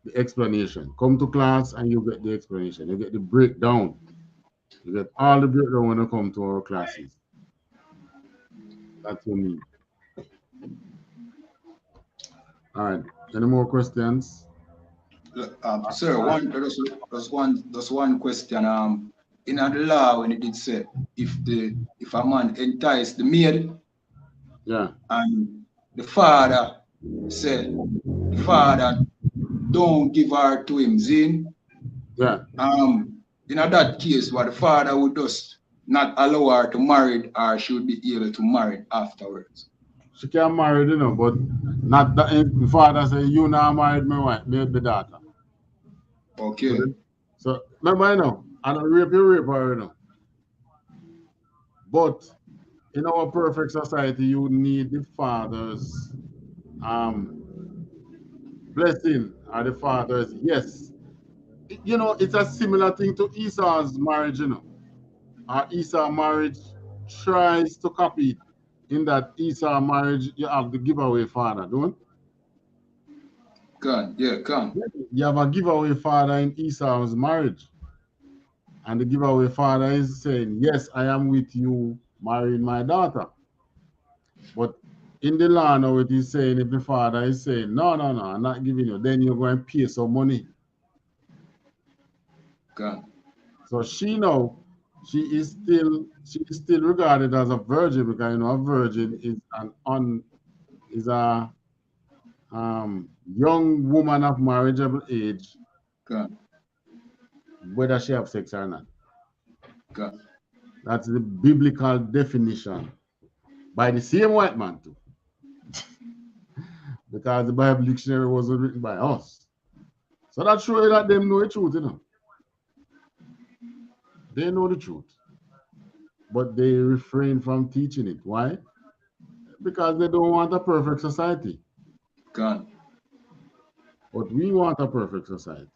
The explanation. Come to class and you get the explanation. You get the breakdown. You get all the breakdown when you come to our classes. That's what we need. All right. Any more questions? Sir, there's one question. In the law, when it did say if a man entice the maid, Yeah. and the father said the father don't give her to him, Zin. Yeah. In that case, what the father would just not allow her to marry, or she would be able to marry afterwards. She can marry, you know, but not that the father say you now married my wife, my daughter. Okay. So remember, you know, I don't rape her, you know. But in our perfect society, you need the father's blessing or the father's yes. You know, it's a similar thing to Esau's marriage, you know. Esau marriage tries to copy it. In that Esau marriage, you have the giveaway father, don't you? Come. You have a giveaway father in Esau's marriage. And the giveaway father is saying, yes, I am with you marrying my daughter. But in the law now, it is saying, if the father is saying, no, I'm not giving you, then you're going to pay some money. Come. So she is still regarded as a virgin, because you know a virgin is a young woman of marriageable age, Come. whether she have sex or not. Come. That's the biblical definition by the same white man too, because the Bible dictionary wasn't written by us. So that shows you that them know the truth, you know. They know the truth, but they refrain from teaching it. Why? Because they don't want a perfect society. Come. But we want a perfect society.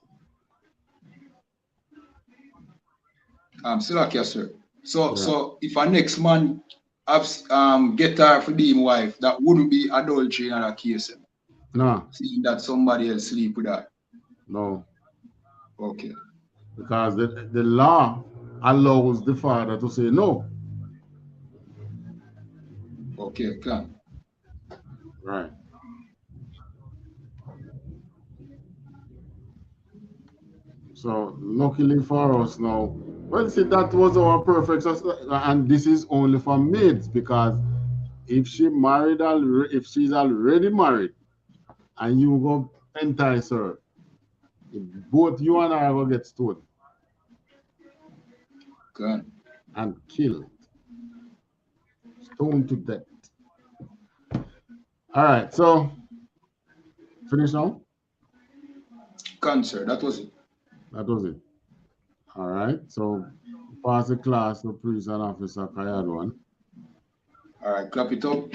Still okay, sir. So Yeah. so if a next man have get her for the wife, that wouldn't be adultery in that case. No. Seeing that somebody else sleep with her. No. Okay. Because the law allows the father to say no. Okay, come. Right. So luckily for us now, well, see, that was our perfect society, and this is only for maids, because if if she's already married, and you go entice her, both you and I will get stoned Come. and killed, stoned to death. All right, so finish now. Cancer, that was it. That was it. All right, so pass the class to priest and officer Kayadwan. All right, clap it up.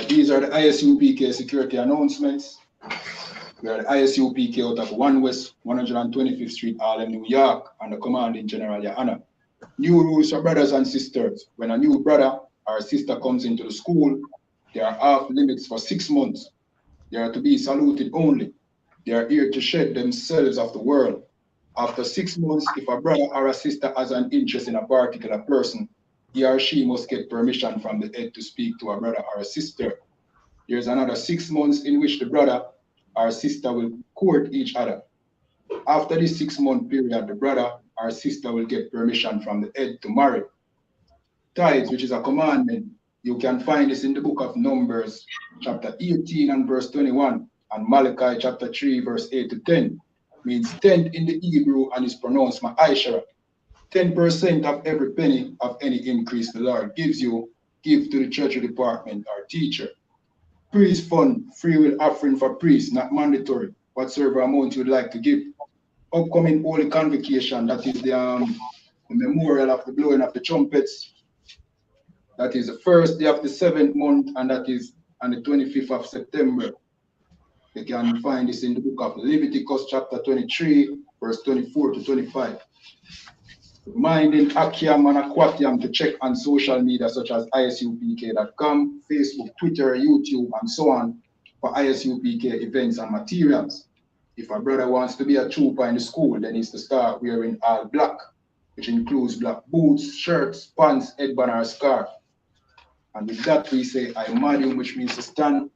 These are the ISUPK security announcements. We are the ISUPK out of 1 West 125th Street, Harlem, New York, and the commanding General YAHANNA. New rules for brothers and sisters. When a new brother or sister comes into the school, they are off limits for 6 months. They are to be saluted only. They are here to shed themselves of the world. After 6 months, if a brother or a sister has an interest in a particular person, he or she must get permission from the head to speak to a brother or a sister. There's another 6 months in which the brother or sister will court each other. After this 6 month period, the brother or sister will get permission from the head to marry. tithes, which is a commandment. You can find this in the book of Numbers, chapter 18 and verse 21, and Malachi chapter 3, verse 8 to 10. Means tenth in the Hebrew and is pronounced ma'ashara. 10% of every penny of any increase the Lord gives you, give to the church department or teacher. Priest fund, free will offering for priests, not mandatory, whatsoever amount you would like to give. Upcoming Holy Convocation, that is the memorial of the blowing of the trumpets. That is the first day of the 7th month, and that is on the 25th of September. You can find this in the book of Leviticus, chapter 23, verse 24 to 25. Reminding Akiam and Aquatiam to check on social media such as ISUPK.com, Facebook, Twitter, YouTube, and so on for ISUPK events and materials. If a brother wants to be a trooper in the school, then he's to start wearing all black, which includes black boots, shirts, pants, headband, or scarf. And with that, we say Imadium, which means to stand.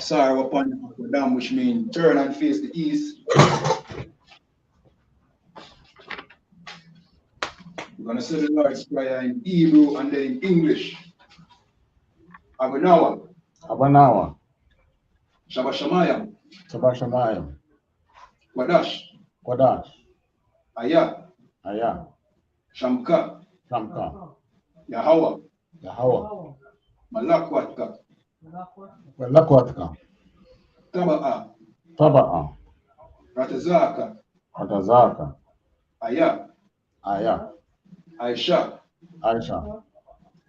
Sorry, upon Dam, which means turn and face the east. We're going to say the Lord's Prayer in Hebrew and then in English. Abanawa. Abanawa. Shabashamayam. Shabashamayam. Wadash. Wadash. Aya. Aya. Shamka. Shamka. Yahawa. Yahawa. Malakwatka. Malakwatka. Taba'a. Taba'a. Ratazaka. Ratazaka. Aya. Aya. Aisha. Aisha.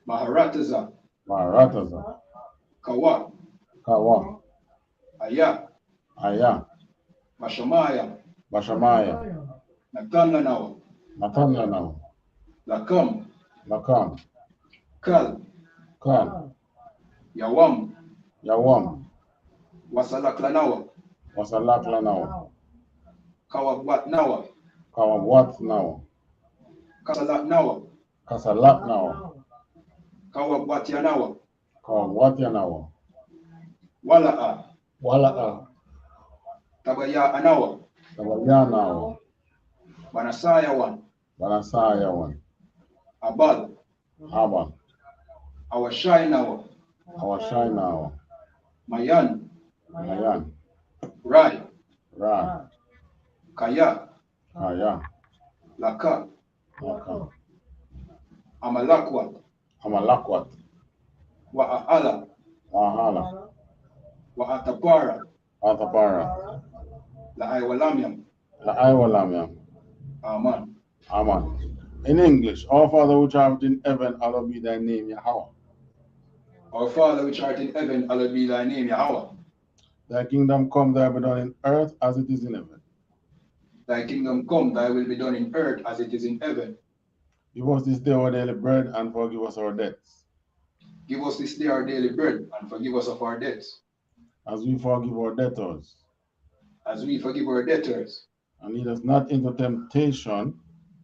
Maharataza. Maharataza. Kawa. Kawa. Aya. Aya. Mashamaya. Bashamaya. Natanlanawa. Natanlanawa. Lakam. Lakam. Kal. Kal. Yawam. Yawam. Wasalaklanawa. Wasalaklanawa. Kawabwatnawa. Kawabwatnawa. Kasalaknawa. Kasalaknawa. Kawabwatyanawa. Kawabwatyanawa. Wala'a. Wala'a. Tabaya'anawa. Tabayanawa. Banasayawan. Banasayawan. Abal. Abal. Awashainawa. Awashainawa. Mayan. Mayan. Rai. Rai. Kaya. Kaya. Laka. Laka. Amalakwat. Amalakwat. Wa'ala. Wahala. Wa'atapara. Atapara. La'aiwalamiam. La'aiwalamiam. Amen. Amen. In English, our Father which art in heaven, hallowed be thy name, Yahweh. Our Father which art in heaven, hallowed be thy name, Yahweh. Thy kingdom come, thy will be done in earth as it is in heaven. Thy kingdom come, thy will be done in earth as it is in heaven. Give us this day our daily bread, and forgive us our debts. Give us this day our daily bread, and forgive us of our debts, as we forgive our debtors. As we forgive our debtors. And lead us not into temptation,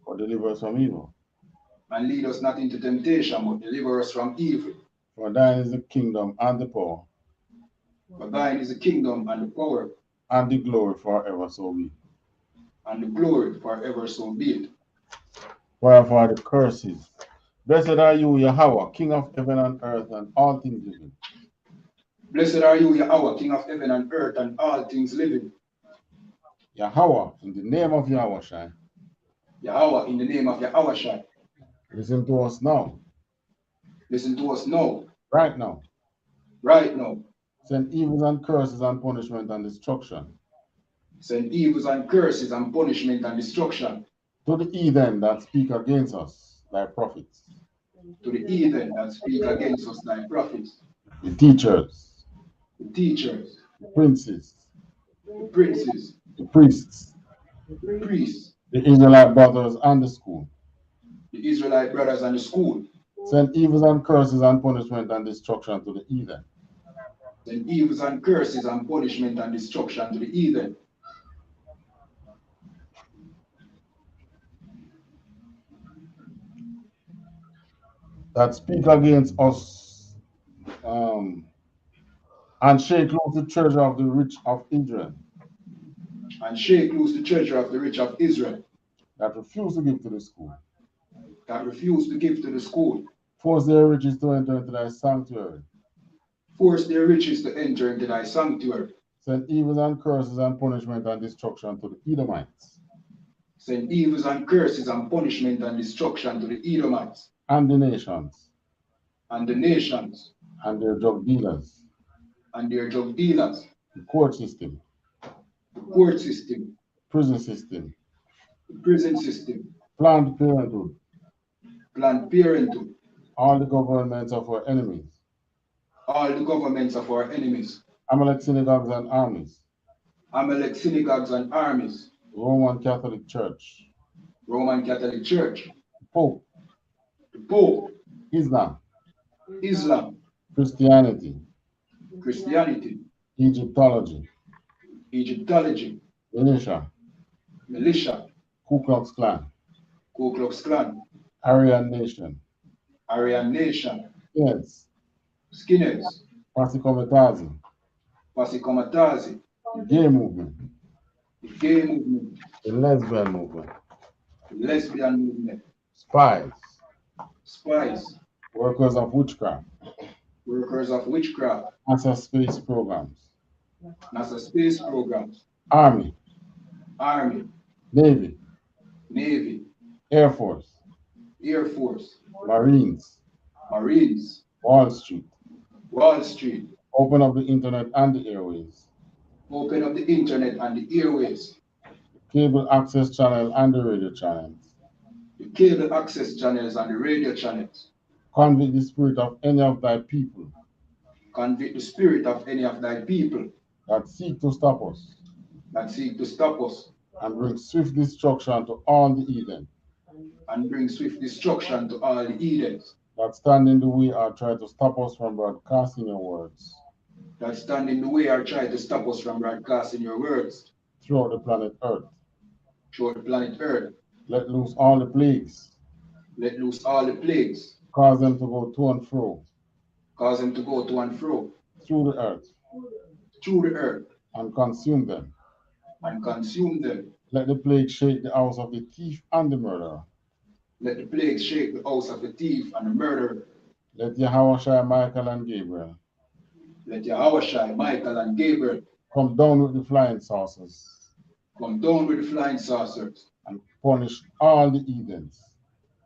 but deliver us from evil. And lead us not into temptation, but deliver us from evil. For thine is the kingdom and the power. For thine is the kingdom and the power. And the glory forever so be. And the glory forever so be it. Wherefore the curses. Blessed are you, Yahweh, King of heaven and earth and all things living. Blessed are you, Yahweh, King of heaven and earth and all things living. Yahweh, in the name of Yahweh Shai. Yahweh, in the name of Yahweh Shai. Listen to us now. Listen to us now. Right now. Right now. Send evils and curses and punishment and destruction. Send evils and curses and punishment and destruction. To the heathen that speak against us, thy prophets. To the heathen that speak against us, thy prophets. The teachers. The teachers. The princes. The princes. The priests. The priests. The Israelite brothers and the school. The Israelite brothers and the school. Send evils and curses and punishment and destruction to the heathen. Send evils and curses and punishment and destruction to the heathen. That speak against us and shake loose the treasure of the rich of Israel. and shake loose the treasure of the rich of Israel that refuse to give to the school. that refuse to give to the school. Force their riches to enter into thy sanctuary. Force their riches to enter into thy sanctuary. Send evils and curses and punishment and destruction to the Edomites. Send evils and curses and punishment and destruction to the Edomites And the nations. and the nations And their drug dealers. and their drug dealers, The court system. the court system, Prison system. the prison system, Planned Parenthood. Planned Parenthood, All the governments of our enemies. all the governments of our enemies, Amalek synagogues and armies. Amalek synagogues and armies, Roman Catholic Church. Roman Catholic Church, Pope. the Pope, Islam. Islam, Christianity. Christianity, Egyptology. Egyptology, Militia. militia, Ku Klux Klan. Ku Klux Klan, Aryan Nation. Aryan Nation, Yes. Skinheads, Pasikomitazi. Pasikomatazi, The gay movement. the gay movement, The lesbian movement. the lesbian movement, Spies. spies, Workers of witchcraft. workers of witchcraft, NASA space programs. NASA space programs, Army. Army, Navy. Navy, Air Force. Air Force, Marines. Marines, Wall Street. Wall Street, Open up the internet and the airways. open up the internet and the airways, Cable access channel and the radio channels. the cable access channels and the radio channels. Convict the spirit of any of thy people Convict the spirit of any of thy people that seek to stop us that seek to stop us and bring swift destruction to all the heathen and bring swift destruction to all the Edens that stand in the way or try to stop us from broadcasting your words that stand in the way or try to stop us from broadcasting your words throughout the planet Earth. throughout the planet Earth. Let loose all the plagues, Let loose all the plagues, cause them to go to and fro cause them to go to and fro through the earth through the earth and consume them. and consume them. Let the plague shake the house of the thief and the murderer. Let the plague shake the house of the thief and the murderer. Let Yahweh, Michael, and Gabriel Let Yahushua, Michael, and Gabriel come down with the flying saucers come down with the flying saucers and punish all the heathens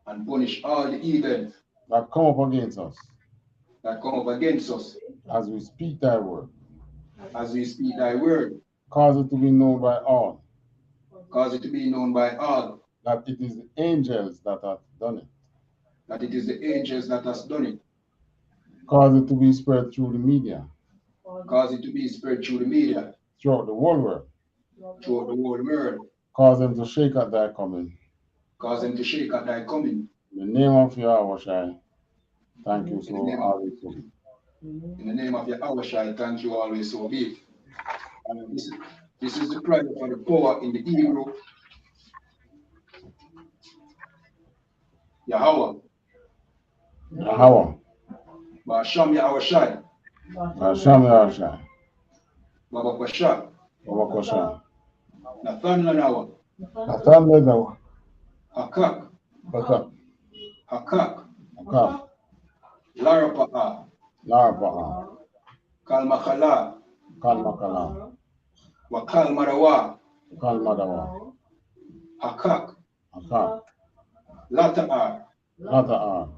and punish all the heathens that come up against us that come up against us as we speak thy word. as we speak thy word. Cause it to be known by all Cause it to be known by all that it is the angels that have done it. that it is the angels that has done it. Cause it to be spread through the media, Cause it to be spread through the media, throughout the whole world. throughout the whole world. Cause them to shake at thy coming. Cause them to shake at thy coming. In the name of Yahweh, thank you so In the name of- always so be. In the name of Yahushua, thank you always so be. And this is the prayer for the power in the Hebrew. Yahweh, Yahweh, Basham Yahushua, Hashem Yahweh, Baba Kwasha, Baba Kosha, Nathan Lanawa, Nathan Ledawa, Hakak, Baka, Hakak, Aka, Larapa'a, Larpa, Kalmakala, Kalmakala, Wakal Marawa, Kalmadawa, Hakak, Aka, Lata'a, Lata,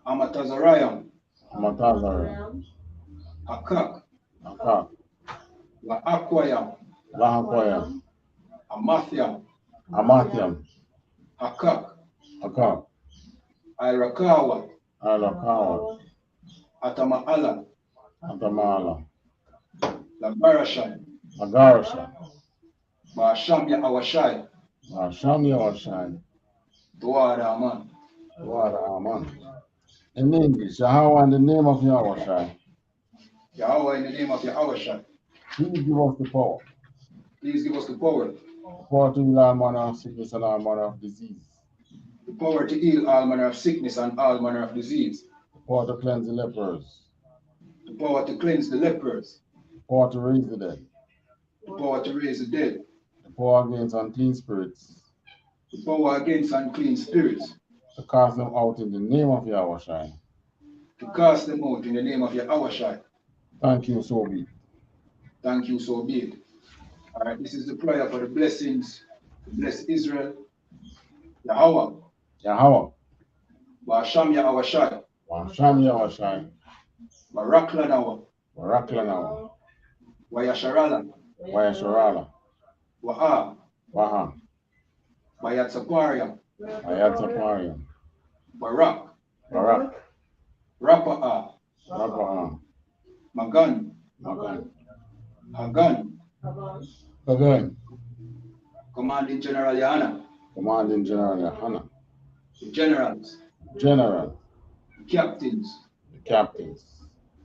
Amatazarayam, Matazar, Hakak, Aka, Wa Akwayam, Lahakoya, Amathiam, Amathiam, Hakak, Aka, Irakawa, Alakawa, Atama'ala, Atamala, Labarashan, Agarasha, Basham Yahawashai, Hashem Yahweh, THAWADAH Aman. What Aman. In English, Yahweh in the name of Yahweh, Yahweh, in the name of Yahushua, please give us the power. please give us the power To heal all manner of sickness and all manner of disease. to heal all manner of sickness and all manner of disease, The power to cleanse the lepers. the power to cleanse the lepers, The power to raise the dead. the power to raise the dead, power against unclean spirits, the power against unclean spirits, to cast them out in the name of Yahushua. to cast them out in the name of Yahushua. Thank you, so be it. Thank you, so be it. All right, this is the prayer for the blessings to bless Israel. Yahweh, Yahweh, Ba'asham Yahushua, Washam Yahushua, Barak Lanawa, Baraklanawa, Wayasharala, Wayasharala, Waha, Waha, Bayatsaparia, Ayataparium, Barak, Barak, Rapa'a, Rabbaam, Magan, Magan, Hagan, Again, Commanding General Yahanna, Commanding General Yahanna, the generals, General, the captains, the captains,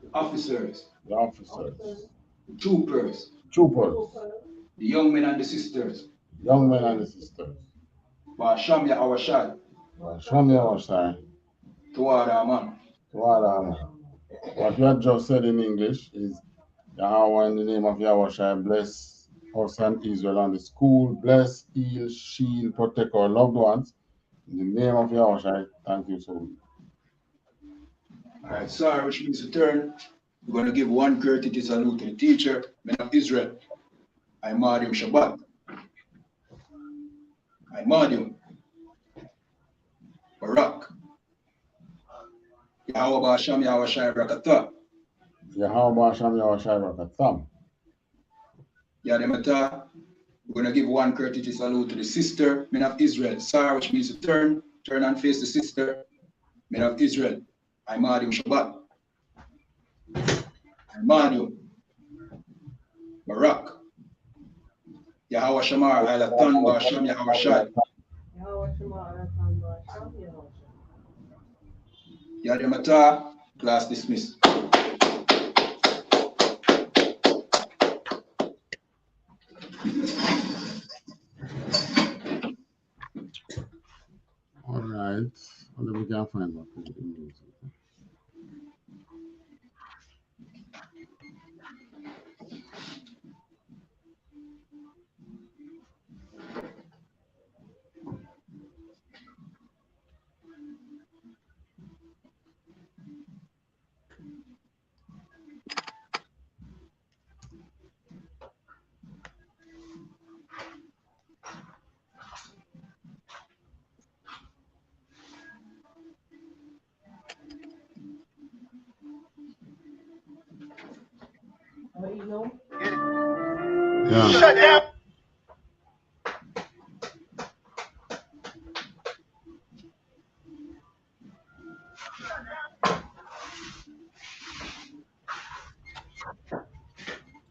the officers, the officers, the troopers, troopers, the young men and the sisters, young men and the sisters, Ba'asham Yahushua, Washam Yahushua, THAWADAH, man. THAWADAH. What you had just said in English is Yahweh, in the name of Yahushua, bless us and Israel and the school, bless, heal, shield, protect our loved ones. In the name of Yahushua, thank you so much. All right, sir, which means to turn. We're going to give one courtesy salute to the teacher, men of Israel. I Madim Shabbat. I Madim. Barak. Yahweh Ba'asham Yahushua Rakatah. Yahweh Ba'asham Yahushua Rakatam. Yademata. We're going to give one courtesy salute to the sister, men of Israel. Sir, which means to turn and face the sister, men of Israel. I Madim Shabbat. I Madim. Barak. Yahweh Shamar Alatan Ba'asham Yahushua. Yademata. Class dismissed. All right. Well, we can find what we can do. Yeah. Shut down.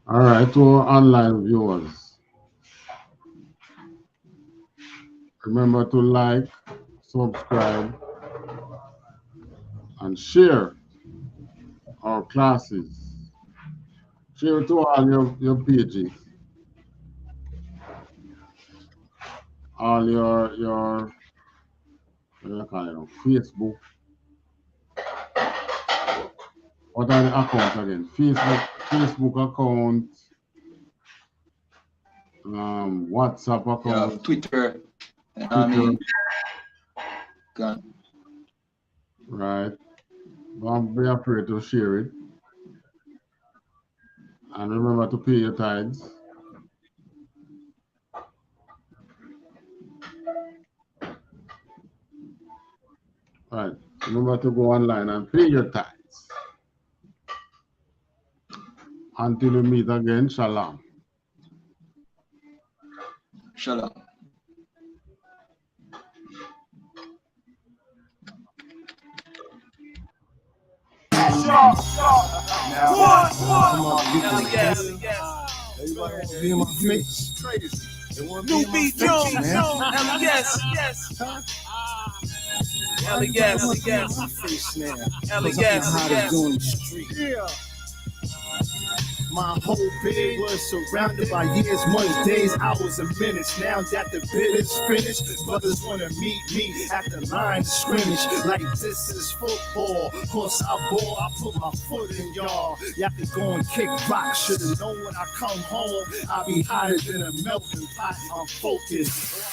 All right, to our online viewers, remember to like, subscribe, and share our classes. Share to all your pages, all your what do you call it, Facebook. What are the accounts again? Facebook account, WhatsApp account, Twitter. Twitter. God. Right. Don't be afraid to share it. And remember to pay your tithes. Right. Remember to go online and pay your tithes. Until we meet again, shalom. Shalom. Be in my face. New beat Jones, yes. Face now. 'Cause I know how to do in the street. My whole bed was surrounded by years, months, days, hours, and minutes. Now that the bid is finished, brothers wanna meet me at the line of scrimmage. Like this is football. Course I ball, I put my foot in y'all. Y'all can go and kick rock. Should've known when I come home, I'll be hotter than a melting pot. I'm focused.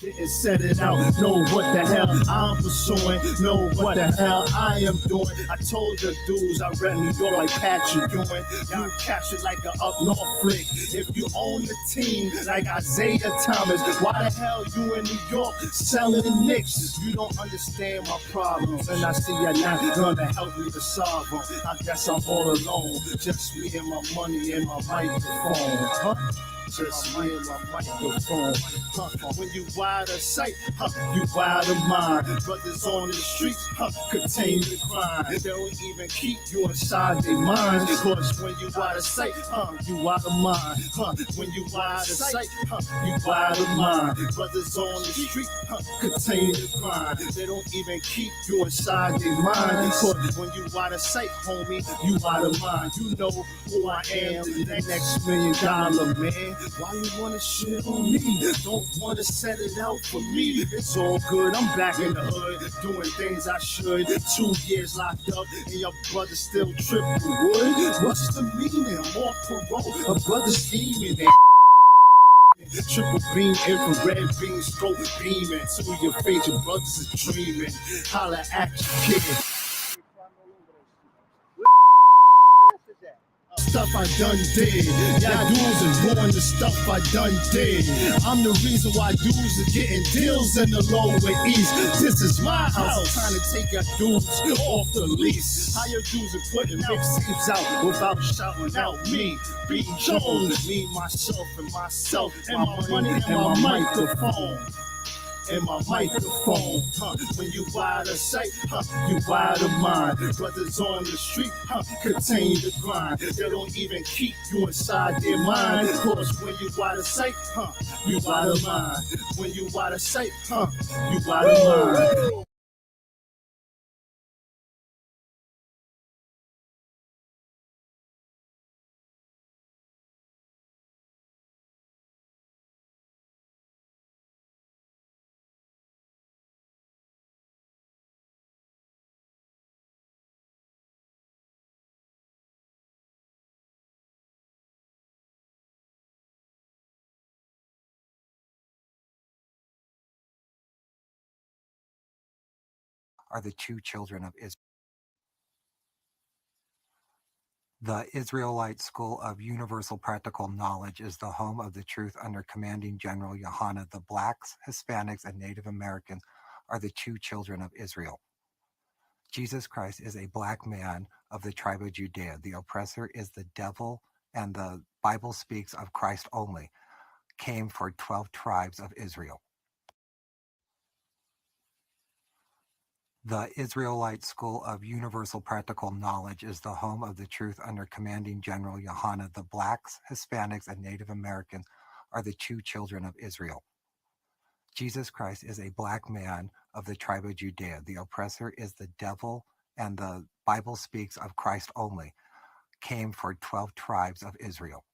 Didn't set it out, know what the hell I'm pursuing, know what the hell I am doing. I told the dudes I read New York like Patrick Ewing. You captured like an up north flick. If you own the team like Isaiah Thomas, why the hell you in New York selling Knicks? You don't understand my problems, and I see you're not gonna help me to solve them. I guess I'm all alone, just me and my money and my microphone. Huh? Just me and my microphone. When you wide of sight, you wide of mind. Brothers on the streets, continue to grind. They don't even keep you inside their minds. Cause when you wide of sight, you wide of mind. When you wide of sight, you wide of mind. Brothers on the street, continue to grind. They don't even keep you inside their minds. Cause when you wide of sight, homie, you wide of mind. You know who I am, the next $1 million man. Why you wanna shit on me? Don't wanna set it out for me. It's all good, I'm back in the hood, doing things I should. 2 years locked up, and your brother still tripping wood. What's the meaning? More parole, a brother scheming and triple beam, infrared beam, scope beaming to your face. Your brothers is dreaming. Holla at your kid. Stuff I done did. Y'all dudes is ruin the stuff I done did. I'm the reason why dudes are getting deals in the lower east. This is my house. Trying to take your dudes off the lease. How your dudes are putting mixtapes out without shouting out me. Being Jones, me, myself, and my money and my microphone. And my microphone, when you wide of sight, you wide of mind. Brothers on the street, continue to grind. They don't even keep you inside their mind. Cause when you wide of sight, you wide of mind. When you wide of sight, you wide of mind. Are the two children of Israel. The Israelite School of Universal Practical Knowledge is the home of the truth under Commanding General YAHANNA. The blacks, Hispanics, and Native Americans are the two children of Israel. Jesus Christ is a black man of the tribe of Judea. The oppressor is the devil, and the Bible speaks of Christ only, came for 12 tribes of Israel. The Israelite School of Universal Practical Knowledge is the home of the truth under Commanding General YAHANNA. The blacks, Hispanics, and Native Americans are the two children of Israel. Jesus Christ is a black man of the tribe of Judea. The oppressor is the devil, and the Bible speaks of Christ only, came for 12 tribes of Israel.